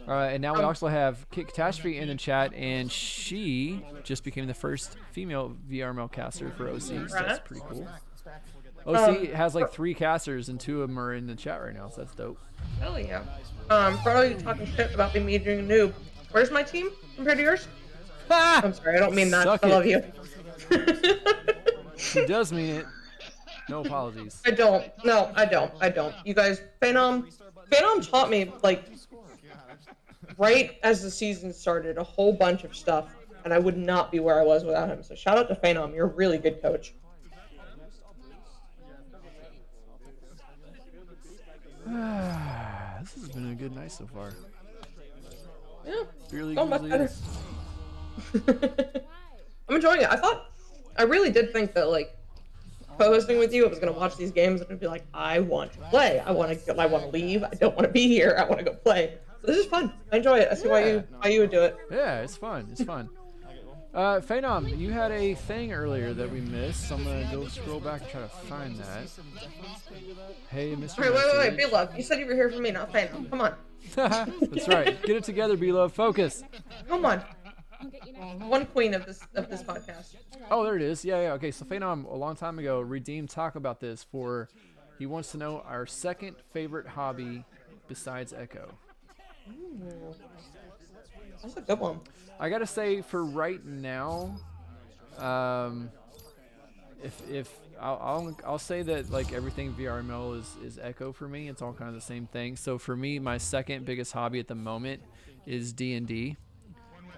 And now we also have Kit Catastrophe in the chat, and she just became the first female VRML caster for OC, so that's pretty cool. OC has like 3 casters, and 2 of them are in the chat right now, so that's dope. Hell yeah. For all you talking shit about me being a noob, where's my team compared to yours? I'm sorry, I don't mean that. I love you. She does mean it. No apologies. I don't. No, I don't. You guys, Phenom taught me, like, right as the season started, a whole bunch of stuff, and I would not be where I was without him. So shout out to Phenom. You're a really good coach. This has been a good night so far. Yeah. Really So much better. I'm enjoying it. I really did think that, like, co-hosting with you, I was gonna watch these games and it'd be like, I want to play. I want to leave. I don't want to be here. I want to go play. So this is fun. I enjoy it. I see why you would do it. Yeah, it's fun. It's fun. Phenom, you had a thing earlier that we missed, so I'm gonna go scroll back and try to find that. Hey, Mr. Wait, B-Love. You said you were here for me, not Phenom. Come on. That's right. Get it together, B-Love. Focus. Come on. I'll get you next time. One queen of this podcast. Oh, there it is. Yeah. Okay, so Phenom, a long time ago, redeemed talk about this for. He wants to know our second favorite hobby besides Echo. Ooh. That's a good one. I gotta say, for right now, if I'll say that like everything VRML is Echo for me. It's all kind of the same thing. So for me, my second biggest hobby at the moment is D&D.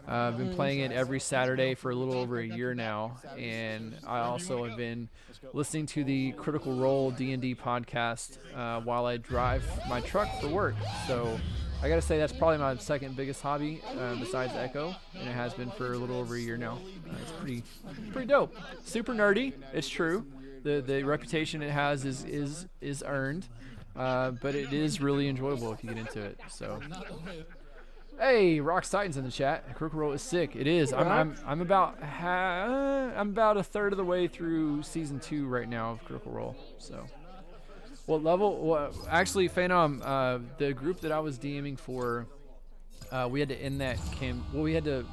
I've been playing it every Saturday for a little over a year now, and I also have been listening to the Critical Role D&D podcast while I drive my truck for work. So I gotta say that's probably my second biggest hobby besides Echo, and it has been for a little over a year now. It's pretty dope. Super nerdy. It's true. The reputation it has is earned, but it is really enjoyable if you get into it. So. Hey, Rocks Titans in the chat. Critical Role is sick. It is. I'm about a third of the way through season 2 right now of Critical Role. So, what level? Well, actually, Phenom, the group that I was DMing for, we had to end that we had to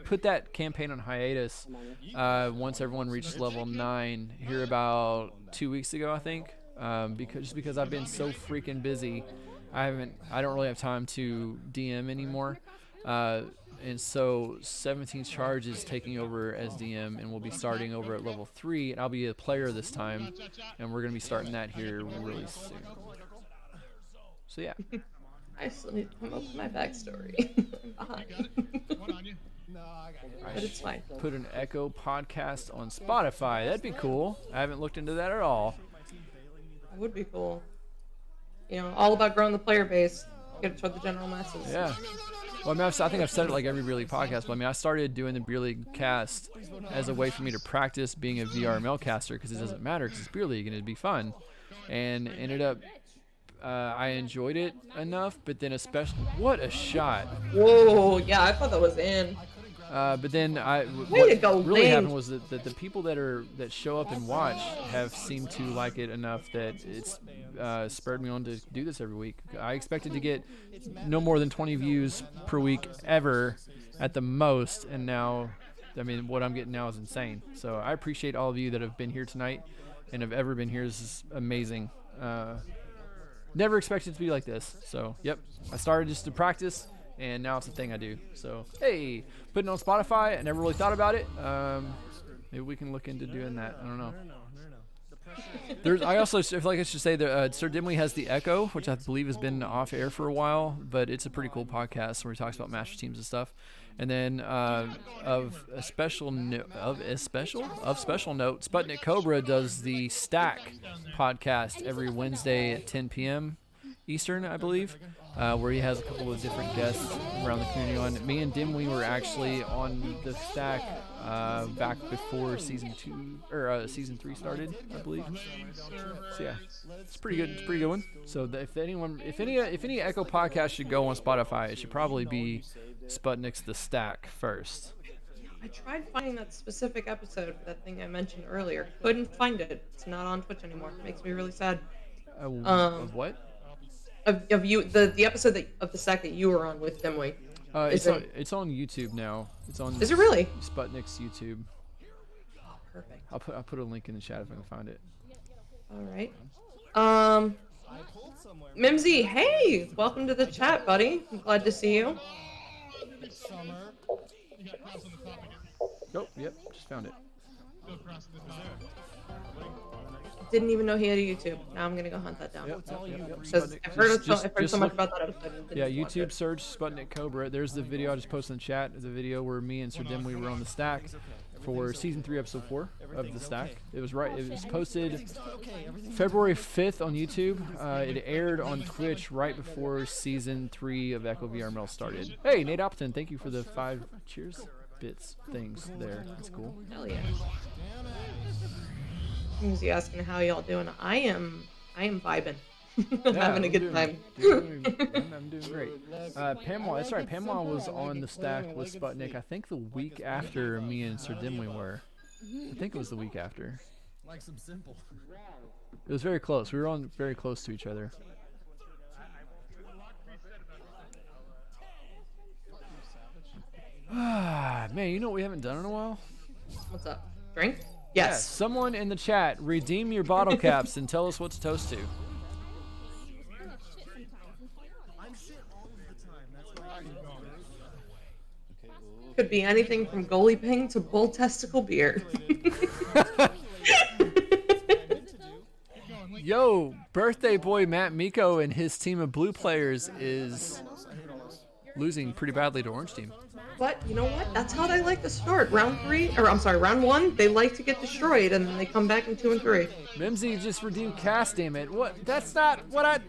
put that campaign on hiatus once everyone reached level 9 here about 2 weeks ago, I think. Because I've been so freaking busy. I don't really have time to DM anymore, and so 17th Charge is taking over as DM, and we'll be starting over at level 3, and I'll be a player this time, and we're gonna be starting that here really soon. So yeah. I still need to come up with my backstory. I'm behind. But it's fine. Put an Echo podcast on Spotify. That'd be cool. I haven't looked into that at all. That would be cool. You know, all about growing the player base. Get it toward the general masses. Yeah. Well, I mean, I think I've said it like every Beer League podcast, but I mean, I started doing the Beer League cast as a way for me to practice being a VRML caster because it doesn't matter because it's Beer League and it'd be fun. And ended up, I enjoyed it enough, but then especially, what a shot. Whoa, yeah, I thought that was in. But then Way to go, really Link. happened was that the people that show up and watch have seemed to like it enough that it's spurred me on to do this every week. I expected to get no more than 20 views per week ever at the most, and now, I mean, what I'm getting now is insane. So I appreciate all of you that have been here tonight and have ever been here. This is amazing. Never expected it to be like this. So, yep, I started just to practice, and now it's a thing I do. So, hey, putting it on Spotify, I never really thought about it. Maybe we can look into doing that. I don't know. I also feel like I should say that Sir Dimwee has the Echo, which I believe has been off air for a while, but it's a pretty cool podcast where he talks about master teams and stuff. And then of special note, Sputnik Cobra does the Stack podcast every Wednesday at 10 p.m. Eastern, I believe, where he has a couple of different guests around the community on. Me and Dimwee were actually on the Stack back before season 3 started, I believe. So yeah, it's pretty good. It's a pretty good one. So if any Echo podcast should go on Spotify, it should probably be Sputnik's The Stack first. I tried finding that specific episode for that thing I mentioned earlier. Couldn't find it. It's not on Twitch anymore. It makes me really sad. Of what? Of you, the episode of the Stack that you were on with Dimwee. It's on YouTube now. It's on. Is it really? Sputnik's YouTube. Oh, perfect. I'll put a link in the chat if I can find it. All right. Mimsy, hey, welcome to the chat, buddy. I'm glad to see you. Oh, yep, just found it. Didn't even know he had a YouTube. Now I'm gonna go hunt that down. Yep. Because I've heard so much about that episode. and didn't Yeah, watch YouTube it. search Sputnik Cobra. There's the video I just posted in the chat. There's a video where me and Sir Dimwee were on the Stack for season 3, episode 4 of the Stack. It was posted February 5th on YouTube. It aired on Twitch right before season 3 of Echo VRML started. Hey, Nate Appleton, thank you for the 5 cheers bits things there. That's cool. Hell yeah. Mimsy asking how y'all doing. I am vibing. I'm having a good time. I'm doing great. Pamela, that's right. Pamela was on the Stack with Sputnik, I think the week after me and Sir Dimwee were. I think it was the week after. Like some simple. It was very close. We were on very close to each other. Man, you know what we haven't done in a while? What's up? Drink? Yeah, Yes. someone in the chat, redeem your bottle caps and tell us what to toast to. Could be anything from goalie ping to bull testicle beer. Yo, birthday boy Matt Miko and his team of blue players is losing pretty badly to Orange team. But you know what? That's how they like to start. Round 1, they like to get destroyed, and then they come back in 2 and 3. Mimsy just redeemed cast, damn it. What? That's not what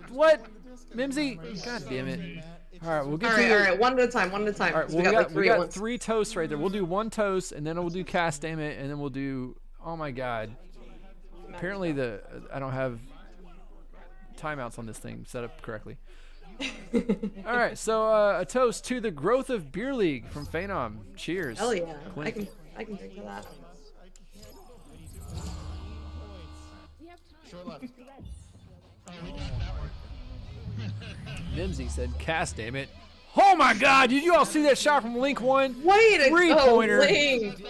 Mimsy? God damn it. All right, we'll get to All right, one at a time. All right, well, we got like 3 at once. 3 toasts right there. We'll do 1 toast, and then we'll do cast, damn it, and then we'll do, oh my god. Apparently I don't have timeouts on this thing set up correctly. All right, so a toast to the growth of beer league from Phenom. Cheers. Hell yeah, Clink. I can drink to that. Short left. Mimsy said, cast, damn it. Oh my god, did you all see that shot from Link 1? Way to go, Three-pointer Link!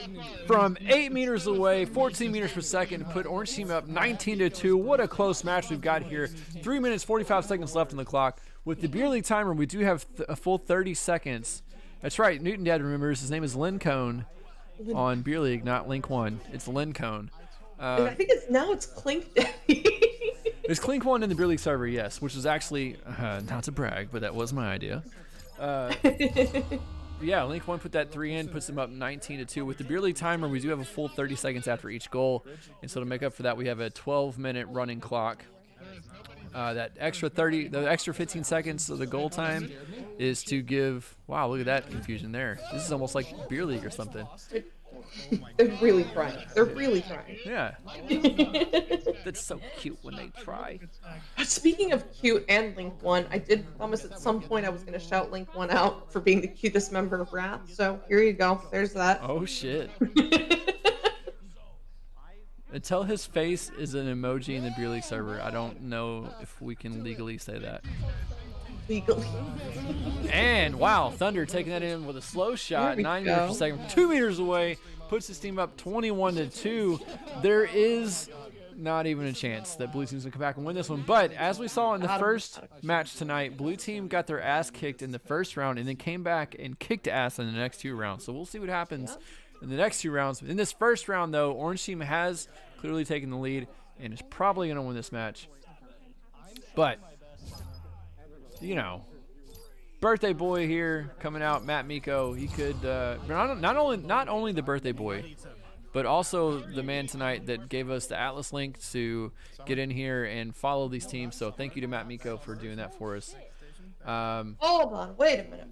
from 8 meters away, 14 meters per second, put Orange team up 19-2. What a close match we've got here. 3 minutes, 45 seconds left on the clock. With the beer league timer, we do have a full 30 seconds. That's right, Newton Dad remembers. His name is Lynn Cone on beer league, not Link 1. It's Lynn Cone. I think it's Clink Daddy. There's Clink 1 in the beer league server, yes, which was actually, not to brag, but that was my idea. Yeah, Link 1 put that 3 in, puts him up 19-2. With the beer league timer, we do have a full 30 seconds after each goal. And so to make up for that, we have a 12-minute running clock. The extra 15 seconds of the goal time is to give, wow, look at that confusion there. This is almost like beer league or something. They're really trying. Yeah. That's so cute when they try. Speaking of cute and Link 1, I did promise at some point I was going to shout Link 1 out for being the cutest member of Wrath. So here you go. There's that. Oh, shit. Until his face is an emoji in the beer league server, I don't know if we can legally say that. Legally. And wow, Thunder taking that in with a slow shot, 9 meters per second, 2 meters away, puts his team up 21-2. There is not even a chance that blue team's gonna come back and win this one. But as we saw in the first match tonight, blue team got their ass kicked in the first round and then came back and kicked ass in the next 2 rounds. So we'll see what happens in the next 2 rounds. In this first round, though, Orange team has clearly taken the lead and is probably gonna win this match. But you know, birthday boy here coming out, Matt Miko. He could not only the birthday boy, but also the man tonight that gave us the Atlas link to get in here and follow these teams. So thank you to Matt Miko for doing that for us. Hold on, wait a minute.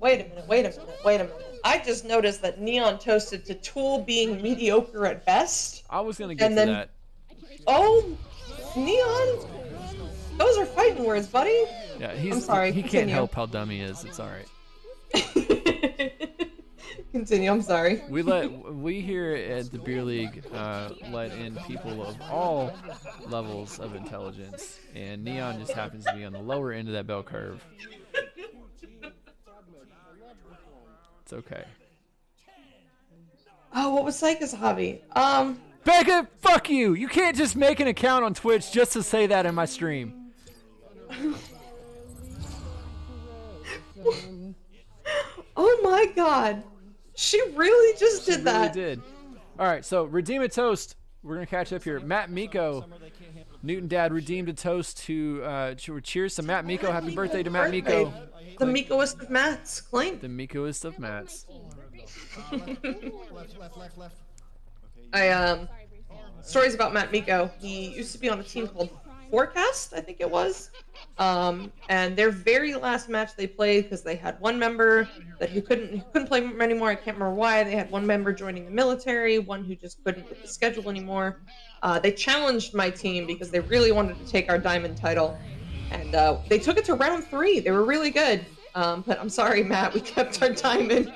I just noticed that Neon toasted to Tool being mediocre at best. I was gonna get to that. Oh, Neon. Those are fighting words, buddy. Yeah, I'm sorry. He can't help how dumb he is. It's all right. Continue. I'm sorry. We here at the beer league let in people of all levels of intelligence, and Neon just happens to be on the lower end of that bell curve. It's okay. Oh, what was Psycha's hobby? Becca, fuck you! You can't just make an account on Twitch just to say that in my stream. Oh my god. She really just did that. She really did. Alright, so redeem a toast. We're going to catch up here. Matt Miko. Newton Dad redeemed a toast to cheers to Matt Miko. Happy birthday to Matt Miko. The Mikoist of Mats. Clink. The Mikoist of Mats. Left. Stories about Matt Miko. He used to be on a team called POGcast, I think it was. And their very last match they played, because they had one member that who couldn't play anymore. I can't remember why. They had one member joining the military, one who just couldn't with the schedule anymore. They challenged my team because they really wanted to take our diamond title, and they took it to round 3. They were really good. But I'm sorry, Matt, we kept our diamond.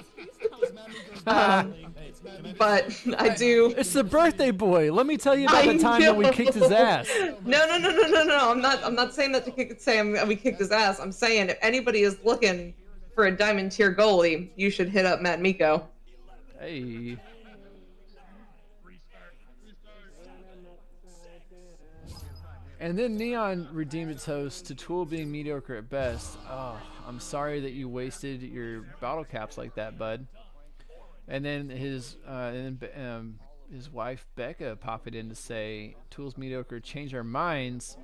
But I do. It's the birthday boy. Let me tell you about the time that we kicked his ass. No. I'm not saying that to say we kicked his ass. I'm saying if anybody is looking for a diamond tier goalie, you should hit up Matt Miko. Hey. And then Neon redeemed its host to Tool being mediocre at best. Oh, I'm sorry that you wasted your bottle caps like that, bud. And then his wife Becca popped in to say Tool's mediocre, change our minds.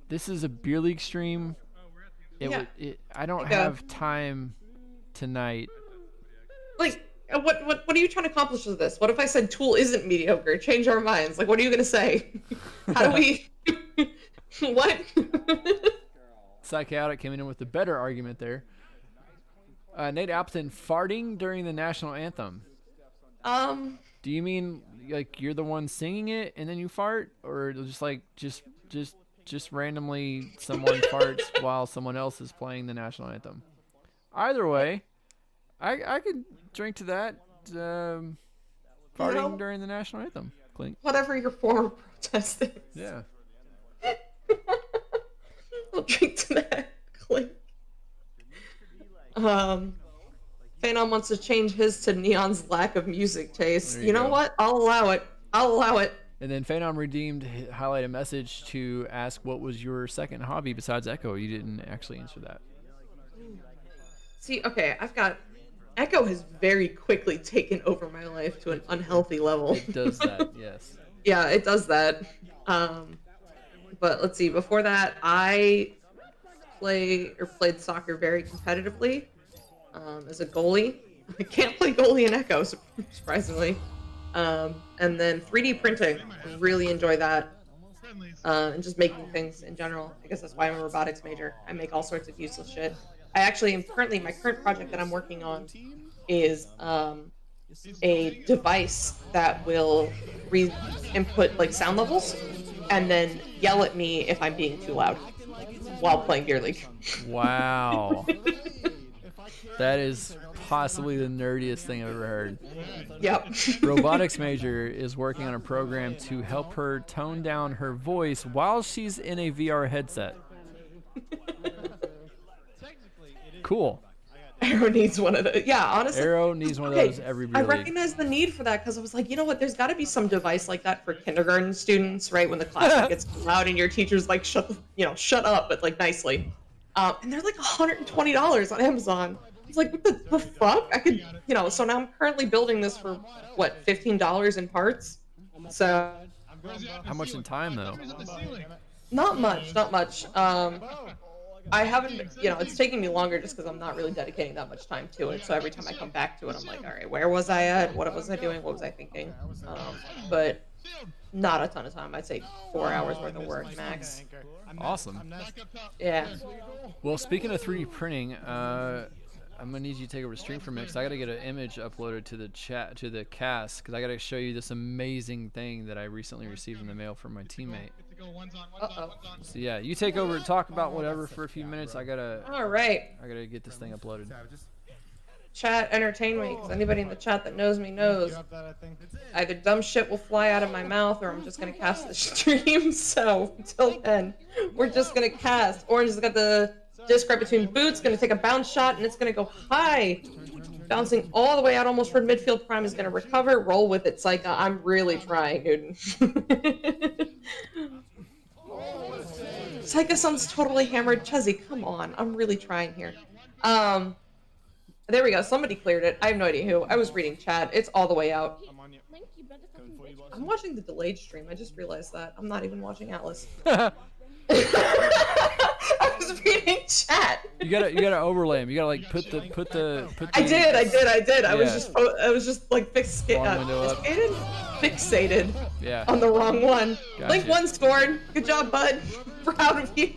This is a beer league stream. I don't have time tonight. Like, what are you trying to accomplish with this? What if I said Tool isn't mediocre? Change our minds. Like, what are you gonna say? How do we? What? Psychotic came in with a better argument there. Nate Appleton farting during the national anthem. Do you mean like you're the one singing it and then you fart, or just randomly someone farts while someone else is playing the national anthem? Either way, I could drink to that. Farting during the national anthem. Clink. Whatever your form of protest is. Yeah. I'll drink to that. Clink. Phenom wants to change his to Neon's lack of music taste. You know what? I'll allow it. And then Phenom highlight a message to ask what was your second hobby besides Echo. You didn't actually answer that. See, okay, Echo has very quickly taken over my life to an unhealthy level. It does that, yes. Yeah, it does that. But let's see, before that, I played soccer very competitively as a goalie. I can't play goalie in Echo, surprisingly. And then 3D printing, I really enjoy that. And just making things in general. I guess that's why I'm a robotics major. I make all sorts of useless shit. I actually am my current project that I'm working on is a device that will input like sound levels and then yell at me if I'm being too loud while playing beer league. Wow. That is possibly the nerdiest thing I've ever heard. Yep. Robotics major is working on a program to help her tone down her voice while she's in a VR headset. Cool. Arrow needs one of those. Yeah, honestly. Arrow needs one of those every beer I league. recognize the need for that because I was like, you know what? There's got to be some device like that for kindergarten students, right? When the class gets loud and your teacher's like, shut up, but like nicely. And they're like $120 on Amazon. It's like, what the fuck? I could, so now I'm currently building this for, what, $15 in parts? So. How much in time, though? Not much. I haven't, it's taking me longer just because I'm not really dedicating that much time to it. So every time I come back to it, I'm like, all right, where was I at? What was I doing? What was I thinking? But not a ton of time. I'd say 4 hours worth of work max. Awesome. Yeah. Well, speaking of 3D printing, I'm gonna need you to take over stream for a minute because I gotta get an image uploaded to the chat, to the cast, because I gotta show you this amazing thing that I recently received in the mail from my teammate. So yeah, you take over and talk about whatever for a few minutes. All right. I gotta get this thing uploaded. Chat, entertain me, because anybody in the chat that knows me knows either dumb shit will fly out of my mouth or I'm just gonna cast the stream. So until then, we're just gonna cast. Orange has got the disc right between boots, gonna take a bounce shot, and it's gonna go high. Bouncing all the way out almost toward midfield. Prime is gonna recover. Roll with it, Psycho. I'm really trying, dude. Psycho sounds totally hammered. Chezzy, come on. I'm really trying here. There we go. Somebody cleared it. I have no idea who. I was reading chat. It's all the way out. I'm watching the delayed stream. I just realized that. I'm not even watching Atlas. I was reading chat. You gotta overlay them. You gotta like put the. I did. Yeah. I was just like fixated. Yeah. On the wrong one. Gotcha. Link 1 scored. Good job, bud. Proud of you.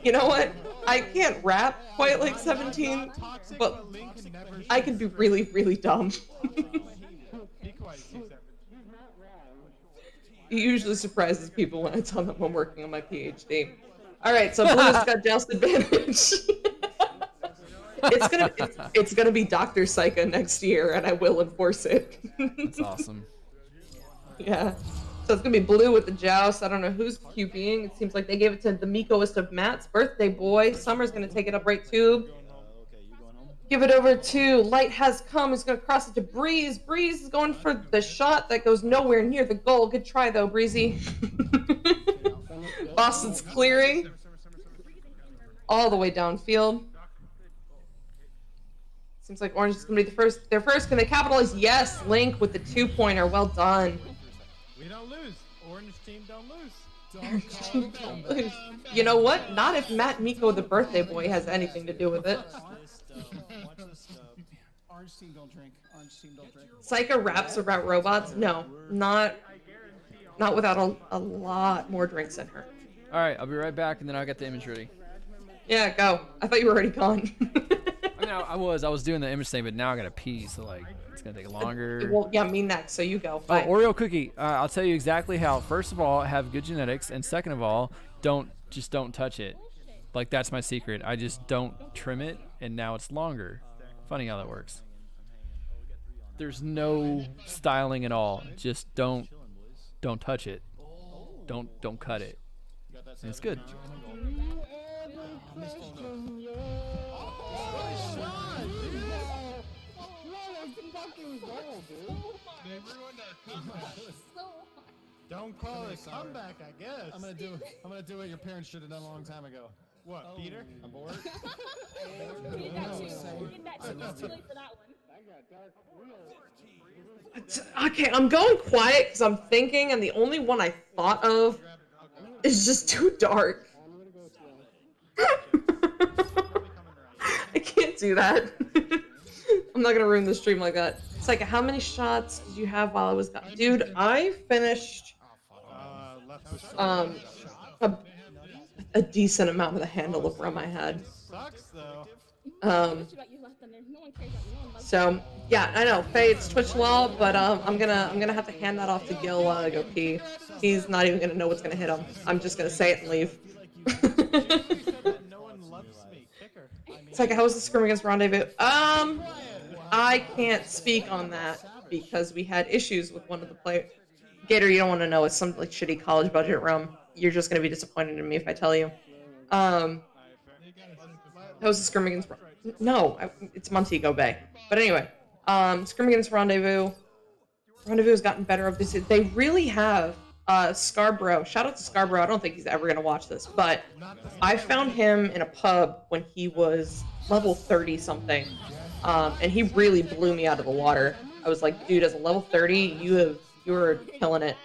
You know what? I can't rap quite like 17, but I can be really, really dumb. It usually surprises people when I tell them I'm working on my PhD. All right, so Blue's got joust advantage. It's gonna be Dr. Psycho next year, and I will enforce it. That's awesome. Yeah. So it's gonna be Blue with the joust. I don't know who's QBing. It seems like they gave it to the meekest of Matt's birthday boy. Summer's gonna take it up right tube. Give it over to Light Has Come. He's going to cross it to Breeze. Breeze is going for the shot that goes nowhere near the goal. Good try, though, Breezy. Boston's clearing all the way downfield. Seems like Orange is going to be the first. They're first. Can they capitalize? Yes. Link with the 2-pointer. Well done. We don't lose. Orange team don't lose. Don't lose. You know what? Not if Matt Miko, the birthday boy, has anything to do with it. Orange team don't drink. Orange team don't drink. Psycho raps about robots? No, not without a lot more drinks in her. All right, I'll be right back, and then I'll get the image ready. Yeah, go. I thought you were already gone. I mean, I was doing the image thing, but now I gotta pee, so like it's gonna take longer. Well, yeah, me next. So you go. Oh, Bye. Oreo cookie. I'll tell you exactly how. First of all, have good genetics, and second of all, don't touch it. Like that's my secret. I just don't trim it, and now it's longer. Funny how that works. There's no styling at all. Just don't touch it. Don't cut it. And it's good. Don't call it comeback, I guess. I'm gonna do what your parents should have done a long time ago. What, Peter? I'm bored. We did that too. It's too late for that one. Okay, I'm going quiet because I'm thinking, and the only one I thought of is just too dark. I can't do that. I'm not gonna ruin the stream like that. It's like, how many shots did you have while I was gone? Dude, I finished a decent amount of the handle of rum I had. Sucks though. So yeah, I know, Faye, it's Twitch law, but I'm gonna have to hand that off to Gil while I go pee. He's not even gonna know what's gonna hit him. I'm just gonna say it and leave. It's like, how was the scrim against Rendezvous? I can't speak on that because we had issues with one of the players. Gator, you don't want to know. It's some like shitty college budget rum. You're just gonna be disappointed in me if I tell you. How was the scrim against? No, it's Montego Bay. But anyway, scrim against Rendezvous. Rendezvous has gotten better of this. They really have. Scarborough. Shout out to Scarborough. I don't think he's ever gonna watch this, but I found him in a pub when he was level 30 something, and he really blew me out of the water. I was like, dude, as a level 30, you were killing it.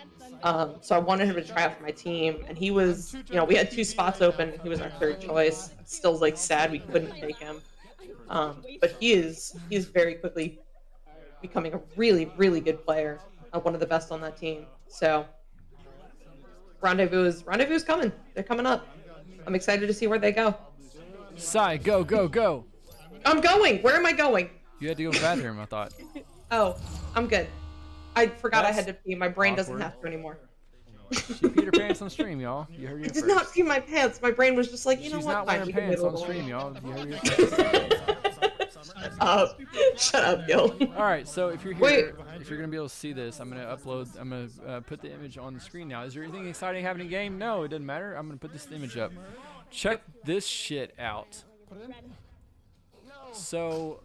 So I wanted him to try out for my team, and he was, we had 2 spots open. He was our 3rd choice. Still like sad we couldn't take him, but he is very quickly becoming a really, really good player, one of the best on that team. So. Rendezvous is coming. They're coming up. I'm excited to see where they go. Sai, go. I'm going. Where am I going? You had to go to the bathroom, I thought. Oh, I'm good. I forgot I had to pee. My brain doesn't have to anymore. She peed her pants on stream, y'all. You heard it I did first. not pee my pants. My brain was just like, She's what? not wearing pants on stream, y'all. You heard it first. Shut up, Gil. All right, so if you're here, if you're gonna be able to see this, I'm gonna put the image on the screen now. Is there anything exciting happening in the game? No, it doesn't matter. I'm gonna put this image up. Check this shit out. So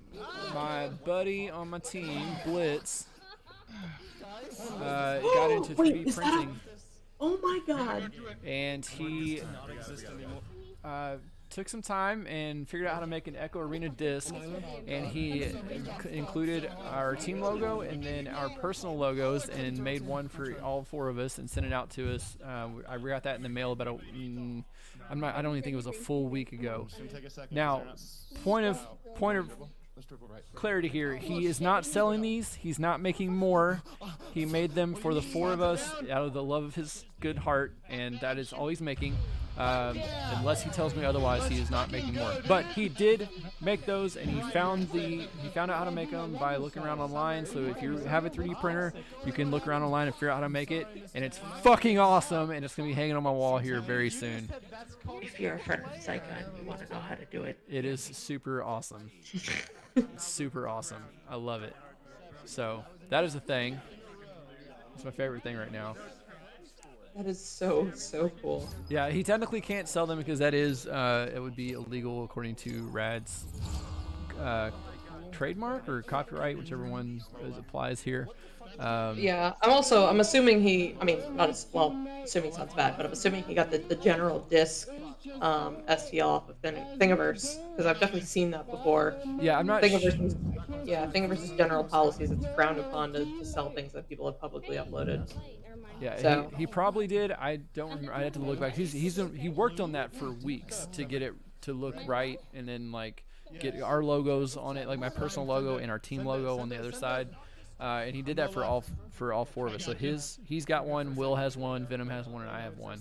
my buddy on my team, Blitz, got into 3D printing. Oh my god. And he took some time and figured out how to make an Echo Arena disc, and he included our team logo and then our personal logos and made one for all 4 of us and sent it out to us. I got that in the mail about I don't even think it was a full week ago. Now, point of clarity here, he is not selling these. He's not making more. He made them for the 4 of us out of the love of his good heart, and that is all he's making. Unless he tells me otherwise, he is not making more. But he did make those, and he found out how to make them by looking around online. So if you have a 3D printer, you can look around online and figure out how to make it, and it's fucking awesome, and it's gonna be hanging on my wall here very soon. If you're a friend of Psycho and you want to know how to do it, it is super awesome. It's super awesome. I love it. So that is a thing. It's my favorite thing right now. that is so cool. Yeah, he technically can't sell them because that is it would be illegal according to Rad's trademark or copyright, whichever one applies here. Yeah, I'm assuming he, I mean, not as, well, assuming sounds bad, but I'm assuming he got the general disc STL off of Thingiverse, because I've definitely seen that before. Yeah, I'm not Thingiverse's general policies, it's frowned upon to sell things that people have publicly uploaded. Yeah, So. he probably did. I don't remember. I had to look back. He worked on that for weeks to get it to look right, and then like get our logos on it, like my personal logo and our team logo on the other side. And he did that for all 4 of us. So he's got one, Will has one, Venom has one, and I have one.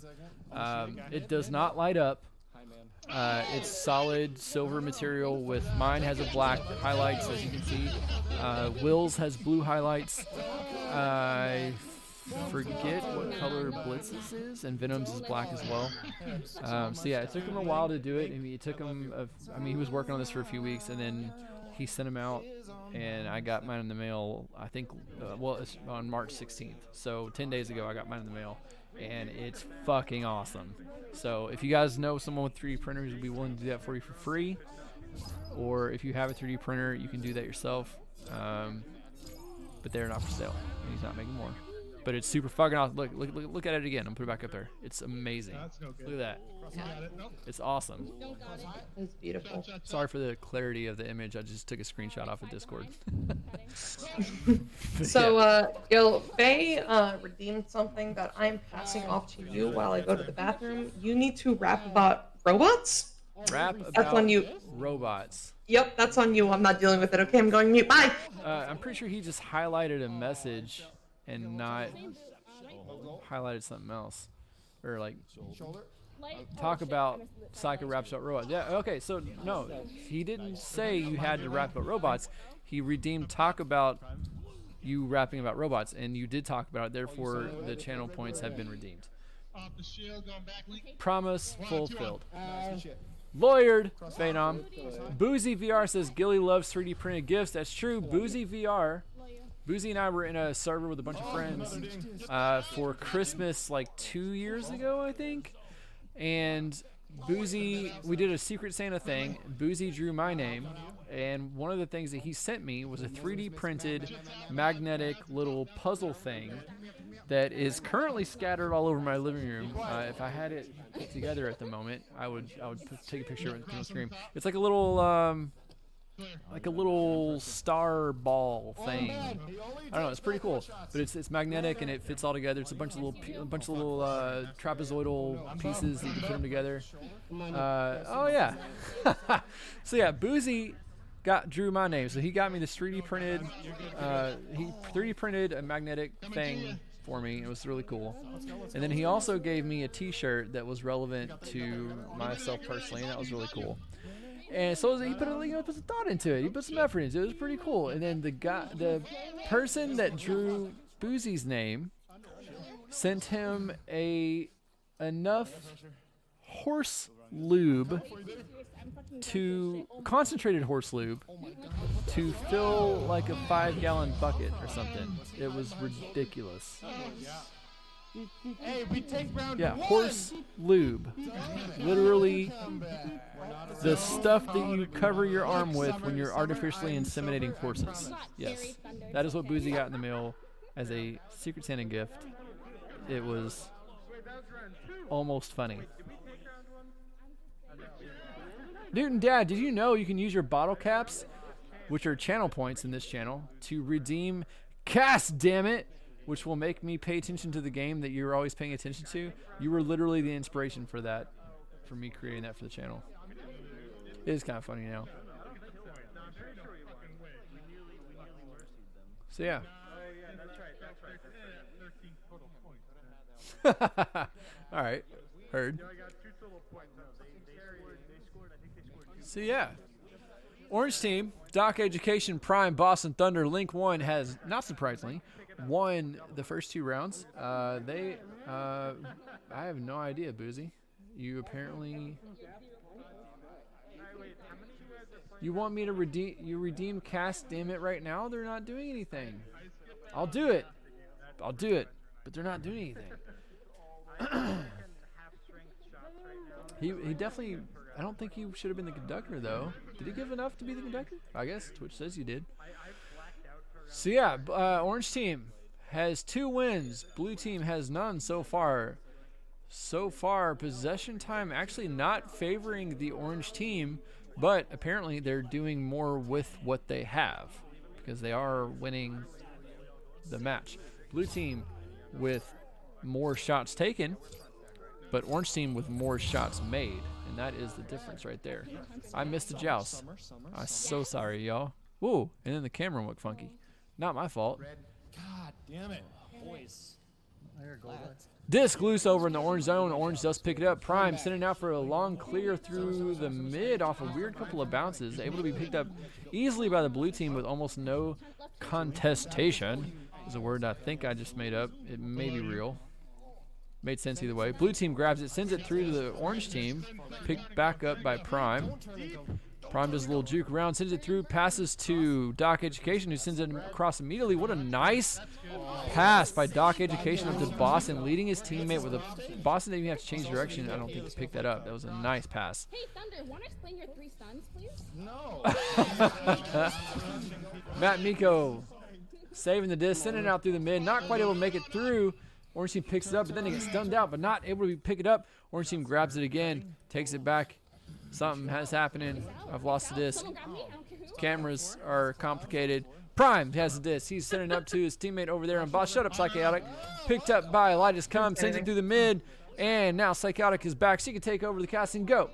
It does not light up. It's solid silver material with mine has a black highlights, as you can see. Will's has blue highlights. I forget what color Blitz's is, and Venom's is black as well. So yeah, it took him a while to do it. I mean, it took him. He was working on this for a few weeks, and then he sent them out, and I got mine in the mail. I think, it's on March 16th. So 10 days ago, I got mine in the mail, and it's fucking awesome. So if you guys know someone with 3D printers who'd be willing to do that for you for free, or if you have a 3D printer, you can do that yourself. But they're not for sale, and he's not making more. But it's super fucking awesome. Look at it again. I'm put it back up there. It's amazing. Look at that. It's awesome. It's beautiful. Sorry for the clarity of the image. I just took a screenshot off of Discord. So, Gil, Faye redeemed something that I'm passing off to you while I go to the bathroom. You need to rap about robots. Rap That's about on you. robots. Yep, that's on you. I'm not dealing with it. Okay, I'm going mute. Bye. I'm pretty sure he just highlighted a message and not highlighted something else, or like talk about Psycho raps about robots. Yeah, okay, so no, he didn't say you had to rap about robots. He redeemed talk about you rapping about robots, and you did talk about it. Therefore, the channel points have been redeemed. Promise fulfilled. Lawyered, Phenom. Boozy VR says Gilly loves 3D printed gifts. That's true. Boozy VR. Boozy and I were in a server with a bunch of friends for Christmas like 2 years ago, I think. And Boozy, we did a Secret Santa thing. Boozy drew my name. And one of the things that he sent me was a 3D printed magnetic little puzzle thing that is currently scattered all over my living room. If I had it put together at the moment, I would take a picture of it on the screen. It's like a little star ball thing. I don't know. It's pretty cool, but it's magnetic and it fits all together. It's a bunch of little trapezoidal pieces that you can put them together. Oh yeah. So yeah, Boozy drew my name. So he got me this 3D printed. He 3D printed a magnetic thing for me. It was really cool. And then he also gave me a T-shirt that was relevant to myself personally, and that was really cool. And so he put some thought into it. He put some effort into it. It was pretty cool. And then the person that drew Boozy's name sent him enough horse lube concentrated horse lube to fill like a 5-gallon bucket or something. It was ridiculous. Hey, we take round horse lube. Literally the stuff that you cover your arm with when you're artificially inseminating horses. Yes. That is what Boozy got in the mail as a Secret Santa gift. It was almost funny. Newton Dad, did you know you can use your bottle caps, which are channel points in this channel, to redeem Cast, damn it, which will make me pay attention to the game that you're always paying attention to? You were literally the inspiration for that, for me creating that for the channel. It is kind of funny now. So yeah. All right, heard. So yeah, Orange Team, Doc Education, Prime, Boston Thunder, Link 1 has, not surprisingly, won the first 2 rounds. I have no idea, Boozy. You apparently... You want me to redeem Cast, damn it, right now? They're not doing anything. I'll do it, but they're not doing anything. He definitely I don't think you should have been the conductor though. Did he give enough to be the conductor? I guess Twitch says you did. So yeah, orange team has 2 wins. Blue team has none so far. So far, possession time actually not favoring the orange team, but apparently they're doing more with what they have because they are winning the match. Blue team with more shots taken, but orange team with more shots made, and that is the difference right there. I missed the joust. I'm so sorry, y'all. Woo, and then the camera went funky. Not my fault. God damn it. Boys. There, gold. Disc loose over in the orange zone. Orange does pick it up. Prime sending out for a long clear through the mid off a weird couple of bounces. Able to be picked up easily by the blue team with almost no contestation. Is a word I think I just made up. It may be real. Made sense either way. Blue team grabs it, sends it through to the orange team. Picked back up by Prime. Prime does a little juke around, sends it through, passes to Doc Education, who sends it across immediately. What a nice pass by Doc Education up to Boston, leading his teammate with a... Boston didn't even have to change direction. I don't think he picked that up. That was a nice pass. Hey, Thunder, want to explain your 3 stuns, please? No. Matt Miko saving the disc, sending it out through the mid. Not quite able to make it through. Orange team picks it up, but then he gets stunned out, but not able to pick it up. Orange team grabs it again, takes it back. Something has happening. I've lost the disc. Cameras are complicated. Prime has the disc. He's sending it up to his teammate over there on boss. Shut up, Psychotic. Picked up by Elijah's Come, sends it through the mid, and now Psychotic is back. She can take over the cast and go.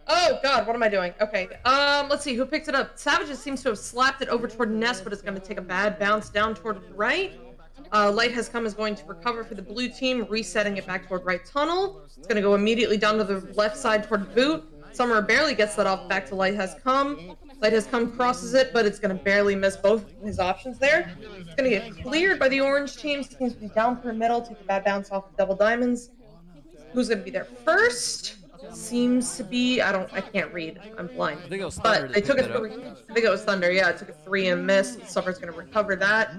Oh God, what am I doing? Okay, let's see who picked it up. Savages seems to have slapped it over toward Nest, but it's going to take a bad bounce down toward the right. Light Has Come is going to recover for the blue team, resetting it back toward right tunnel. It's going to go immediately down to the left side toward boot. Summer barely gets that off back to Light Has Come. Light Has Come crosses it, but it's going to barely miss both his options there. It's going to get cleared by the orange team. Seems to be down per middle, take a bad bounce off of double diamonds. Who's going to be there first? Seems to be, I can't read. I'm blind. I think it was Thunder. But they took a 3. I think it was Thunder, yeah. It took a 3 and miss. Summer's going to recover that.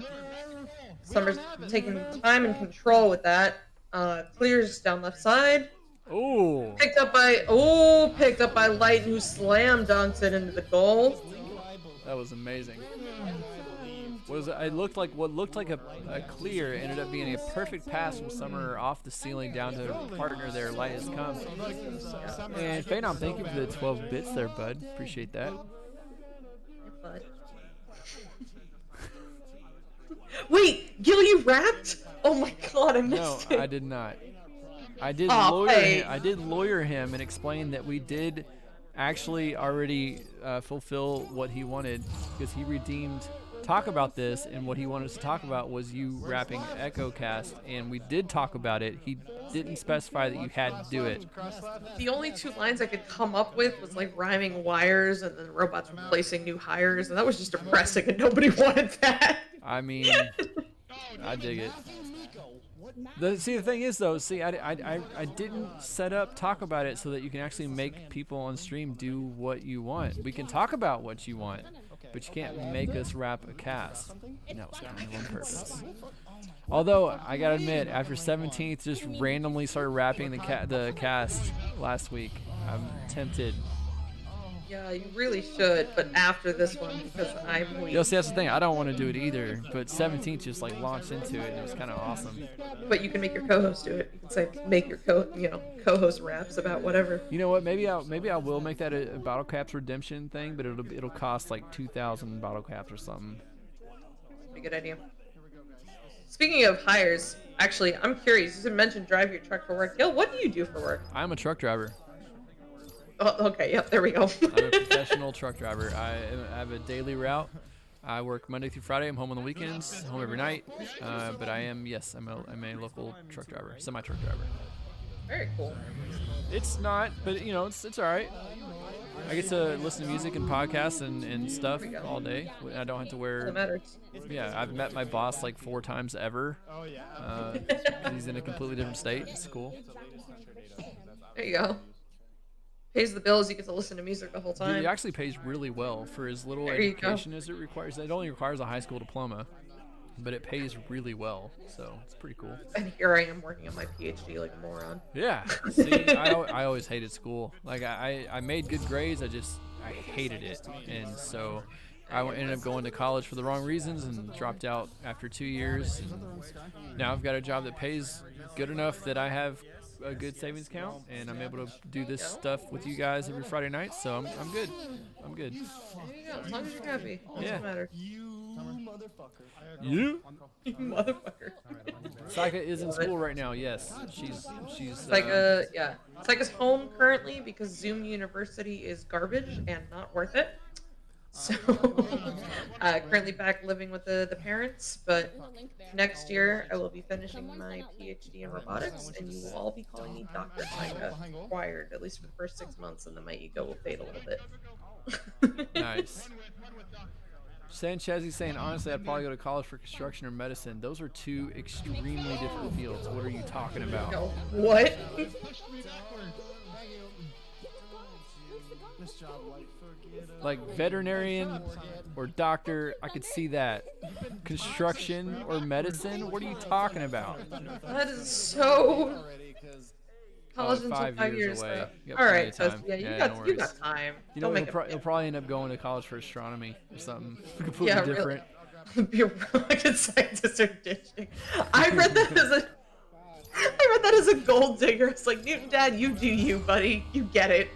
Summer's taking time and control with that. Clears down left side. Ooh. Picked up by Light, who slam dunks it into the goal. That was amazing. It looked like what looked like a clear ended up being a perfect pass from Summer off the ceiling down to her partner there. Light Has Come. And Phenom, thank you for the 12 bits there, bud. Appreciate that. Bud. Wait, Gil, you rapped? Oh my God, I missed it. No, I did not. I did lawyer him and explain that we did actually already fulfill what he wanted because he redeemed talk about this, and what he wanted us to talk about was you rapping EchoCast, and we did talk about it. He didn't specify that you had to do it. The only 2 lines I could come up with was like rhyming wires and then robots replacing new hires, and that was just depressing and nobody wanted that. I mean, I dig it. The thing is though, I didn't set up talk about it so that you can actually make people on stream do what you want. We can talk about what you want, but you can't make us rap a cast. And that was kind of on purpose. Although I gotta admit, after 17th just randomly started rapping the cast last week, I'm tempted. Yeah, you really should, but after this one, because I'm weak. Yo, see, that's the thing. I don't want to do it either, but 17th just like launched into it, and it was kind of awesome. But you can make your co-host do it. You can say, make your co-host raps about whatever. You know what? Maybe I will make that a bottle caps redemption thing, but it'll cost like 2,000 bottle caps or something. Be a good idea. Speaking of hires, actually, I'm curious. You mentioned drive your truck for work. Gil, what do you do for work? I'm a truck driver. Oh, okay, yep, there we go. I'm a professional truck driver. I have a daily route. I work Monday through Friday. I'm home on the weekends, home every night. But I'm a local truck driver, semi-truck driver. Very cool. It's not, but it's all right. I get to listen to music and podcasts and stuff all day. I don't have to wear. That matters. Yeah, I've met my boss like 4 times ever. Oh yeah. He's in a completely different state. It's cool. There you go. Pays the bills. You get to listen to music the whole time. He actually pays really well for as little education as it requires. It only requires a high school diploma. but it pays really well, so it's pretty cool. And here I am working on my PhD like a moron. Yeah. See, I always hated school. Like I made good grades. I hated it, and so I ended up going to college for the wrong reasons and dropped out after 2 years. And now I've got a job that pays good enough that I have a good savings account, and I'm able to do this stuff with you guys every Friday night. So I'm good. I'm good. There you go. As long as you're happy, it doesn't matter. You motherfucker. You? You motherfucker. Saika is in school right now. Yes, she's. Yeah. Saika's home currently because Zoom University is garbage and not worth it. So, currently back living with the parents, but next year I will be finishing my PhD in robotics, and you will all be calling me Dr. Saika, required, at least for the first 6 months, and then my ego will fade a little bit. Nice. Sanchez's saying, honestly, I'd probably go to college for construction or medicine. Those are two extremely different fields. What are you talking about? No. What? Like veterinarian or doctor, I could see that. Construction or medicine? What are you talking about? That is so. College in 5 years. away. All right, so Time. yeah, you no got worries. time. You know, Don't he'll, make it. he'll probably end up going to college for astronomy or something completely Yeah, different. Really. Be a rocket scientist or ditching. I read that as a gold digger. It's like, Newton, Dad, you do you, buddy. You get it.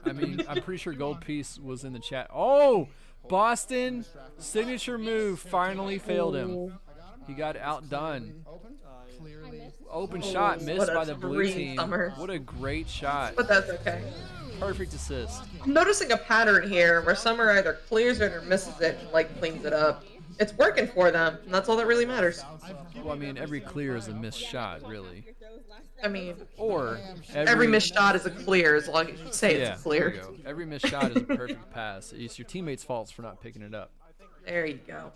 I mean, I'm pretty sure Gold Piece was in the chat. Oh, Boston signature move finally failed him. He got outdone. Open shot missed by the blue team. What a great shot. But that's okay. Perfect assist. I'm noticing a pattern here where Summer either clears it or misses it and like cleans it up. It's working for them, and that's all that really matters. Well, I mean, every clear is a missed shot, really. I mean, Or every missed shot is a clear as long as you say it's a clear. There you go. Every missed shot is a perfect pass. It's your teammate's fault for not picking it up. There you go.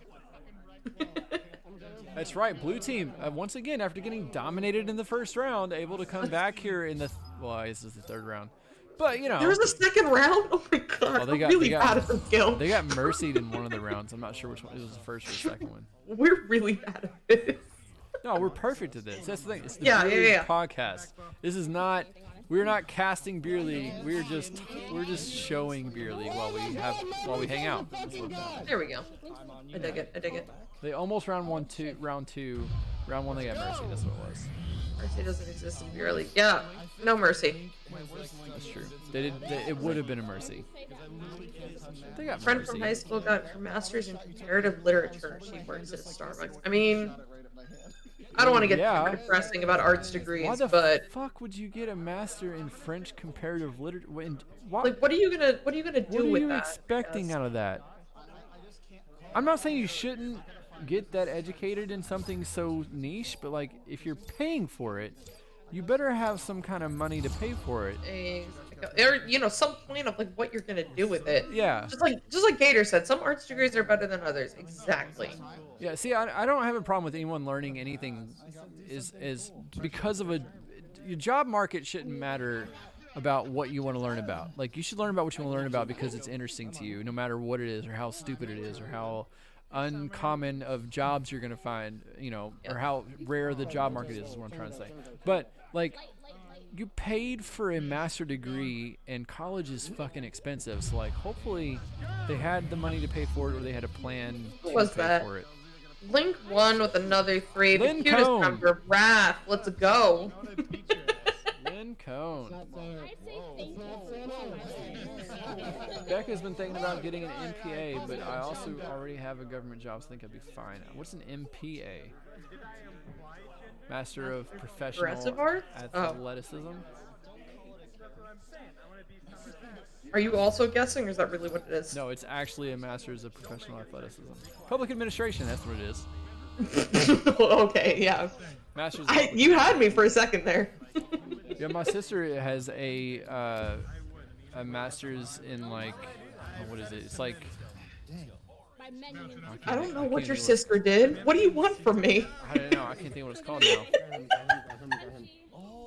That's right. Blue team, once again, after getting dominated in the first round, able to come back here in the... Well, this is the third round. But, you know... There was a second round? Oh my god, well, I'm really bad at this kill. They got mercied in one of the rounds. I'm not sure which one. It was the first or the second one. We're really bad at it. No, we're perfect at this. That's the thing. It's the Yeah, Beer League yeah. podcast. This is not... We're not casting Beer League. We're just showing Beer League while we hang out. There we go. I dig it. I dig it. They almost round one they got mercy. That's what it was. Mercy doesn't exist in Beer League. Yeah, no mercy. That's true. It would have been a mercy. They got A friend mercy. from high school got her master's in comparative literature. She works at Starbucks. I mean, I don't want to get too depressing about arts degrees, Why the but fuck would you get a master in French comparative literature? like, what are you gonna do What are with you that? expecting out of that? I'm not saying you shouldn't get that educated in something so niche, but like if you're paying for it, you better have some kind of money to pay for it. Or some point of like what you're gonna do with it. Yeah. Just like Gator said, some arts degrees are better than others. Exactly. Yeah. See, I don't have a problem with anyone learning anything, is because of your job market shouldn't matter about what you want to learn about. Like, you should learn about what you want to learn about because it's interesting to you, no matter what it is or how stupid it is or how uncommon of jobs you're going to find, or how rare the job market is what I'm trying to say. But, like, you paid for a master degree and college is fucking expensive. So, like, hopefully they had the money to pay for it or they had a plan to pay for it. Link won with another 3. Lynn The cutest Cone. number of Wrath. Let's go. Lynn Cone. Becca's been thinking about getting an MPA, but I also already have a government job, so I think I'd be fine. What's an MPA? Master of Progressive Professional Arts? Athleticism? Are you also guessing, or is that really what it is? No, it's actually a Master's of Professional Athleticism. Public Administration, that's what it is. Okay, yeah. Master's. You had me for a second there. Yeah, my sister has a master's in, like, what is it? It's like, I don't know what your sister did. What do you want from me? I don't know. I can't think of what it's called now.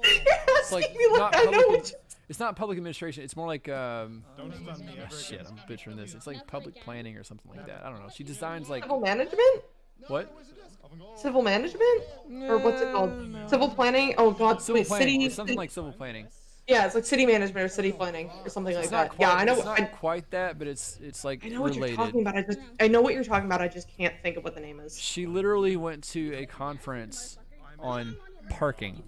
It's like not it's not public administration. It's more like shit. I'm butchering this. It's like public planning or something like that. I don't know. She designs like Travel management? What? Civil management? Or what's it called? Civil planning? Oh god, Civil wait, planning. city. It's something like civil planning. Yeah, it's like city management or city planning or something like It's that. not quite, Yeah, I know. It's not quite that, but it's like I know what related. you're talking about. I know what you're talking about. I just can't think of what the name is. She literally went to a conference on parking.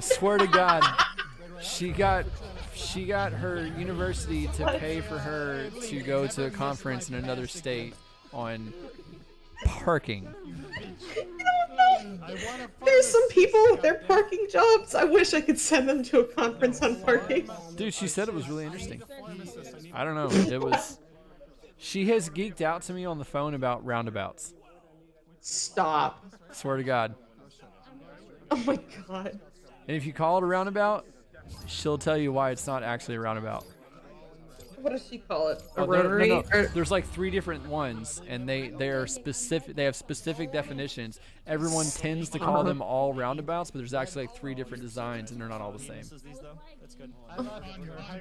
Swear to God, she got her university to pay for her to go to a conference in another state on parking. There's some people with their parking jobs. I wish I could send them to a conference on parking. Dude, she said it was really interesting. I don't know. It was. She has geeked out to me on the phone about roundabouts. Stop. Swear to God. Oh my god. And if you call it a roundabout, she'll tell you why it's not actually a roundabout. What does she call it? A Oh, rotary? no. Or... There's like 3 different ones, and they are specific. They have specific definitions. Everyone tends to call them all roundabouts, but there's actually like 3 different designs, and they're not all the same.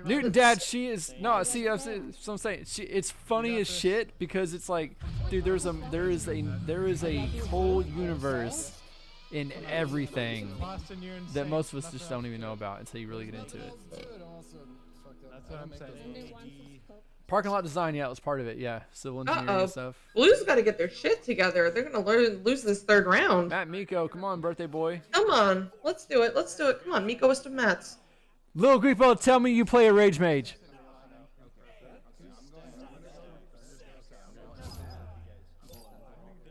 Newton, Dad, she is no. See, so I'm saying it's funny as shit because it's like, dude, there is a whole universe in everything that most of us just don't even know about until you really get into it. That's what I'm saying. Parking lot design, yeah, it was part of it. Yeah, civil engineering and stuff. Blue's got to get their shit together. They're gonna lose this 3rd round. Matt Miko, come on, birthday boy. Come on, let's do it. Let's do it. Come on, Mikoist of Mats. Little Griepo, tell me you play a Rage Mage.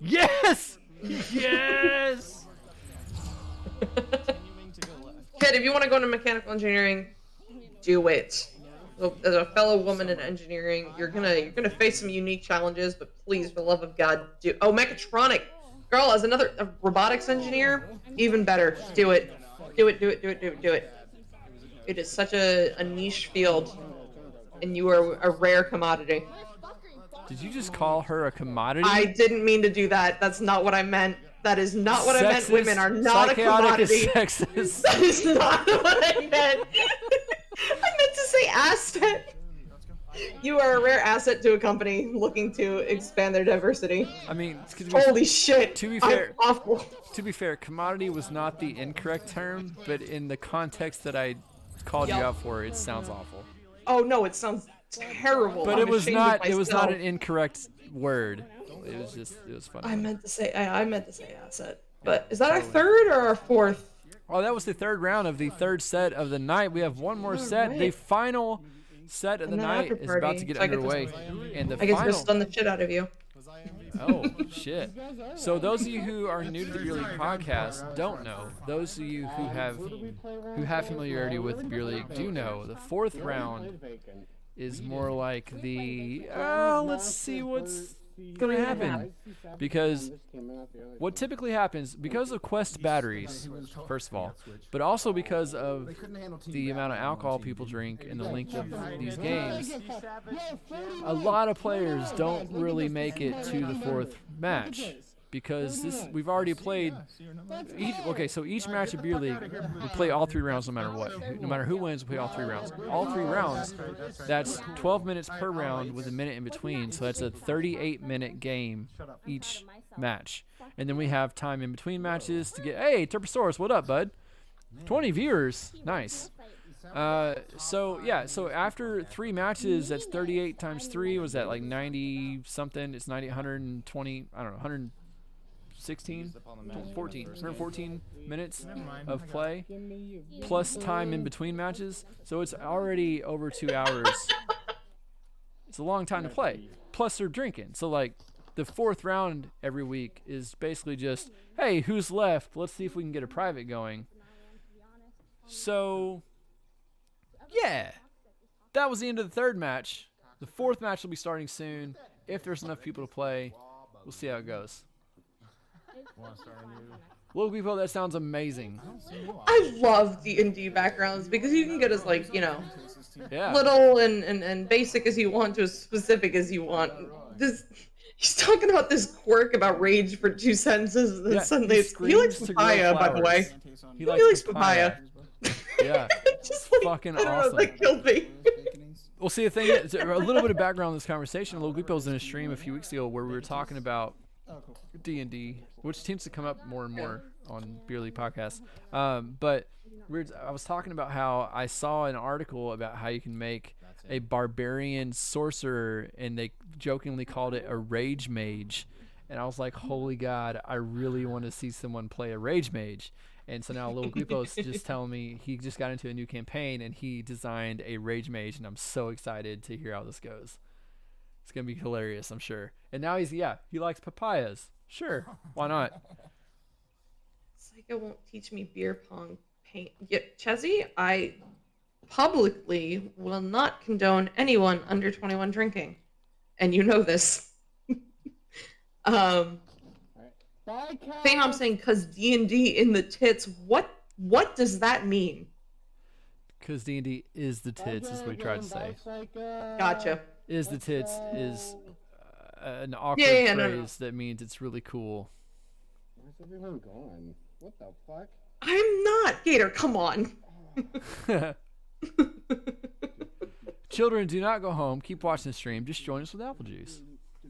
Yes! Yes! Kid, if you want to go into mechanical engineering, do it. So, as a fellow woman in engineering, you're gonna face some unique challenges, but please, for the love of God, do. Oh, mechatronic, girl, as a robotics engineer, even better. Do it. Do it. Do it. Do it. Do it. Do it. It is such a niche field, and you are a rare commodity. Did you just call her a commodity? I didn't mean to do that. That's not what I meant. That is not what I meant. Women are not a commodity. Sexist. That is not what I meant. I meant to say asset. You are a rare asset to a company looking to expand their diversity. I mean, holy shit. To be fair, I'm awful. To be fair, commodity was not the incorrect term, but in the context that I called you out for, it sounds awful. Oh no, it sounds terrible. But it was not. It was not an incorrect word. It was just. It was funny. I meant to say asset. But is that our 3rd or our 4th? Oh, that was the 3rd round of the 3rd set of the night. We have one more set. Right. The final set of the night is about to get underway. And the I guess final. we're stun the shit out of you. Oh shit! So those of you who are new to the Beer League podcast don't know. Those of you who have familiarity with the Beer League do know. The 4th round is more like the let's see what's gonna happen, because what typically happens, because of quest batteries, first of all, but also because of the amount of alcohol people drink and the length of these games, a lot of players don't really make it to the 4th match, because we've already played each match of Beer League, we play all 3 rounds no matter what. No matter who wins, we play all 3 rounds. All 3 rounds, that's 12 minutes per round with a minute in between, so that's a 38-minute game each match. And then we have time in between matches to get, hey, Terposaurus, what up, bud? 20 viewers, nice. So after 3 matches, that's 38 times 3, was that like 90 something? It's 120, I don't know, 114 minutes of play, plus time in between matches. So it's already over 2 hours. It's a long time to play. Plus they're drinking. So like the 4th round every week is basically just, hey, who's left? Let's see if we can get a private going. So yeah, that was the end of the 3rd match. The 4th match will be starting soon. If there's enough people to play, we'll see how it goes. Little people, that sounds amazing. I love D&D backgrounds because you can get as like, yeah, little and basic as you want to as specific as you want. He's talking about this quirk about rage for 2 sentences, and then suddenly he likes papaya, by the way. He likes papaya. Yeah, Just like, fucking I don't know, awesome. that killed me. Well, see, the thing is, a little bit of background on this conversation. Lil Guipo was in a stream a few weeks ago where we were talking about D&D, which seems to come up more and more on Beer League Podcast. But I was talking about how I saw an article about how you can make a barbarian sorcerer, and they jokingly called it a rage mage. And I was like, holy God, I really want to see someone play a rage mage. And so now Lil Guipo's just telling me he just got into a new campaign and he designed a rage mage, and I'm so excited to hear how this goes. It's going to be hilarious, I'm sure. And now he likes papayas. Sure, why not? Psycho won't teach me beer pong paint. Yeah, Chezzy, I publicly will not condone anyone under 21 drinking. And you know this. Thing I'm saying, cause D&D in the tits. What does that mean? Because D&D is the tits, is what we tried to say. Gotcha. Is the tits is an awkward phrase that means it's really cool. Where's everyone going? What the fuck? I'm not, Gator. Come on. Children, do not go home. Keep watching the stream. Just join us with apple juice.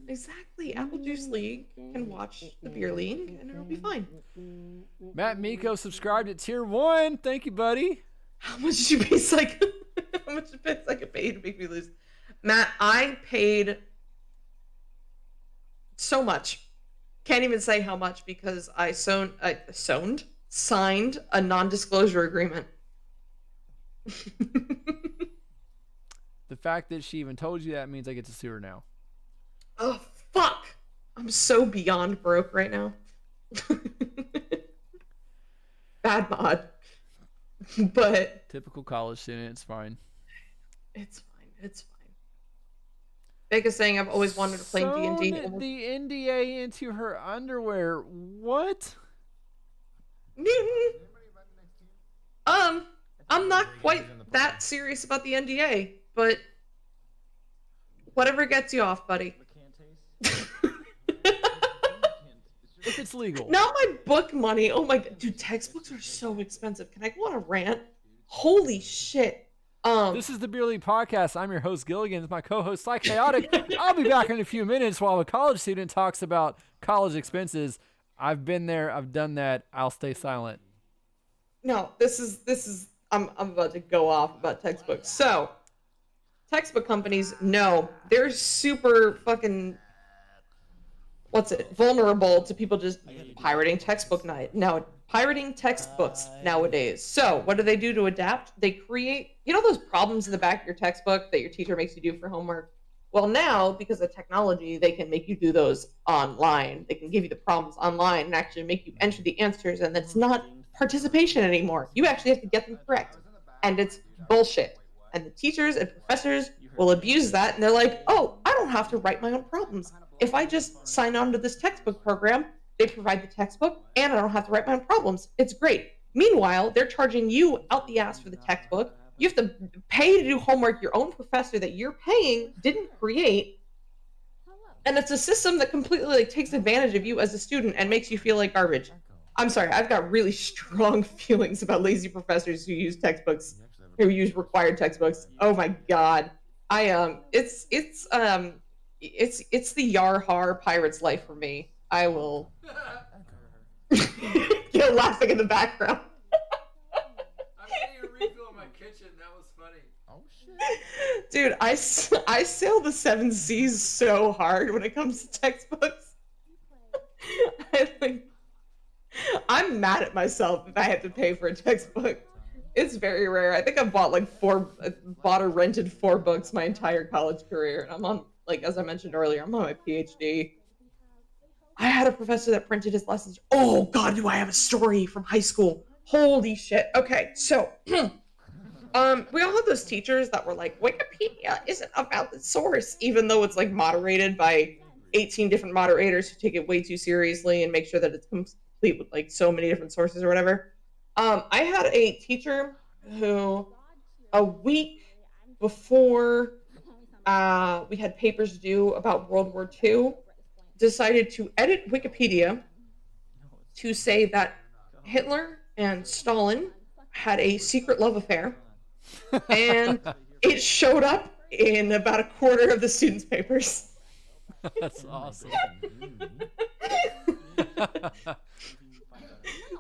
Exactly. Apple Juice League can watch the Beer League, and it'll be fine. Matt Miko subscribed at tier 1. Thank you, buddy. How much did you pay Psycho? How much did Psycho pay to make me lose? Matt, I paid so much. Can't even say how much because I signed a non-disclosure agreement. The fact that she even told you that means I get to sue her now. Oh, fuck. I'm so beyond broke right now. Bad mod. But typical college student, it's fine. It's fine. Biggest thing I've always wanted to play D&D. The NDA into her underwear. What? I'm not quite that serious about the NDA, but whatever gets you off, buddy. If it's legal. Now my book money. Oh my god, dude, textbooks are so expensive. Can I go on a rant? Holy shit. This is the Beer League Podcast. I'm your host, Gilligan. It's my co-host, Sly Chaotic. I'll be back in a few minutes while a college student talks about college expenses. I've been there. I've done that. I'll stay silent. No, this is. I'm about to go off about textbooks. So, textbook companies, no, they're super fucking. Vulnerable to people just pirating pirating textbooks nowadays. So what do they do to adapt? They create, those problems in the back of your textbook that your teacher makes you do for homework? Well, now, because of technology, they can make you do those online. They can give you the problems online and actually make you enter the answers, and it's not participation anymore. You actually have to get them correct. And it's bullshit. And the teachers and professors will abuse that, and they're like, oh, I don't have to write my own problems. If I just sign on to this textbook program, they provide the textbook, and I don't have to write my own problems. It's great. Meanwhile, they're charging you out the ass for the textbook. You have to pay to do homework your own professor that you're paying didn't create. And it's a system that completely takes advantage of you as a student and makes you feel like garbage. I'm sorry, I've got really strong feelings about lazy professors who use textbooks, who use required textbooks. Oh my god. It's the Yar-Har pirate's life for me. I will. You're laughing in the background. I'm getting a refill in my kitchen. That was funny. Oh shit. Dude, I sail the seven seas so hard when it comes to textbooks. I'm mad at myself if I have to pay for a textbook. It's very rare. I think I've bought or rented 4 books my entire college career, and I'm on. As I mentioned earlier, I'm on my PhD. I had a professor that printed his lessons. Oh, God, do I have a story from high school. Holy shit. Okay, so, we all have those teachers that were like, Wikipedia isn't a valid source, even though it's, moderated by 18 different moderators who take it way too seriously and make sure that it's complete with, so many different sources or whatever. I had a teacher who, a week before we had papers due about World War II, decided to edit Wikipedia to say that Hitler and Stalin had a secret love affair, and it showed up in about a quarter of the students' papers. That's awesome.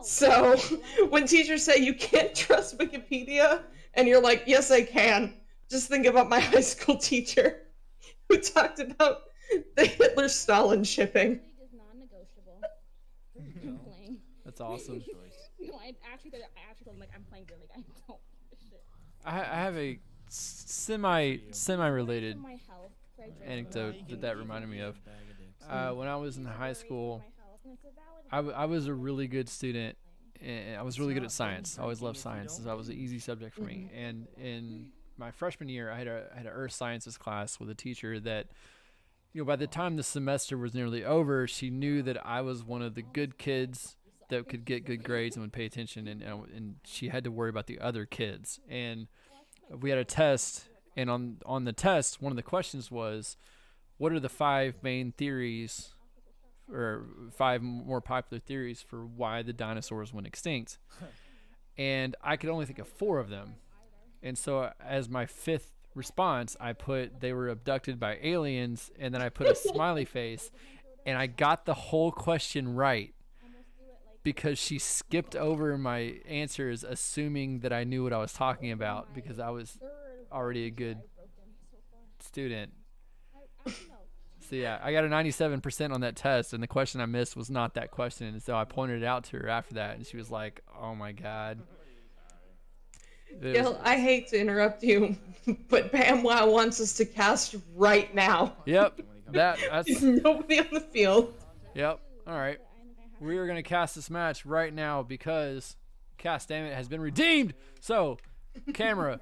So when teachers say you can't trust Wikipedia, and you're like, yes, I can, just think about my high school teacher who talked about the Hitler-Stalin shipping. Is non-negotiable. I'm playing. That's awesome. No, I actually told him like I'm playing good. Like I don't give a shit. I have a semi-related My health. So I drink anecdote that reminded me of. When I was in high school, my health, and it's a valid I was a really good student, and I was really good at science. I always loved science, so that was an easy subject for me. And in my freshman year, I had a earth sciences class with a teacher that, by the time the semester was nearly over, she knew that I was one of the good kids that could get good grades and would pay attention, and she had to worry about the other kids. And we had a test, and on the test, one of the questions was, what are the 5 main theories, or 5 more popular theories for why the dinosaurs went extinct? And I could only think of 4 of them. And so as my 5th response, I put they were abducted by aliens, and then I put a smiley face, and I got the whole question right because she skipped over my answers, assuming that I knew what I was talking about because I was already a good student. So yeah, I got a 97% on that test, and the question I missed was not that question, and so I pointed it out to her after that, and she was like, "Oh my god." Gil, I hate to interrupt you, but BamWow wants us to cast right now. Yep, that's There's nobody on the field. Yep. All right, we are gonna cast this match right now because Cast Damn It has been redeemed. So, camera.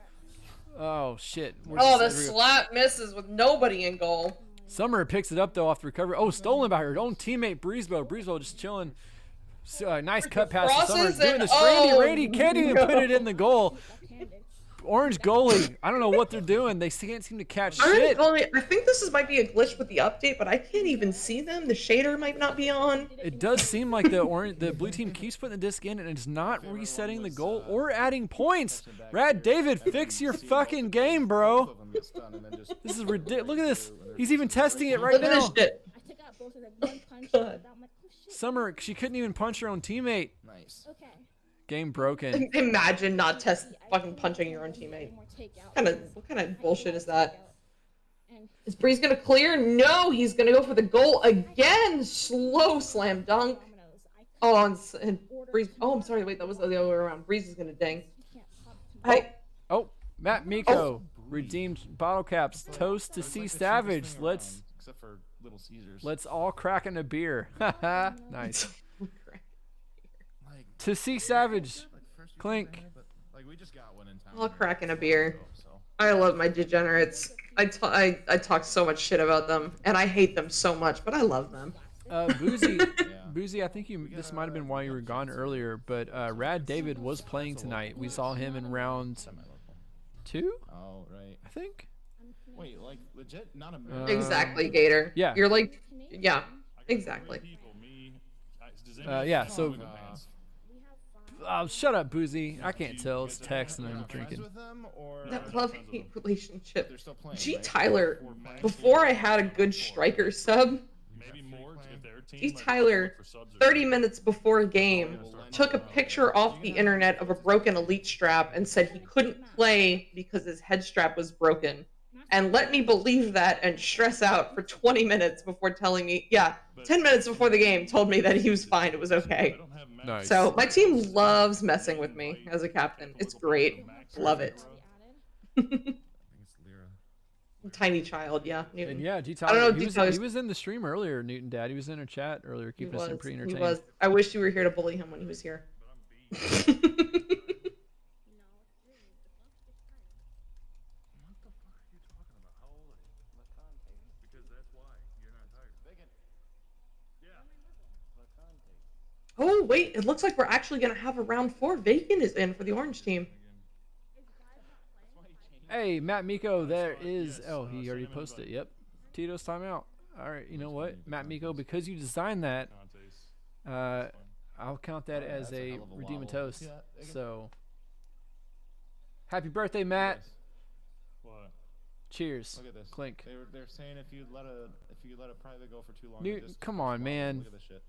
Oh shit. The slap misses with nobody in goal. Summer picks it up though off the recovery. Oh, stolen by her own teammate Breezebo. Breezebo just chilling. Nice cut pass to Summer. Doing this. Randy can't even put it in the goal. Orange goalie. I don't know what they're doing. They can't seem to catch shit. I think this might be a glitch with the update, but I can't even see them. The shader might not be on. It does seem like the blue team keeps putting the disc in and it's not resetting the goal or adding points. Rad David, fix your fucking game, bro. This is ridiculous. Look at this. He's even testing it right now. Look at this shit. I took out both of them. One punch. I'm like, oh shit. Summer, she couldn't even punch her own teammate. Nice. Okay. Game broken. Imagine not fucking punching your own teammate. What kind of bullshit is that? Is Breeze gonna clear? No, he's gonna go for the goal again. Slow slam dunk. Oh, and Breeze. Oh, I'm sorry. Wait, that was the other way around. Breeze is gonna ding. Hey. Oh, Matt Miko redeemed bottle caps. Toast to C Savage. Except for Little Caesars. Let's all crack in a beer. Nice. To C Savage. Clink. We just got one in town. I'll crack in a beer. I love my degenerates. I talk so much shit about them, and I hate them so much, but I love them. Boozy, I think this might have been why you were gone earlier, but Rad David was playing tonight. We saw him in round 2? Oh, right. I think. Wait, like legit? Not a Exactly, Gator. Yeah. You're like, yeah, exactly. Yeah, so shut up, Boozy. I can't tell. It's text and I'm drinking. That love-hate relationship. G. Tyler, before I had a good striker sub, G. Tyler, 30 minutes before a game, took a picture off the internet of a broken elite strap and said he couldn't play because his head strap was broken. And let me believe that and stress out for 20 minutes before telling me, 10 minutes before the game, told me that he was fine, it was okay. Nice. So my team loves messing with me as a captain. It's great. Love it. Tiny child, yeah. Newton. And yeah, G. I don't know, Tyler, he was in the stream earlier, Newton Dad. He was in our chat earlier, keeping us pretty entertained. He was. I wish you were here to bully him when he was here. Oh, wait, it looks like we're actually going to have a round 4. Vacant is in for the orange team. Hey, Matt Miko, there is... Oh, he already posted it. Yep. Tito's timeout. All right, you know what? Matt Miko, because you designed that, I'll count that as a redeem a toast. So, happy birthday, Matt. Cheers. Look at this. Clink. They're saying if you let a private go for too long. Dude, it just come on, swallows. man. Look at this shit.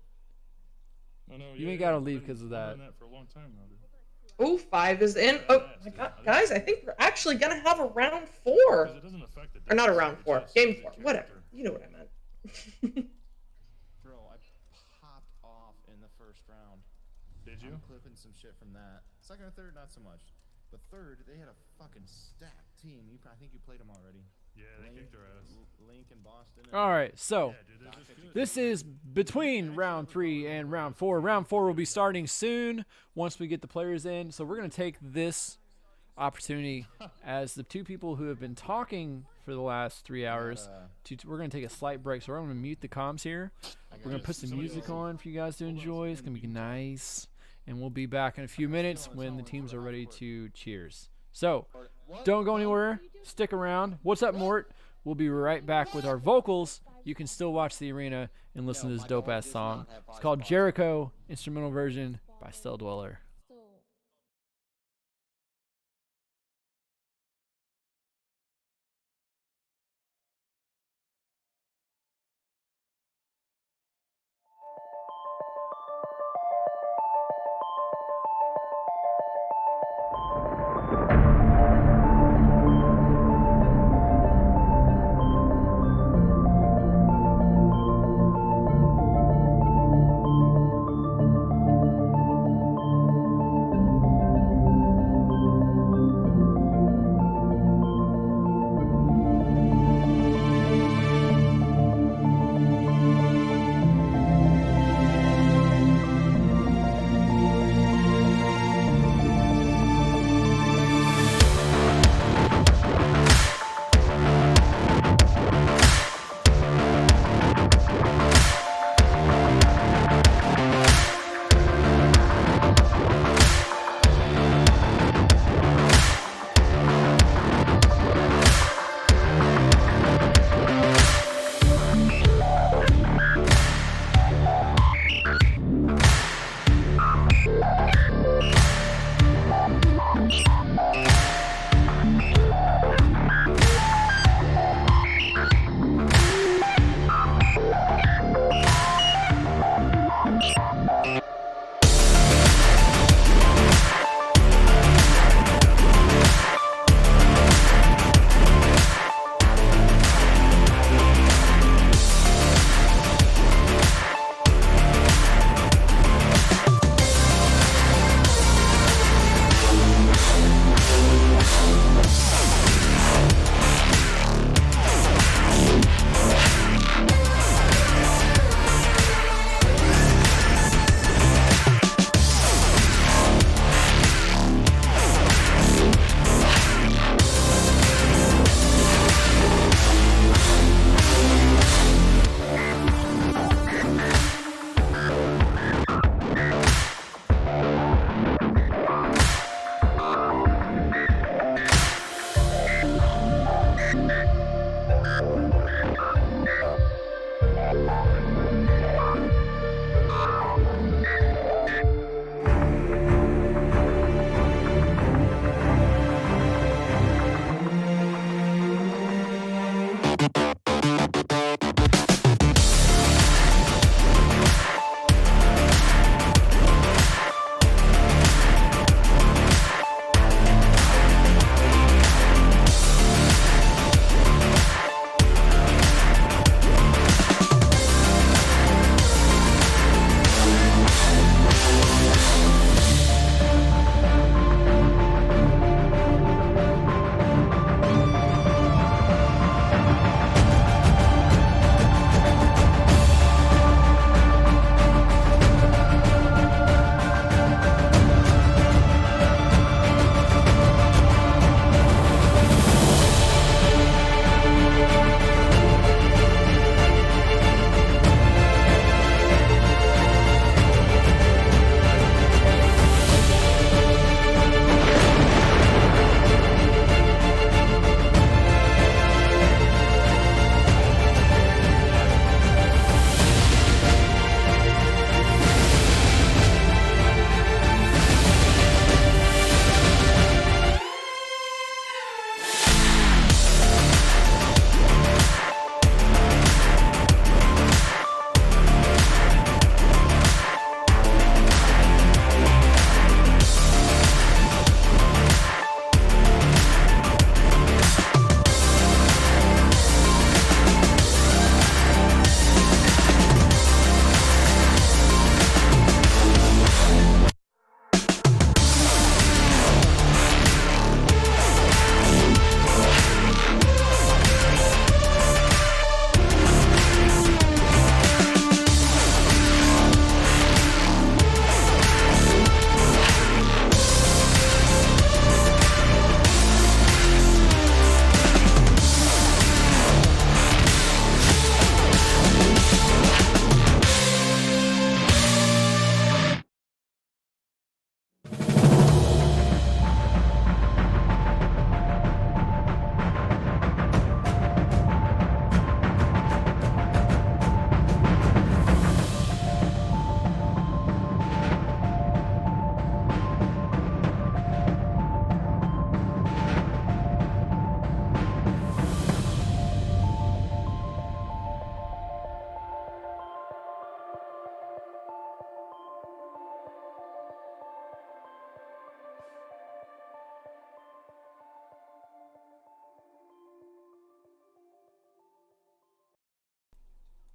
Oh, no, You yeah, ain't gotta I've leave been 'cause of that. on that for a long time now, dude. Oh, 5 is in. Oh my god, guys! I think we're actually gonna have a round 4, 'Cause it doesn't affect the or not a defense, round it 4, just game the 4, character. whatever. You know what I meant. Bro, I popped off in the first round. Did you? I'm clipping some shit from that. Second or third, not so much. But third, they had a fucking stacked team. I think you played them already. Yeah, they kicked their ass. Link and Boston. And All right, so Yeah, dude, they're just good. this is between round 3 and round 4. Round 4 will be starting soon once we get the players in. So we're going to take this opportunity as the two people who have been talking for the last 3 hours. We're going to take a slight break. So we're going to mute the comms here. We're going to put some music on for you guys to enjoy. It's going to be nice. And we'll be back in a few minutes when the teams are ready to cheers. So don't go anywhere. Stick around. What's up, Mort? We'll be right back with our vocals. You can still watch the arena and listen to this dope-ass song. It's called Jericho, instrumental version by Stell Dweller.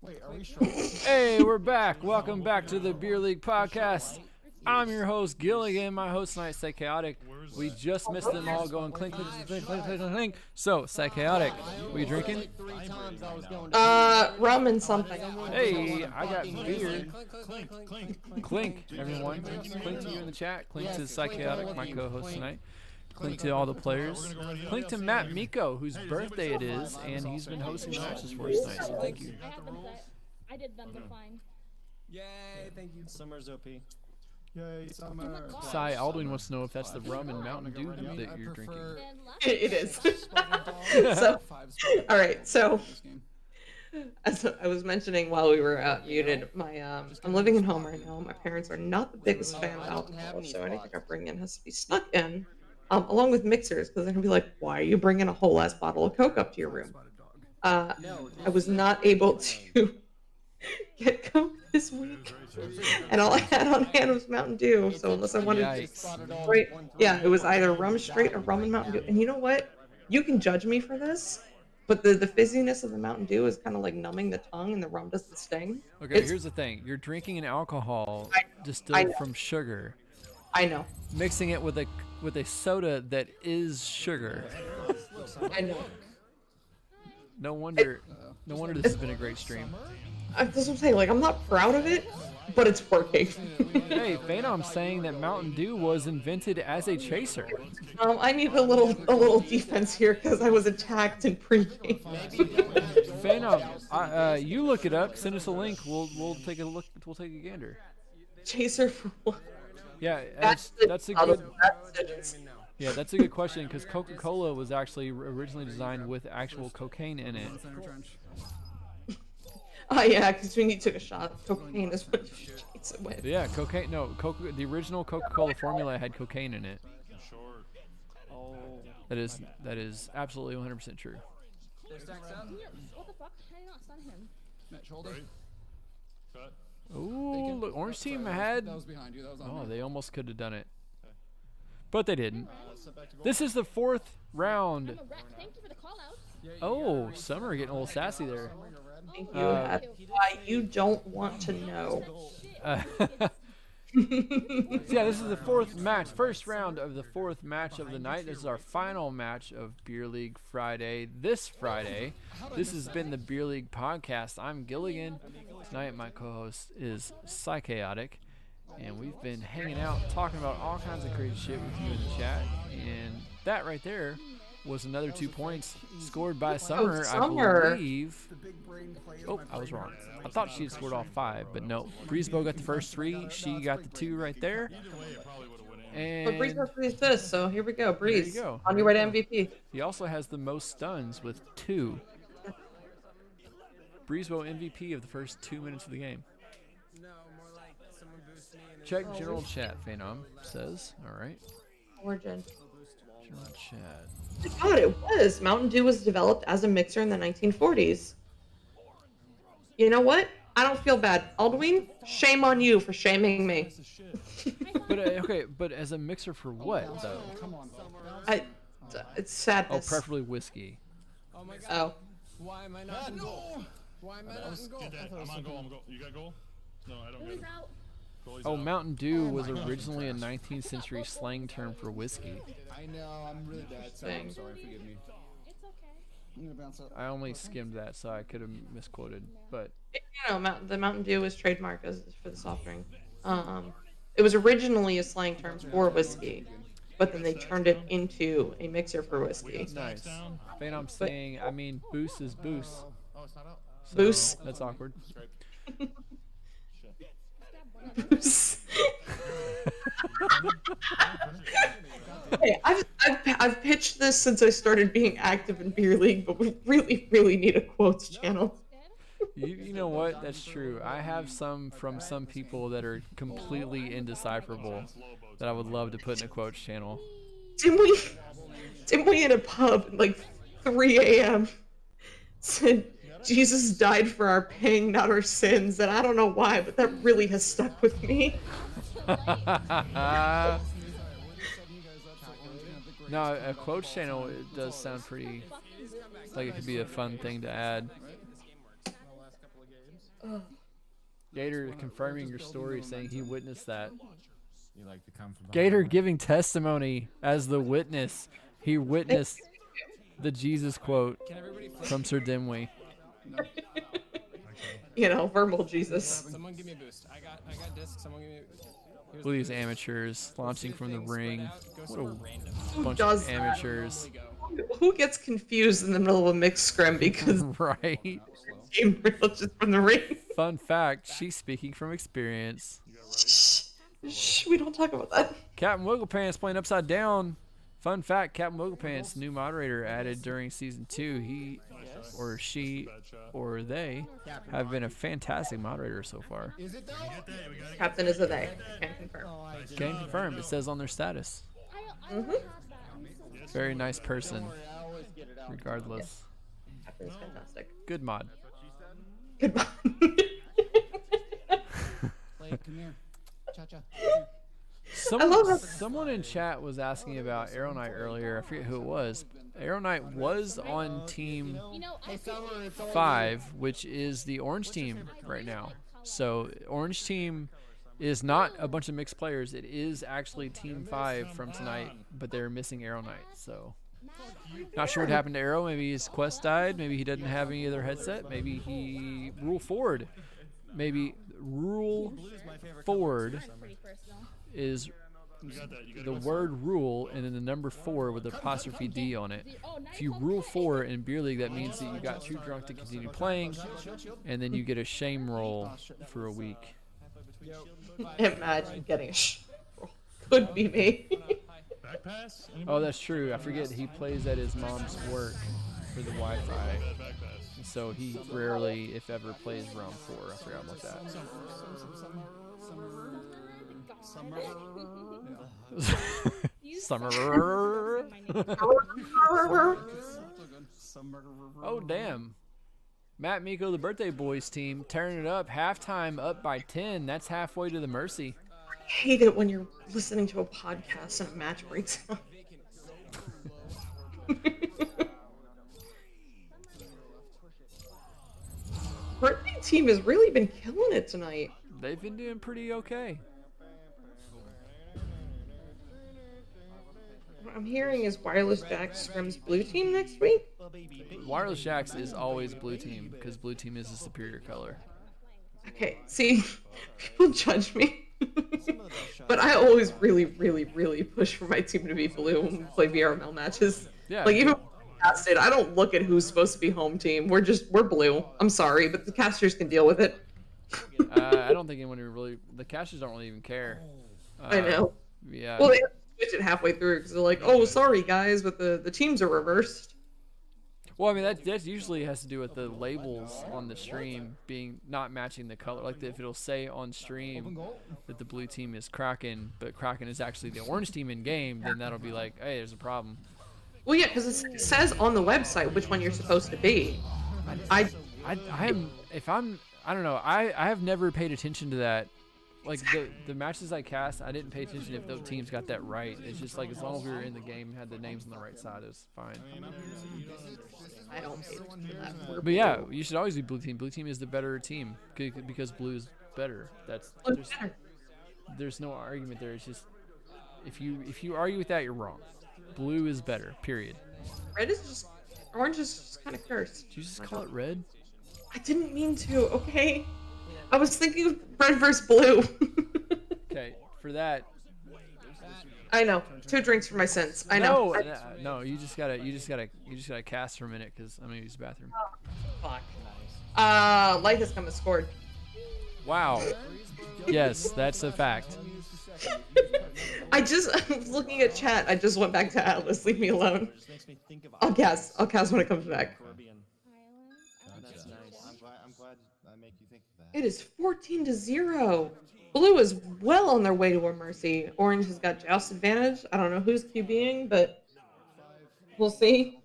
Wait, are we sure? Hey, we're back. Welcome back to the Beer League podcast. I'm your host, Gilligan. My host tonight, Psychotic. We just missed them all going clink, clink, clink, clink, clink, clink, clink. So, Psychotic, what you drinking? Rum and something. Hey, I got beer. Clink, everyone. Clink to you in the chat. Clink to Psychotic, my co-host tonight. Clink to all the players. Clink to Matt Miko, whose birthday it is, and he's been hosting the matches for us tonight, so thank you. I did them fine. Yay, thank you. Summer's OP. Yay, summer. Sai Aldwin wants to know if that's the rum and Mountain Dew that you're drinking. It is. So, all right. So, as I was mentioning while we were muted, my I'm living at home right now. My parents are not the biggest fan of alcohol, so anything I bring in has to be snuck in, along with mixers, because they're gonna be like, "Why are you bringing a whole ass bottle of Coke up to your room?" I was not able to get Coke this week, and all I had on hand was Mountain Dew. So unless I wanted straight, yeah, it was either rum straight or rum and Mountain Dew. And you know what? You can judge me for this, but the fizziness of the Mountain Dew is kind of like numbing the tongue, and the rum doesn't sting. Okay, here's the thing: you're drinking an alcohol distilled from sugar. I know. Mixing it with a soda that is sugar. I know. No wonder this has been a great stream. That's what I'm saying. Like, I'm not proud of it, but it's working. Hey, Phenom's saying that Mountain Dew was invented as a chaser. I need a little defense here because I was attacked in pregame. Phenom, you look it up. Send us a link. We'll take a look. We'll take a gander. Chaser for what? Yeah, that's a good. Yeah, that's a good question because Coca-Cola was actually originally designed with actual cocaine in it. Oh yeah, because when you took a shot of cocaine is what you chase it with. Yeah, cocaine. No, the original Coca-Cola formula had cocaine in it. That is absolutely 100% true. What the fuck? How did you not stun him? Net shoulder. Ooh, look, Orange Team had. That was behind you. That was on Oh, me. they almost could have done it, but they didn't. This is the fourth round. I'm a wreck. Thank you for the call out. Oh, Summer getting a little sassy there. Thank you. That's why you don't want to know. Yeah, this is the first round of the fourth match of the night. This is our final match of Beer League Friday. This Friday, this has been the Beer League podcast. I'm Gilligan. Tonight, my co-host is Psychotic, and we've been hanging out, talking about all kinds of crazy shit with you in the chat. And that right there was another 2 points scored by Summer, I believe. Oh, I was wrong. I thought she had scored all 5, but no. Breezebo got the first 3. She got the 2 right there. And But Breeze has 3 assists, so here we go. Breeze, there you go. on your way to MVP. He also has the most stuns with 2. Breezebo MVP of the first 2 minutes of the game. Check general chat, Phenom says. All right. Origin. General chat. God, it was. Mountain Dew was developed as a mixer in the 1940s. You know what? I don't feel bad. Aldwin, shame on you for shaming me. But okay, but as a mixer for what though? It's sadness. Oh, preferably whiskey. Oh my god. Oh. Why am I not in goal? Why am I not in goal? I'm on goal. You got goal? No, I don't get it. Oh, Mountain Dew was originally a 19th century slang term for whiskey. I know, I'm really bad. So I'm sorry, forgive me. It's okay. I'm gonna bounce up. I only skimmed that, so I could have misquoted. But You know, the Mountain Dew was trademarked for the soft drink. It was originally a slang term for whiskey, but then they turned it into a mixer for whiskey. nice. And I'm saying, I mean, boost is boost. So Boost. That's awkward. Boost. Hey, I've pitched this since I started being active in Beer League, but we really need a quotes channel. You know what? That's true. I have some from some people that are completely indecipherable that I would love to put in a quotes channel. Didn't we in a pub at like 3 a.m. said Jesus died for our pain, not our sins, and I don't know why, but that really has stuck with me. No, a quotes channel, it does sound pretty like it could be a fun thing to add. Ugh. Gator confirming your story, saying he witnessed that. You like to come from Gator giving testimony as the witness. He witnessed the Jesus quote from Sir Dimwee. You know, verbal Jesus. Someone give me a boost. I got disc. Someone give me. Look at these amateurs launching from the ring. What a bunch does of that? amateurs. Who gets confused in the middle of a mixed scrim because Right. game just from the ring? Fun fact, she's speaking from experience. Shh, we don't talk about that. Captain Wigglepants playing upside down. Fun fact, Captain Wigglepants, new moderator added during season 2. He or she or they have been a fantastic moderator so far. Is it though? Captain is a they. Can confirm. Can confirm. It says on their status. Very nice person. Regardless. Captain's fantastic. Good mod. Good mod. Blake, come here. Cha-cha. Someone in chat was asking about Arrow Knight earlier. I forget who it was. Arrow Knight was on team 5, which is the orange team right now. So orange team is not a bunch of mixed players. It is actually team 5 from tonight, but they're missing Arrow Knight. So not sure what happened to Arrow. Maybe his quest died. Maybe he doesn't have any other headset. Maybe he rule forward. Maybe rule forward is the word rule and then the number 4 with apostrophe D on it. If you rule 4 in beer league, that means that you got too drunk to continue playing, and then you get a shame roll for a week. Imagine getting a roll. Could be me. Oh, that's true. I forget he plays at his mom's work for the Wi-Fi, so he rarely, if ever, plays round 4. I forgot about that. Summer. Oh damn! Matt Miko, the birthday boys team, tearing it up. Halftime up by 10. That's halfway to the mercy. I hate it when you're listening to a podcast and a match breaks out. Birthday team has really been killing it tonight. They've been doing pretty okay. What I'm hearing is Wireless Jack's Scrim's blue team next week. Wireless Jacks is always blue team because blue team is a superior color. Okay, see, people judge me. But I always really, really, really push for my team to be blue when we play VRML matches. Yeah. Like, even when we cast it, I don't look at who's supposed to be home team. We're blue. I'm sorry, but the casters can deal with it. I don't think anyone really, the casters don't really even care. I know. Yeah. Well, they switch it halfway through because they're like, oh, sorry, guys, but the teams are reversed. Well, I mean, that usually has to do with the labels on the stream being not matching the color. Like, if it'll say on stream that the blue team is Kraken, but Kraken is actually the orange team in game, then that'll be like, hey, there's a problem. Well, yeah, because it says on the website which one you're supposed to be. I don't know. I have never paid attention to that. Like, the matches I cast, I didn't pay attention if those teams got that right. It's just like, as long as we were in the game and had the names on the right side, it was fine. I don't pay attention to that. But yeah, you should always be blue team. Blue team is the better team because blue is better. There's no argument there. It's just, if you argue with that, you're wrong. Blue is better, period. Orange is just kind of cursed. Did you just call it red? I didn't mean to, okay? I was thinking of red versus blue. Okay, for that. I know. 2 drinks for my sins. I know. No, you just gotta cast for a minute because I'm gonna use the bathroom. Fuck. Light has come and scored. Wow. Yes, that's a fact. I was looking at chat. I just went back to Atlas. Leave me alone. I'll cast when it comes back. That's nice. I'm glad I make you think of that. It is 14-0. Blue is well on their way to a mercy. Orange has got joust advantage. I don't know who's QBing, but we'll see.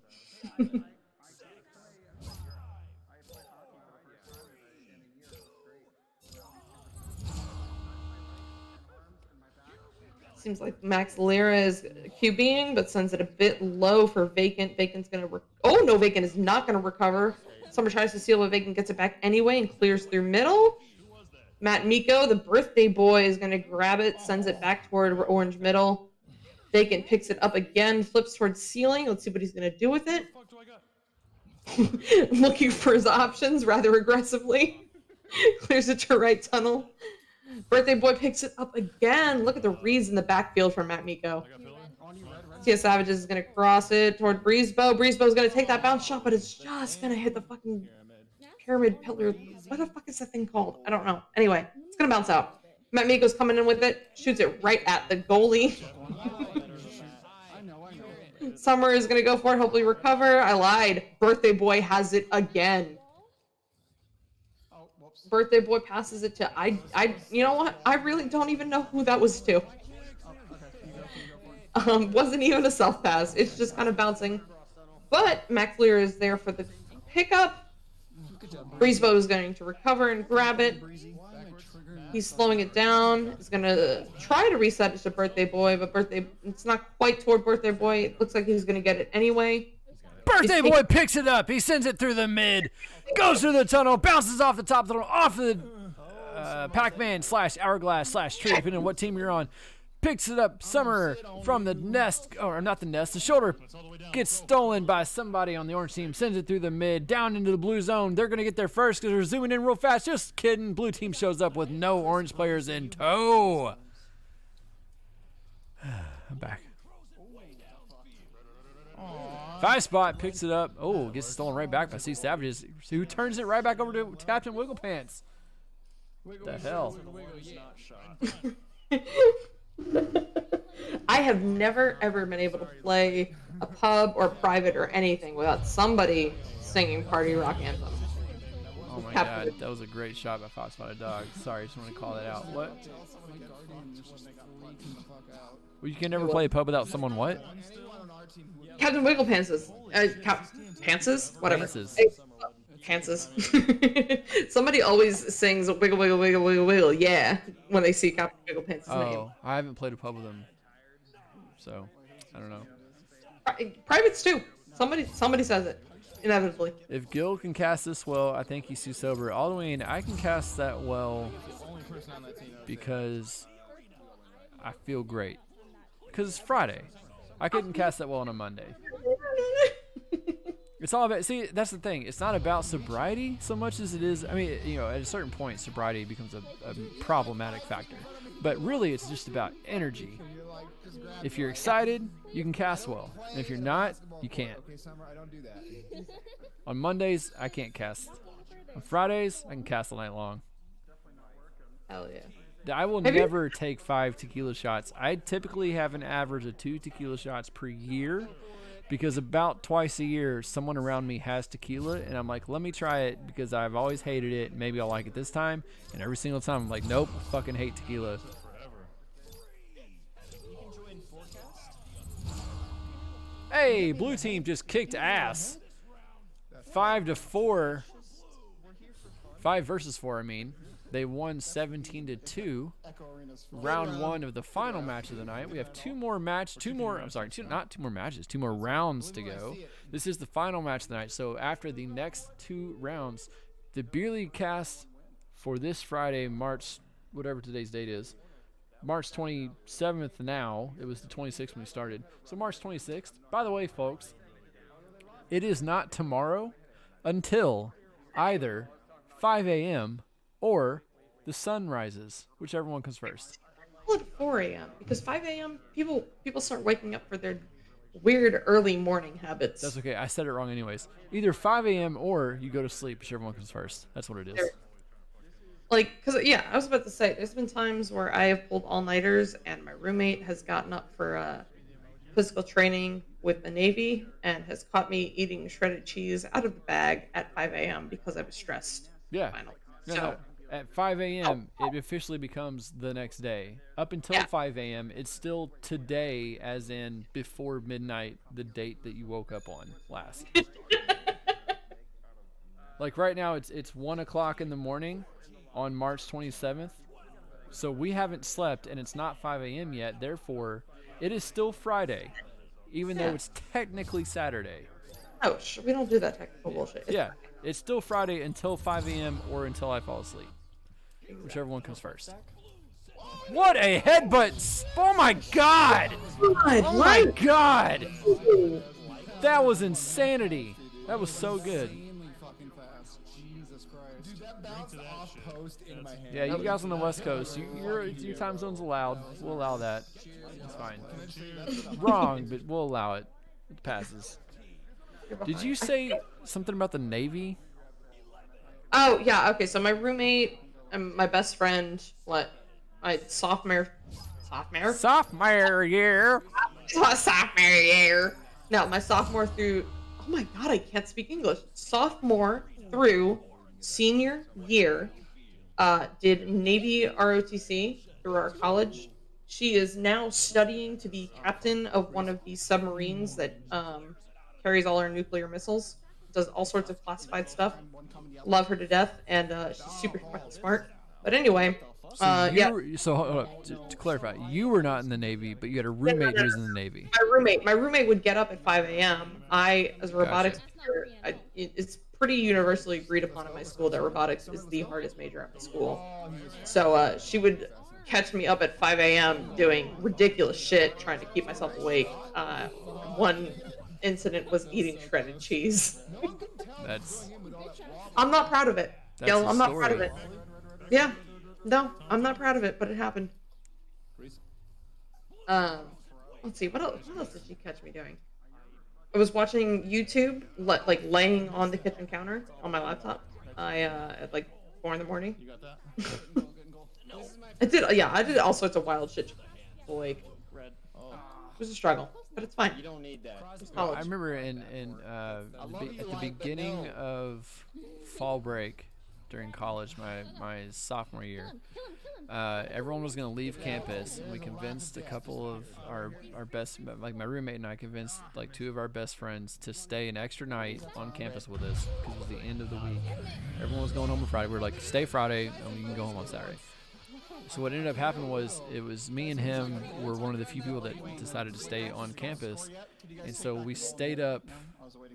Seems like Max Lira is QBing, but sends it a bit low for Vacant. Vacant's gonna no, Vacant is not gonna recover. Summer tries to steal, but Vacant gets it back anyway and clears through middle. Matt Miko, the birthday boy, is going to grab it, sends it back toward orange middle. Vacant picks it up again, flips towards ceiling. Let's see what he's going to do with it. Looking for his options rather aggressively. Clears it to right tunnel. Birthday boy picks it up again. Look at the reads in the backfield from Matt Miko. Tia Savages is going to cross it toward Breezebow. Breezebow is going to take that bounce shot, but it's just going to hit the fucking pyramid pillar. What the fuck is that thing called? I don't know. Anyway, it's going to bounce out. Matt Miko's coming in with it. Shoots it right at the goalie. Summer is going to go for it. Hopefully recover. I lied. Birthday boy has it again. Birthday boy passes it to you know what? I really don't even know who that was to. Wasn't even a self pass. It's just kind of bouncing. But McLear is there for the pickup. Breezebow is going to recover and grab it. He's slowing it down. He's going to try to reset it to Birthday Boy, but it's not quite toward Birthday Boy. It looks like he's going to get it anyway. Birthday Boy picks it up. He sends it through the mid. Goes through the tunnel. Bounces off the top of the tunnel. Off the Pac-Man / Hourglass / Tree, depending on what team you're on. Picks it up. Summer from the nest, or not the nest, the shoulder gets stolen by somebody on the orange team. Sends it through the mid, down into the blue zone. They're going to get there first because they're zooming in real fast. Just kidding. Blue team shows up with no orange players in tow. I'm back. 5 spot picks it up. Oh, gets it stolen right back by C Savages, who turns it right back over to Captain Wigglepants. The hell? I have never ever been able to play a pub or private or anything without somebody singing Party Rock Anthem. Oh my god, that was a great shot by Fox Spotted Dog. Sorry, I just want to call that out. What? Well, you can never play a pub without someone what? Captain Wigglepantses. Pantses? Whatever. Pantses. Somebody always sings wiggle, wiggle, wiggle, wiggle, wiggle, yeah, when they see Captain Wigglepants' name. Oh, I haven't played a pub with them, so I don't know. Privates too. Somebody says it, inevitably. If Gil can cast this well, I think he's too sober. Aldwin, I can cast that well because I feel great. Because it's Friday. I couldn't cast that well on a Monday. It's all about, see, that's the thing. It's not about sobriety so much as it is, I mean, you know, at a certain point, sobriety becomes a problematic factor. But really, it's just about energy. If you're excited, you can cast well. And if you're not, you can't. On Mondays, I can't cast. On Fridays, I can cast all night long. Hell yeah. I will never take 5 tequila shots. I typically have an average of 2 tequila shots per year because about twice a year, someone around me has tequila, and I'm like, let me try it because I've always hated it. Maybe I'll like it this time. And every single time, I'm like, nope, I fucking hate tequila. Hey, blue team just kicked ass. 5-4. 5 versus 4, I mean. They won 17-2. Round 1 of the final match of the night. We have two more rounds to go. This is the final match of the night. So after the next 2 rounds, the beer league cast for this Friday, March, whatever today's date is, March 27th now. It was the 26th when we started. So March 26th. By the way, folks, it is not tomorrow until either 5 a.m. or the sun rises, whichever one comes first. Call it 4 a.m. because 5 a.m. people start waking up for their weird early morning habits. That's okay. I said it wrong anyways. Either 5 a.m. or you go to sleep, whichever one comes first. That's what it is. Like, because, yeah, I was about to say, there's been times where I have pulled all-nighters and my roommate has gotten up for physical training with the Navy and has caught me eating shredded cheese out of the bag at 5 a.m. because I was stressed. Yeah. No. At 5 a.m., it officially becomes the next day. Up until 5 a.m., it's still today, as in before midnight, the date that you woke up on last. Like right now, it's 1 o'clock in the morning on March 27th. So we haven't slept, and it's not 5 a.m. yet. Therefore, it is still Friday, even though it's technically Saturday. Oh, we don't do that technical bullshit. It's still Friday until 5 a.m. or until I fall asleep. Whichever one comes first. What a headbutt! Oh my god! Oh my god! That was insanity. That was so good. Jesus Christ. Dude, that bounced off post in my hand. Yeah, you guys on the West Coast, your time zone's allowed. We'll allow that. It's fine. Wrong, but we'll allow it. It passes. Did you say something about the Navy? Oh, yeah, okay, so my roommate and my best friend, my sophomore year. No, my sophomore through, oh my god, I can't speak English. Sophomore through senior year, did Navy ROTC through our college. She is now studying to be captain of one of these submarines that carries all our nuclear missiles. Does all sorts of classified stuff. Love her to death, and she's super fucking smart. But anyway, So to clarify, you were not in the Navy, but you had a roommate who was in the Navy. My roommate would get up at 5 a.m. I, as a robotics major, it's pretty universally agreed upon in my school that robotics is the hardest major at my school. So she would catch me up at 5 a.m. doing ridiculous shit, trying to keep myself awake. One incident was eating shredded cheese. I'm not proud of it. I'm not proud of it. Yeah. No, I'm not proud of it, but it happened. Let's see, what else did she catch me doing? I was watching YouTube, like laying on the kitchen counter on my laptop. At like 4 in the morning. You got that? I did all sorts of wild shit. Like, it was a struggle, but it's fine. You don't need that. I remember at the beginning of fall break during college, my sophomore year, everyone was going to leave campus, and we convinced a couple of our best, like my roommate and I convinced like 2 of our best friends to stay an extra night on campus with us because it was the end of the week. Everyone was going home on Friday. We were like, stay Friday and we can go home on Saturday. So what ended up happening was it was me and him were one of the few people that decided to stay on campus, and so we stayed up.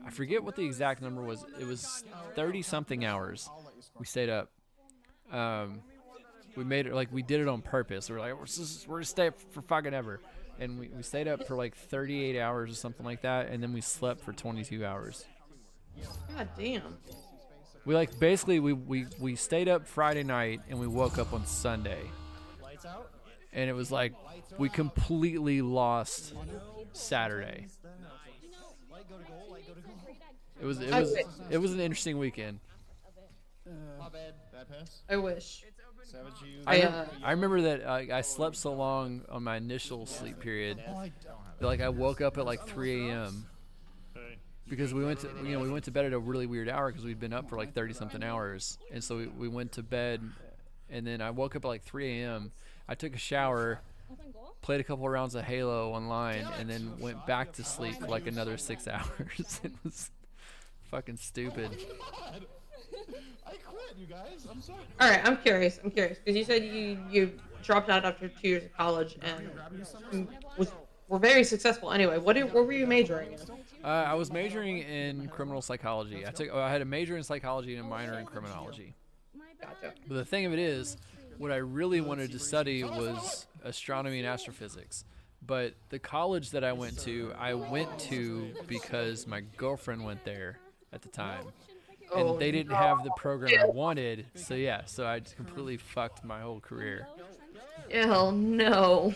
I forget what the exact number was. It was 30-something hours. We stayed up. We made it like we did it on purpose. We were like, we're gonna stay up for fucking ever, and we stayed up for like 38 hours or something like that, and then we slept for 22 hours. God damn. We like basically we stayed up Friday night and we woke up on Sunday, and it was like we completely lost Saturday. It was an interesting weekend. Bad pass. I wish. I remember that I slept so long on my initial sleep period that like I woke up at like 3 a.m. because we went to bed at a really weird hour because we'd been up for like 30-something hours, and so we went to bed, and then I woke up at like 3 a.m. I took a shower, played a couple of rounds of Halo online, and then went back to sleep for like another 6 hours. It was fucking stupid. I quit, you guys. I'm sorry. All right, I'm curious because you said you dropped out after 2 years of college and were very successful. Anyway, what were you majoring in? I was majoring in criminal psychology. I had a major in psychology and a minor in criminology. Gotcha. But the thing of it is, what I really wanted to study was astronomy and astrophysics. But the college that I went to because my girlfriend went there at the time. And they didn't have the program I wanted. So I just completely fucked my whole career. Hell no.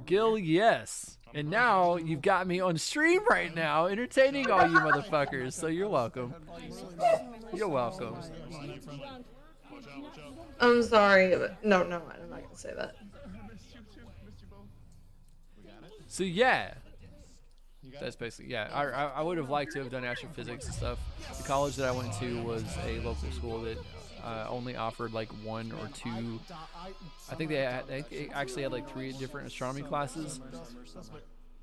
Gil, yes. And now you've got me on stream right now, entertaining all you motherfuckers. So you're welcome. You're welcome. I'm sorry, but no, I'm not gonna say that. So yeah, that's basically I would have liked to have done astrophysics and stuff. The college that I went to was a local school that only offered like 1 or 2. I think they actually had like 3 different astronomy classes.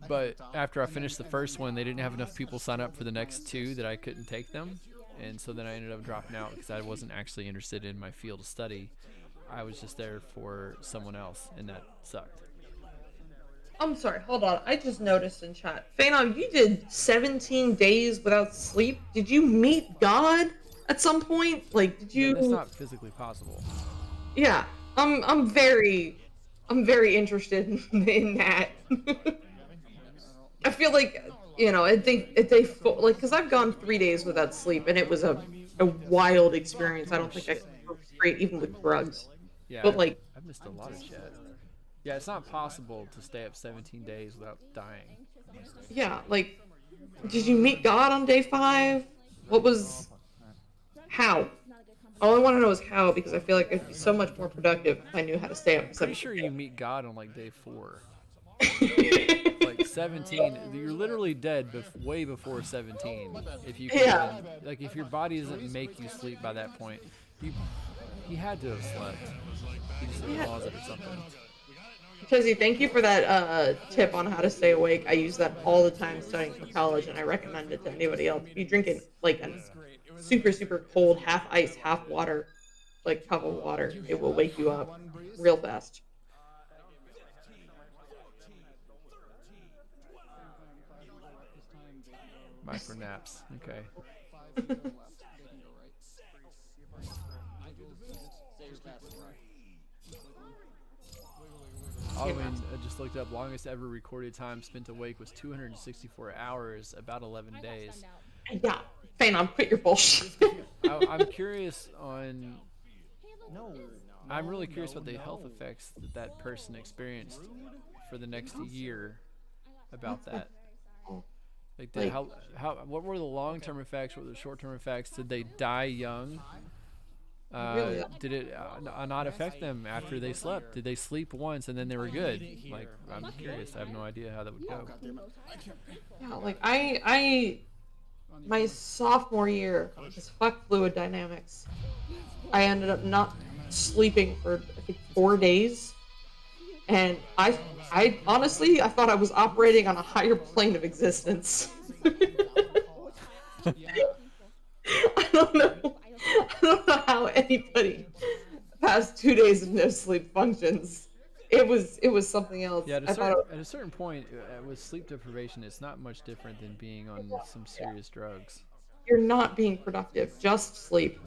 But after I finished the first one, they didn't have enough people sign up for the next 2 that I couldn't take them. And so then I ended up dropping out because I wasn't actually interested in my field of study. I was just there for someone else, and that sucked. I'm sorry, hold on. I just noticed in chat. Phenom, you did 17 days without sleep. Did you meet God? at some point? Like, did you? That's not physically possible. Yeah, I'm very interested in that. I feel like, you know, if they like, because I've gone 3 days without sleep, and it was a wild experience. I don't think I could go straight even with drugs. Yeah, But like, I've missed a lot of shit. Yeah, it's not possible to stay up 17 days without dying. yeah, like, did you meet God on day 5? What was how? All I want to know is how, because I feel like I'd be so much more productive if I knew how to stay up. Pretty sure you meet God on like day 4. Like 17, you're literally dead way before 17. If you can, like, if your body doesn't make you sleep by that point, he had to have slept. He just didn't pause it or something. Chizzy, thank you for that tip on how to stay awake. I use that all the time studying for college, and I recommend it to anybody else. If you drink it like a super, super cold, half ice, half water, like cup of water, it will wake you up real fast. Micro naps, okay. Oh, and I just looked up, longest ever recorded time spent awake was 264 hours, about 11 days. Yeah, Phenom, quit your bullshit. I'm curious on... I'm really curious about the health effects that person experienced for the next year about that. Like, what were the long-term effects? What were the short-term effects? Did they die young? Did it not affect them after they slept? Did they sleep once and then they were good? Like, I'm curious. I have no idea how that would go. Yeah, like my sophomore year, because fuck fluid dynamics, I ended up not sleeping for I think 4 days, and I honestly I thought I was operating on a higher plane of existence. I don't know how anybody past 2 days of no sleep functions. It was something else. Yeah, at a certain point, with sleep deprivation, it's not much different than being on some serious drugs. You're not being productive. Just sleep.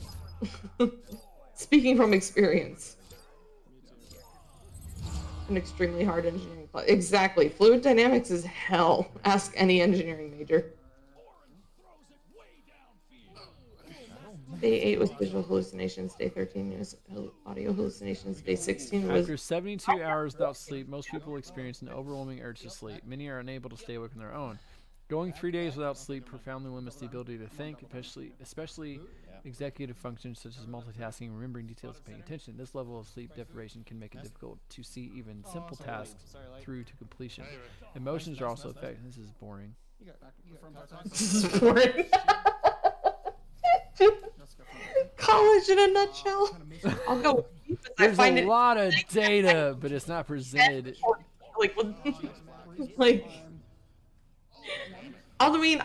Speaking from experience. An extremely hard engineering class. Exactly. Fluid dynamics is hell. Ask any engineering major. Day 8 was visual hallucinations. Day 13 was audio hallucinations. Day 16 was... After 72 hours without sleep, most people experience an overwhelming urge to sleep. Many are unable to stay awake on their own. Going 3 days without sleep profoundly limits the ability to think, especially executive functions such as multitasking, remembering details, and paying attention. This level of sleep deprivation can make it difficult to see even simple tasks through to completion. Emotions are also affected. This is boring. This is boring. College in a nutshell. I'll go. There's a lot of data, but it's not presented. I mean,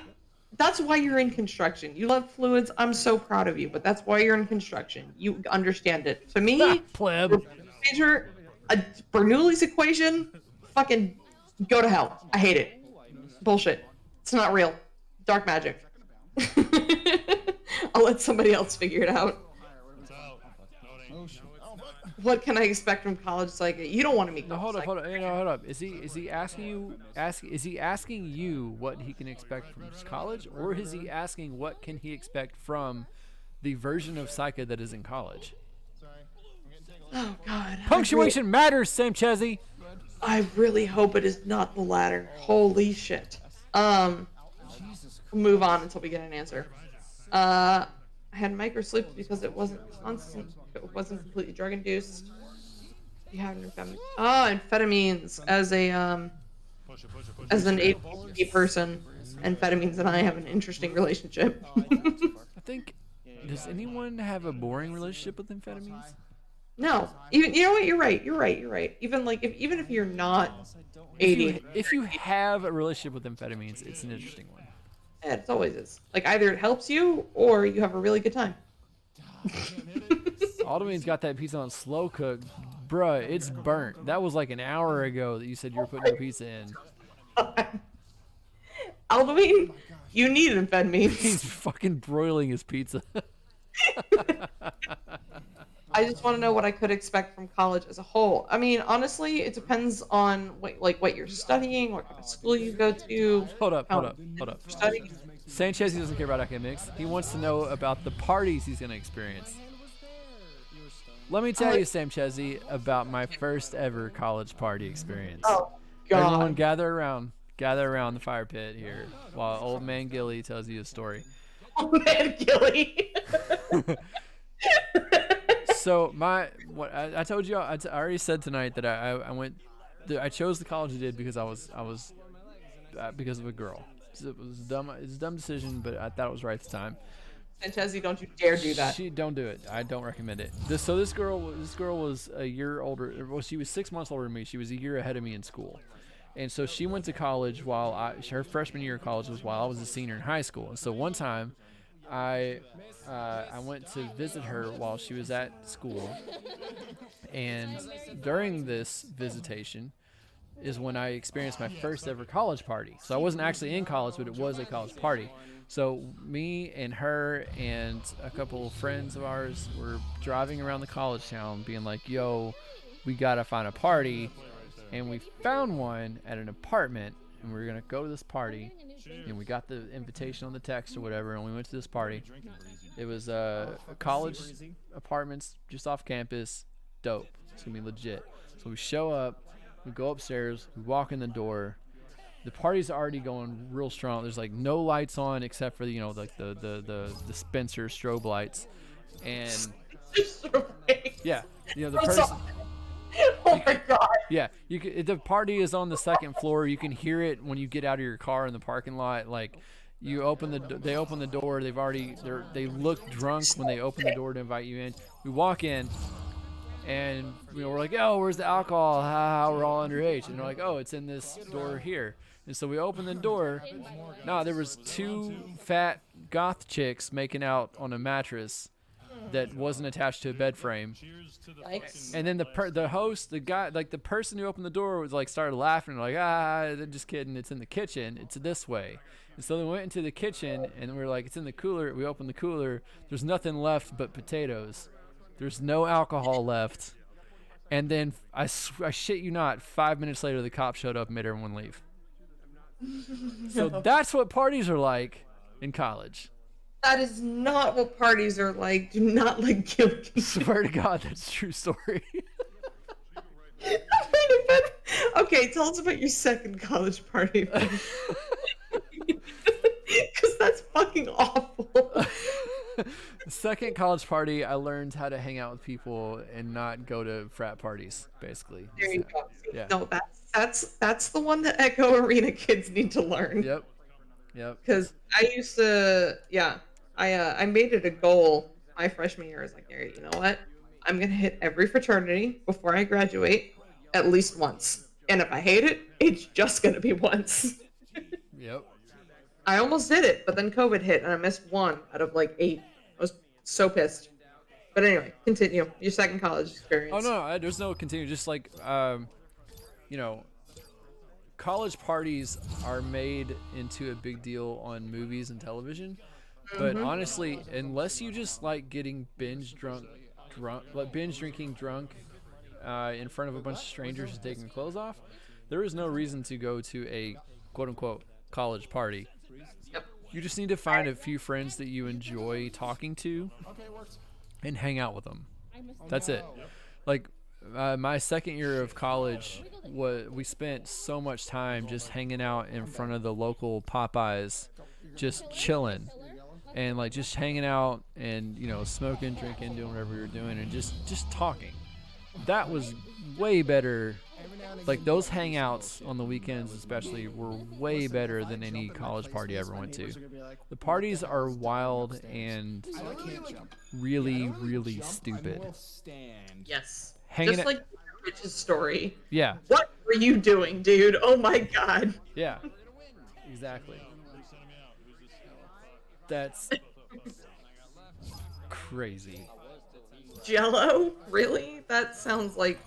that's why you're in construction. You love fluids. I'm so proud of you, but that's why you're in construction. You understand it. To me, pleb. Major, Bernoulli's equation, fucking go to hell. I hate it. Bullshit. It's not real. Dark magic. I'll let somebody else figure it out. What can I expect from college psych? You don't want to meet. No, hold up. Hold up. Is he asking you? Is he asking you what he can expect from college, or is he asking what can he expect from the version of Psycha that is in college? Oh God. Punctuation matters, Sam Chezzy. I really hope it is not the latter. Holy shit. We'll move on until we get an answer. I had micro sleeps because it wasn't constant. It wasn't completely drug induced. You have amphetamines as an ADHD person. Amphetamines and I have an interesting relationship. I think. Does anyone have a boring relationship with amphetamines? No. Even you know what? You're right. Even if you're not ADHD. If you have a relationship with amphetamines, it's an interesting one. Yeah, it always is. Like, either it helps you or you have a really good time. Aldwin's got that pizza on slow cook. Bruh, it's burnt. That was like an hour ago that you said you were putting your pizza in. Aldwin, you need amphetamines. He's fucking broiling his pizza. I just want to know what I could expect from college as a whole. I mean, honestly, it depends on what you're studying, what kind of school you go to. Hold up. How studying. Sanchez, he doesn't care about academics. He wants to know about the parties he's going to experience. Let me tell you, Sanchez, about my first ever college party experience. Oh, God. Everyone gather around the fire pit here while old man Gilly tells you a story. Old man Gilly. So I told you, I already said tonight that I chose the college I did because I was because of a girl. It was dumb. It's a dumb decision, but I thought it was right at the time. Sanchez, don't you dare do that. Don't do it. I don't recommend it. This girl was a year older. Well, she was 6 months older than me. She was a year ahead of me in school, and so she went to college while her freshman year of college was while I was a senior in high school. And so one time, I went to visit her while she was at school, and during this visitation is when I experienced my first ever college party. So I wasn't actually in college, but it was a college party. So me and her and a couple of friends of ours were driving around the college town being like, yo, we gotta find a party. And we found one at an apartment, and we were gonna go to this party. And we got the invitation on the text or whatever, and we went to this party. It was college apartments just off campus. Dope. It's gonna be legit. So we show up, we go upstairs, we walk in the door. The party's already going real strong. There's like no lights on except for like the Spencer strobe lights, and yeah, the person. Oh my God. Yeah, the party is on the second floor. You can hear it when you get out of your car in the parking lot. Like, they open the door. They look drunk when they open the door to invite you in. We walk in, and we're like, oh, where's the alcohol? We're all underage. And they're like, oh, it's in this door here. And so we open the door. No, there was two fat goth chicks making out on a mattress that wasn't attached to a bed frame. And then the host, the guy, like the person who opened the door was like started laughing, like, they're just kidding, it's in the kitchen, it's this way. And so they went into the kitchen, and we were like, it's in the cooler. We opened the cooler, there's nothing left but potatoes. There's no alcohol left. And then I shit you not, 5 minutes later the cop showed up and made everyone leave. So that's what parties are like in college. That is not what parties are like. Do not let guilt. Swear to God, that's a true story. Okay, tell us about your second college party. Because that's fucking awful. The second college party, I learned how to hang out with people and not go to frat parties, basically. There you go. Yeah. No, that's the one that Echo Arena kids need to learn. Yep. Because I used to, I made it a goal my freshman year. I was like, you know what? I'm going to hit every fraternity before I graduate at least once. And if I hate it, it's just going to be once. Yep. I almost did it, but then COVID hit and I missed one out of like 8. I was so pissed. But anyway, continue. Your second college experience. Oh, no, there's no continue. Just like, college parties are made into a big deal on movies and television. But honestly, unless you just like getting binge drinking drunk in front of a bunch of strangers and taking clothes off, there is no reason to go to a quote unquote college party. You just need to find a few friends that you enjoy talking to and hang out with them. That's it. Like my second year of college, we spent so much time just hanging out in front of the local Popeyes, just chilling. And like just hanging out and smoking, drinking, doing whatever you're doing, and just talking. That was way better. Like those hangouts on the weekends especially were way better than any college party I ever went to. The parties are wild and really, really stupid. Yes. Hanging just like Rich's story. Yeah. What were you doing, dude? Oh my God. Yeah. Exactly. That's crazy. Jello? Really? That sounds like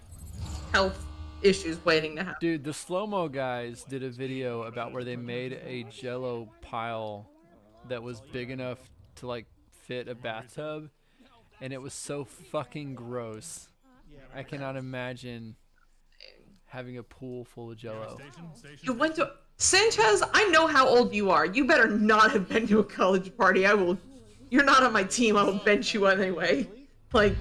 health issues waiting to happen. Dude, the slow-mo guys did a video about where they made a Jello pile that was big enough to like fit a bathtub, and it was so fucking gross. I cannot imagine having a pool full of Jello. You went to Sanchez. I know how old you are. You better not have been to a college party. I will. You're not on my team. I will bench you anyway. Like.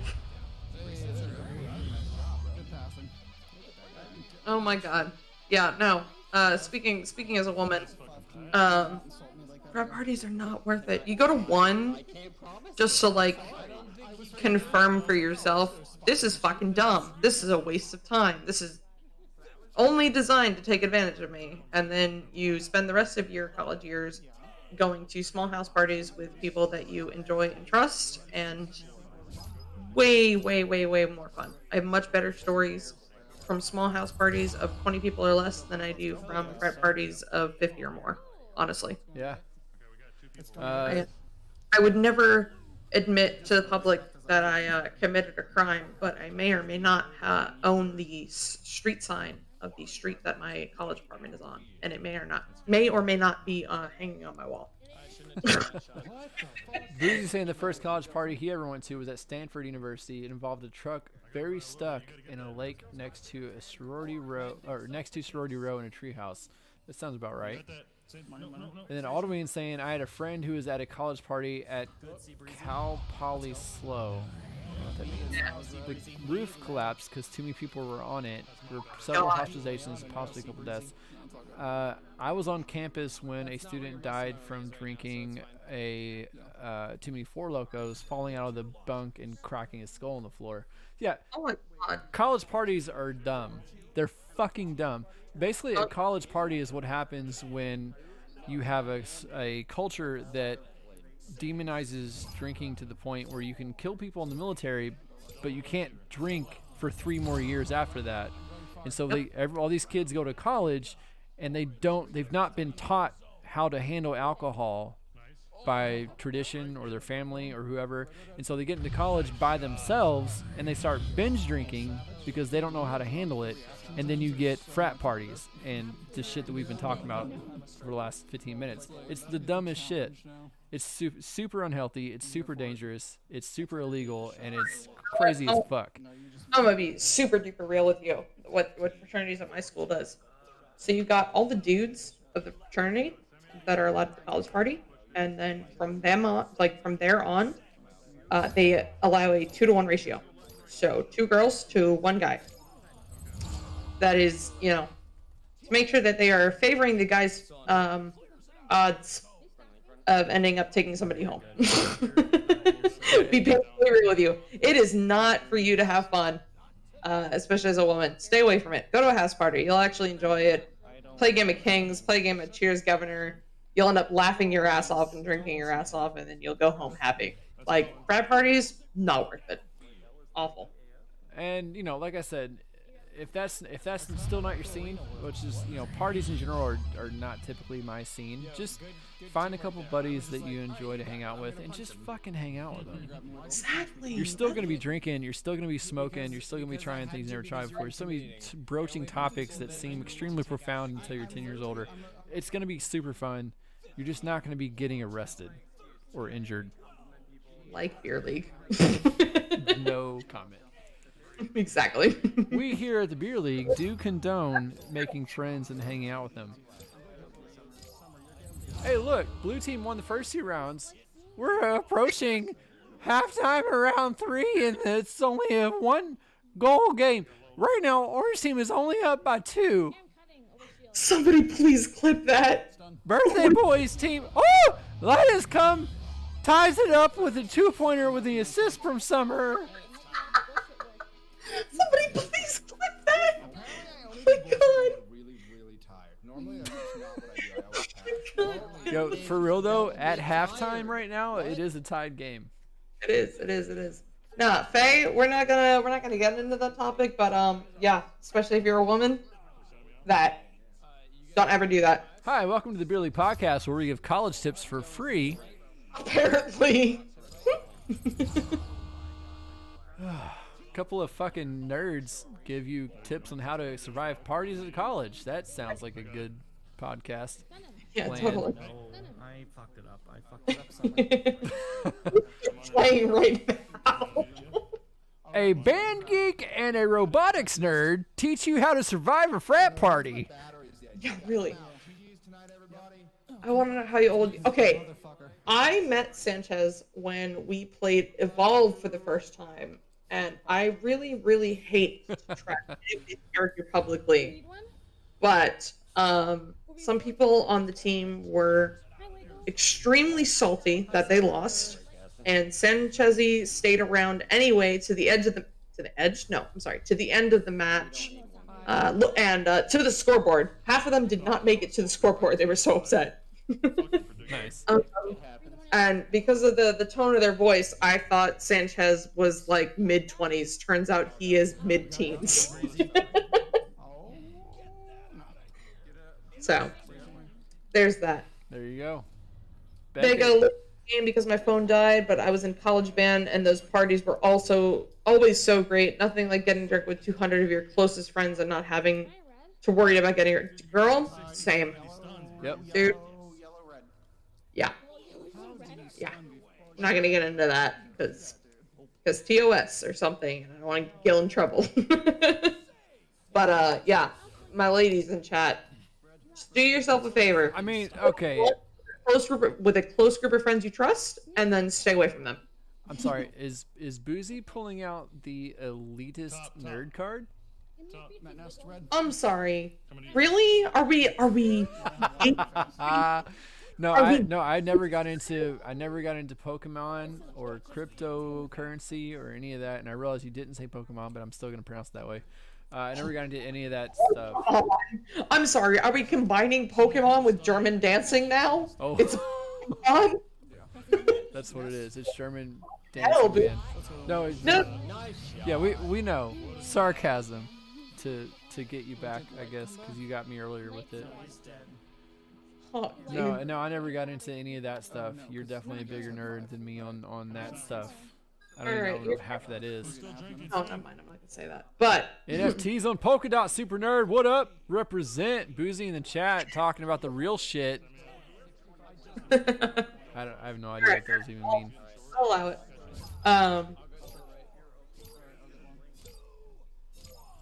Oh my god. Yeah. No. Speaking as a woman, frat parties are not worth it. You go to one just to like confirm for yourself, this is fucking dumb. This is a waste of time. This is only designed to take advantage of me. And then you spend the rest of your college years going to small house parties with people that you enjoy and trust, and way more fun. I have much better stories from small house parties of 20 people or less than I do from frat parties of 50 or more, honestly. Yeah. I would never admit to the public that I committed a crime, but I may or may not own the street sign of the street that my college apartment is on, and it may or may not be hanging on my wall. Boozy's saying the first college party he ever went to was at Stanford University. It involved a truck very stuck in a lake next to Sorority Row in a treehouse. That sounds about right. And then Aldwin saying, I had a friend who was at a college party at Cal Poly Slow. I don't know what that means. The roof collapsed because too many people were on it. There were several hospitalizations and possibly a couple deaths. I was on campus when a student died from drinking too many Four Locos, falling out of the bunk and cracking his skull on the floor. Yeah. Oh my god. College parties are dumb. They're fucking dumb. Basically, a college party is what happens when you have a culture that demonizes drinking to the point where you can kill people in the military, but you can't drink for 3 more years after that. And so all these kids go to college, and they've not been taught how to handle alcohol by tradition or their family or whoever. And so they get into college by themselves and they start binge drinking because they don't know how to handle it. And then you get frat parties and the shit that we've been talking about for the last 15 minutes. It's the dumbest shit. It's super unhealthy. It's super dangerous. It's super illegal, and it's crazy as fuck. I'm gonna be super duper real with you. What fraternities at my school does. So you've got all the dudes of the fraternity that are allowed to the college party, and then from there on, they allow a 2-to-1 ratio. So 2 girls to 1 guy. That is, to make sure that they are favoring the guy's odds of ending up taking somebody home. Be perfectly real with you. It is not for you to have fun, especially as a woman. Stay away from it. Go to a house party. You'll actually enjoy it. Play a game of Kings. Play a game of Cheers Governor. You'll end up laughing your ass off and drinking your ass off, and then you'll go home happy. Like, frat parties, not worth it. Awful. And, like I said, if that's still not your scene, which is, parties in general are not typically my scene, just find a couple buddies that you enjoy to hang out with and just fucking hang out with them. Exactly. You're still going to be drinking, you're still going to be smoking, you're still going to be trying things you never tried before. You're still going to be broaching topics that seem extremely profound until you're 10 years older. It's going to be super fun. You're just not going to be getting arrested or injured. Like beer league. No comment. Exactly. We here at the Beer League do condone making friends and hanging out with them. Hey, look, blue team won the first 2 rounds. We're approaching halftime around 3, and it's only a 1-goal game. Right now, orange team is only up by 2. Somebody please clip that. Birthday boys team. Oh, Lidas come, ties it up with a 2-pointer with the assist from Summer. Somebody please clip that. Oh my god. Really tired. Normally that's not what I do. Yo, for real though, at halftime right now, it is a tied game. It is. Nah, Faye, we're not gonna get into that topic, but yeah, especially if you're a woman, don't ever do that. Hi, welcome to the Beer League Podcast, where we give college tips for free. Apparently. Couple of fucking nerds give you tips on how to survive parties at college. That sounds like a good podcast. Yeah, plan. totally. No, I fucked it up. I fucked it up. Playing right now. A band geek and a robotics nerd teach you how to survive a frat party. Yeah, really. I want to know how old. Okay, I met Sanchez when we played Evolve for the first time, and I really, really hate to track his character publicly. But some people on the team were extremely salty that they lost, and Sanchez stayed around anyway to the end of the match, and to the scoreboard. Half of them did not make it to the scoreboard. They were so upset. Nice. And because of the tone of their voice, I thought Sanchez was like mid-20s. Turns out he is mid-teens. So, there's that. There you go. They got a little game because my phone died, but I was in college band, and those parties were also always so great. Nothing like getting drunk with 200 of your closest friends and not having to worry about getting your girl. Same. Yep. Dude. Yeah. Yeah. I'm not gonna get into that because TOS or something, and I don't want to get in trouble. But yeah, my ladies in chat, just do yourself a favor. I mean, okay. With a close group of friends you trust, and then stay away from them. I'm sorry. Is Boozy pulling out the elitist nerd card? I'm sorry. Really? Are we? No, I never got into Pokemon or cryptocurrency or any of that, and I realized you didn't say Pokemon, but I'm still gonna pronounce it that way. I never got into any of that stuff. I'm sorry. Are we combining Pokemon with German dancing now? Oh, it's fun. That's what it is. It's German dancing. Man. No. Yeah, we know sarcasm to get you back, I guess, because you got me earlier with it. No, I never got into any of that stuff. You're definitely a bigger nerd than me on that stuff. I don't even know what half of that is. Oh, never mind. I'm not gonna say that. But NFTs on Polkadot, super nerd. What up? Represent Boozy in the chat, talking about the real shit. I have no idea what those even mean. I'll allow it.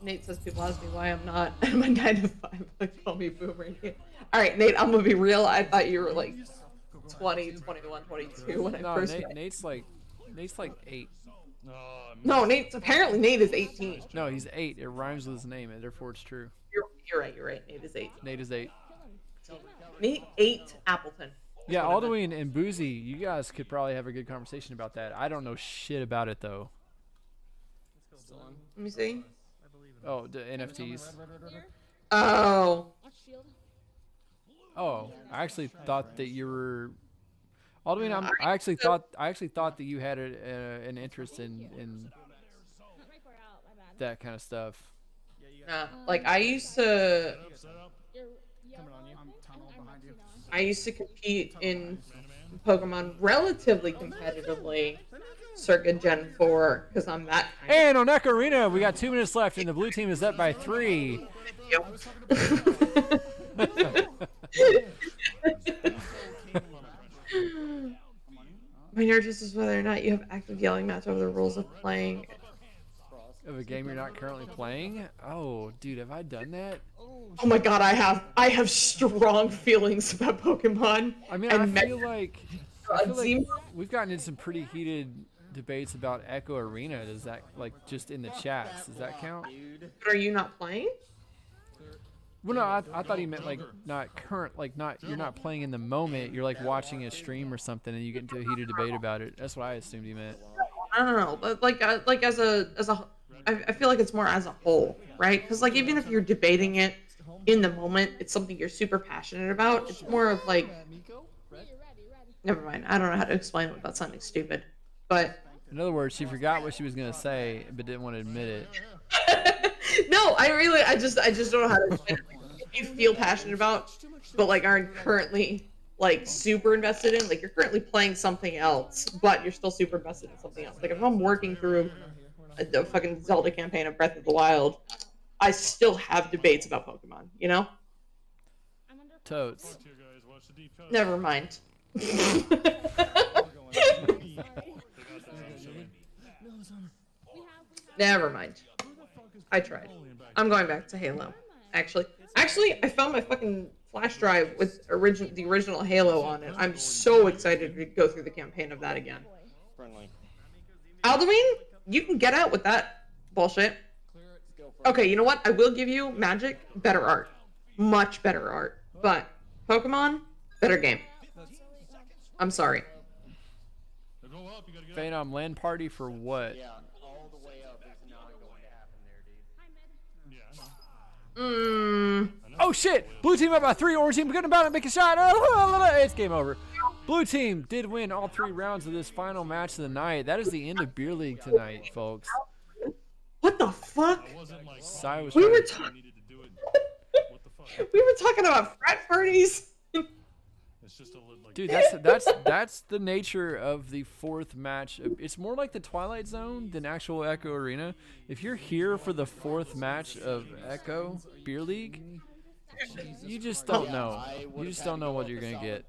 Nate says people ask me why I'm not. I'm a 9 to 5. Like, call me boomer. All right, Nate. I'm gonna be real. I thought you were like 20, 21, 22 when I first met. Nate's like 8. No, Nate is 18. No, he's 8. It rhymes with his name, and therefore it's true. You're right. Nate is 8. Nate is 8. Nate 8 Appleton. Yeah, Alduin and Boozy, you guys could probably have a good conversation about that. I don't know shit about it though. Let me see. Oh, the NFTs. Oh. Oh, I actually thought that you were. Alduin, I actually thought that you had an interest in that kind of stuff. Like I used to compete in Pokemon relatively competitively circa Gen 4 because I'm that kind And on Echo Arena, we got 2 minutes left, and the blue team is up by 3. My interest is whether or not you have active yelling match over the rules of playing. Of a game you're not currently playing? Oh, dude, have I done that? Oh my god, I have strong feelings about Pokemon. I mean, I feel like we've gotten into some pretty heated debates about Echo Arena. Does that, like, just in the chats, does that count? But are you not playing? Well, no, I thought he meant like not current, like not you're not playing in the moment. You're like watching a stream or something, and you get into a heated debate about it. That's what I assumed he meant. I don't know, but like as a I feel like it's more as a whole, right? Because like even if you're debating it in the moment, it's something you're super passionate about. It's more of like, never mind. I don't know how to explain it without sounding stupid, but in other words, she forgot what she was gonna say, but didn't want to admit it. No, I just don't know how to explain it. If you feel passionate about, but like aren't currently like super invested in, like you're currently playing something else, but you're still super invested in something else. Like if I'm working through the fucking Zelda campaign of Breath of the Wild, I still have debates about Pokemon, you know? Totes. Never mind. Never mind. I tried. I'm going back to Halo. Actually, I found my fucking flash drive with the original Halo on it. I'm so excited to go through the campaign of that again. Friendly. Alduin, you can get out with that bullshit. Okay, you know what? I will give you Magic, better art. Much better art. But Pokemon, better game. I'm sorry. Phenom, LAN party for what? Yeah, all the way up is not going to happen there, dude. Oh shit! Blue team up by 3, orange team good about it, make a shot. Oh, it's game over. Blue team did win all 3 rounds of this final match of the night. That is the end of Beer League tonight, folks. What the fuck? Sai was We trying were to- talking. We were talking about frat parties. Dude, that's the nature of the 4th match. It's more like the Twilight Zone than actual Echo Arena. If you're here for the 4th match of Echo Beer League, you just don't know. You just don't know what you're gonna get.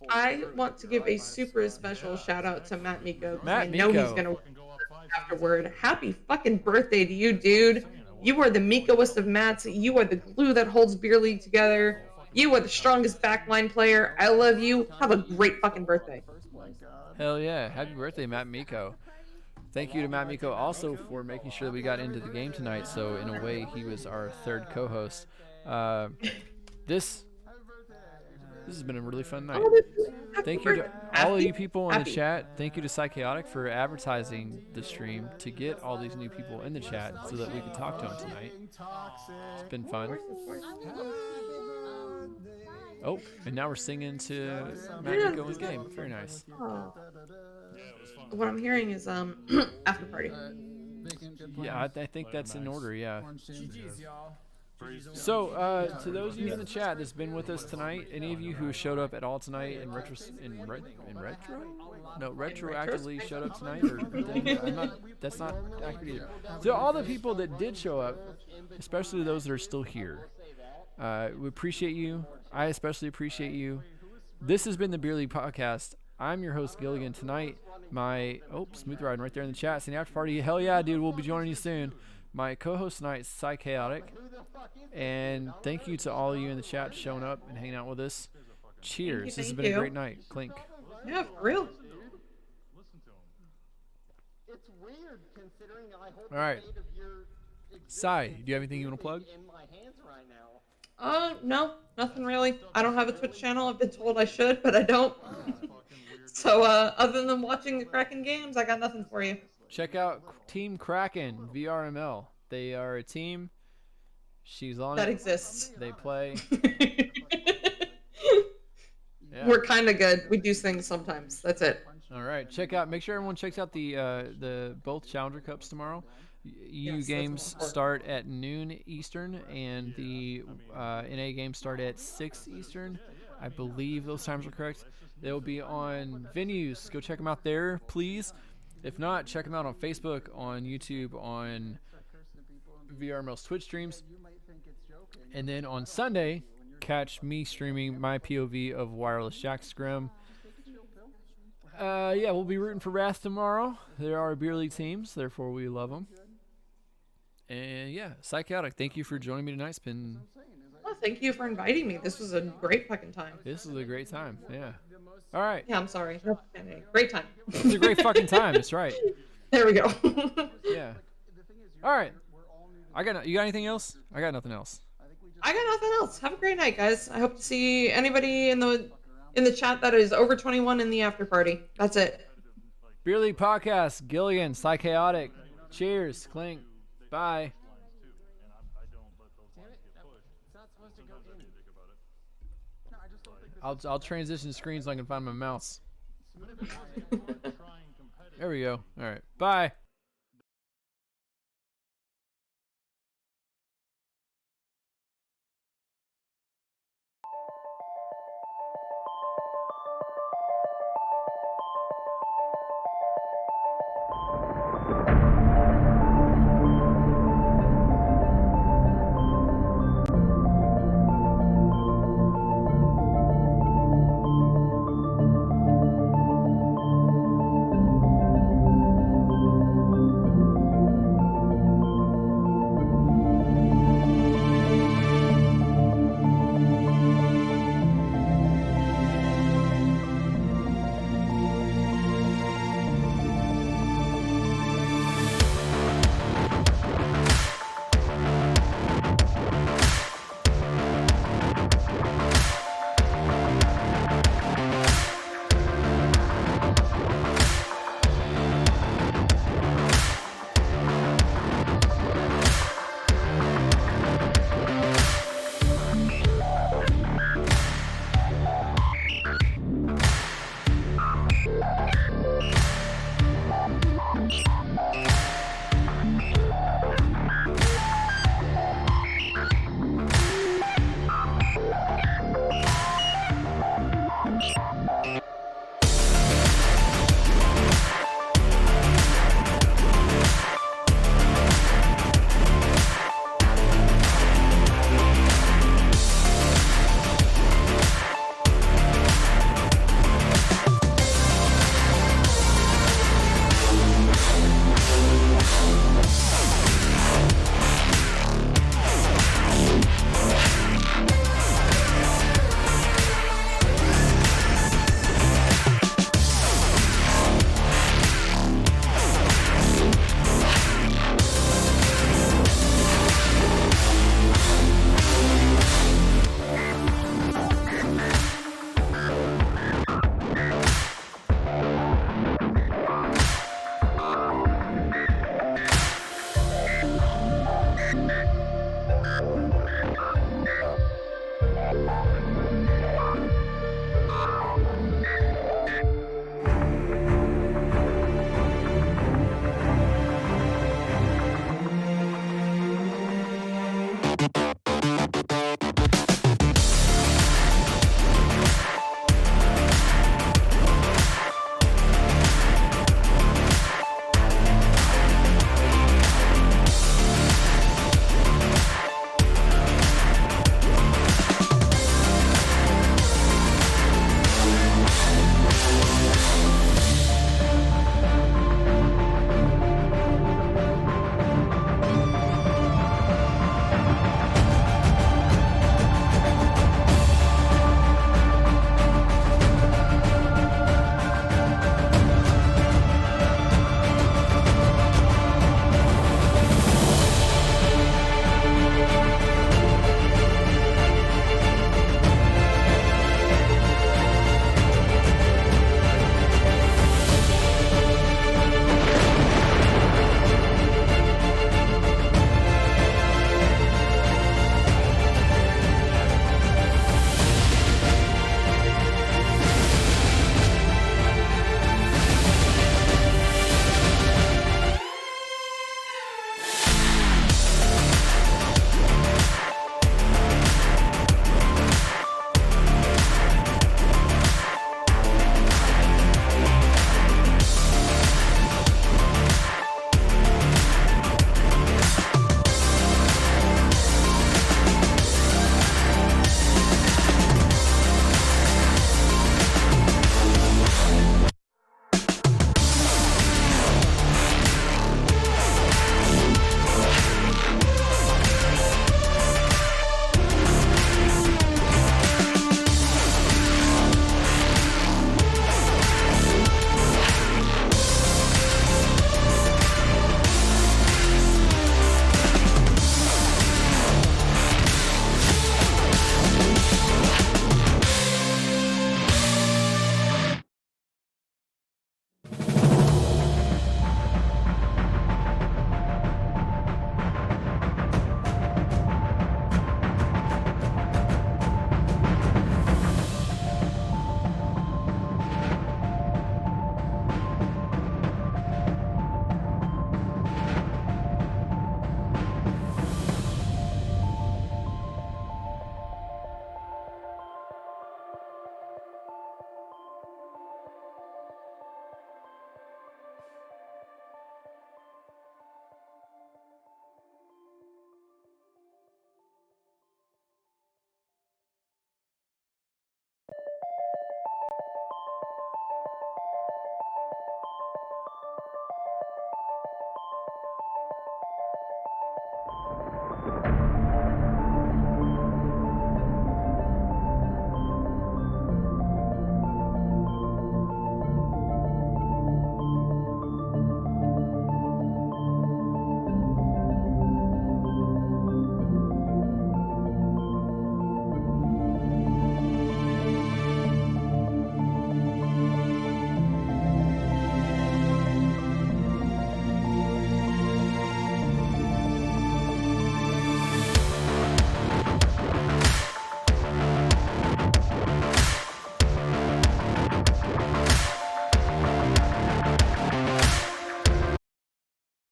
I want to give a super special shout out to Matt Miko. Matt I know he's Miko. gonna afterward. Happy fucking birthday to you, dude. You are the Mikoest of Matts. You are the glue that holds Beer League together. You are the strongest backline player. I love you. Have a great fucking birthday. Hell yeah. Happy birthday, Matt Miko. Thank you to Matt Miko also for making sure that we got into the game tonight. So in a way, he was our 3rd co-host. This has been a really fun night. Thank you to all of you people in the chat. Thank you to Psychotic for advertising the stream to get all these new people in the chat so that we could talk to them tonight. It's been fun. Oh, and now we're singing to Matt Miko in game. Very nice. Oh. What I'm hearing is after party. Yeah, I think that's in order. Yeah. So, to those of you in the chat that's been with us tonight, any of you who showed up at all tonight in retro? No, retroactively showed up tonight, or that's not accurate either. So all the people that did show up, especially those that are still here, we appreciate you. I especially appreciate you. This has been the Beer League Podcast. I'm your host, Gilligan. Tonight, Smooth Riding right there in the chat. It's an after party. Hell yeah, dude. We'll be joining you soon. My co-host tonight is Psychotic. And thank you to all of you in the chat showing up and hanging out with us. Cheers. This has been a great night. Clink. Yeah, for real. It's weird considering I hope All right. the fate of your Sai, do you have anything you want to plug? in my hands right now. No, nothing really. I don't have a Twitch channel. I've been told I should, but I don't. So, other than watching the Kraken games, I got nothing for you. Check out Team Kraken, VRML. They are a team. She's on That it. exists. They play. Yeah. We're kind of good. We do things sometimes. That's it. All right. Make sure everyone checks out the both Challenger Cups tomorrow. EU Yes, games that's important. start at noon Eastern, and the NA games start at 6 Eastern. I believe those times are correct. They'll be on venues. Go check them out there, please. If not, check them out on Facebook, on YouTube, on VRML's Twitch streams. And then on Sunday, catch me streaming my POV of Wireless Jack Scrim. Yeah, we'll be rooting for Wrath tomorrow. There are beer league teams, therefore we love them. And yeah, Psychotic, thank you for joining me tonight. It's been... Well, thank you for inviting me. This was a great fucking time. This is a great time, yeah. All right. Yeah, I'm sorry. Great time. It's a great fucking time, that's right. There we go. Yeah. All right. You got anything else? I got nothing else. I got nothing else. Have a great night, guys. I hope to see anybody in the chat that is over 21 in the after party. That's it. Beer League Podcast, Gilligan, Psychotic. Cheers, Clink. Bye. I'll transition screens so I can find my mouse. There we go. All right. Bye.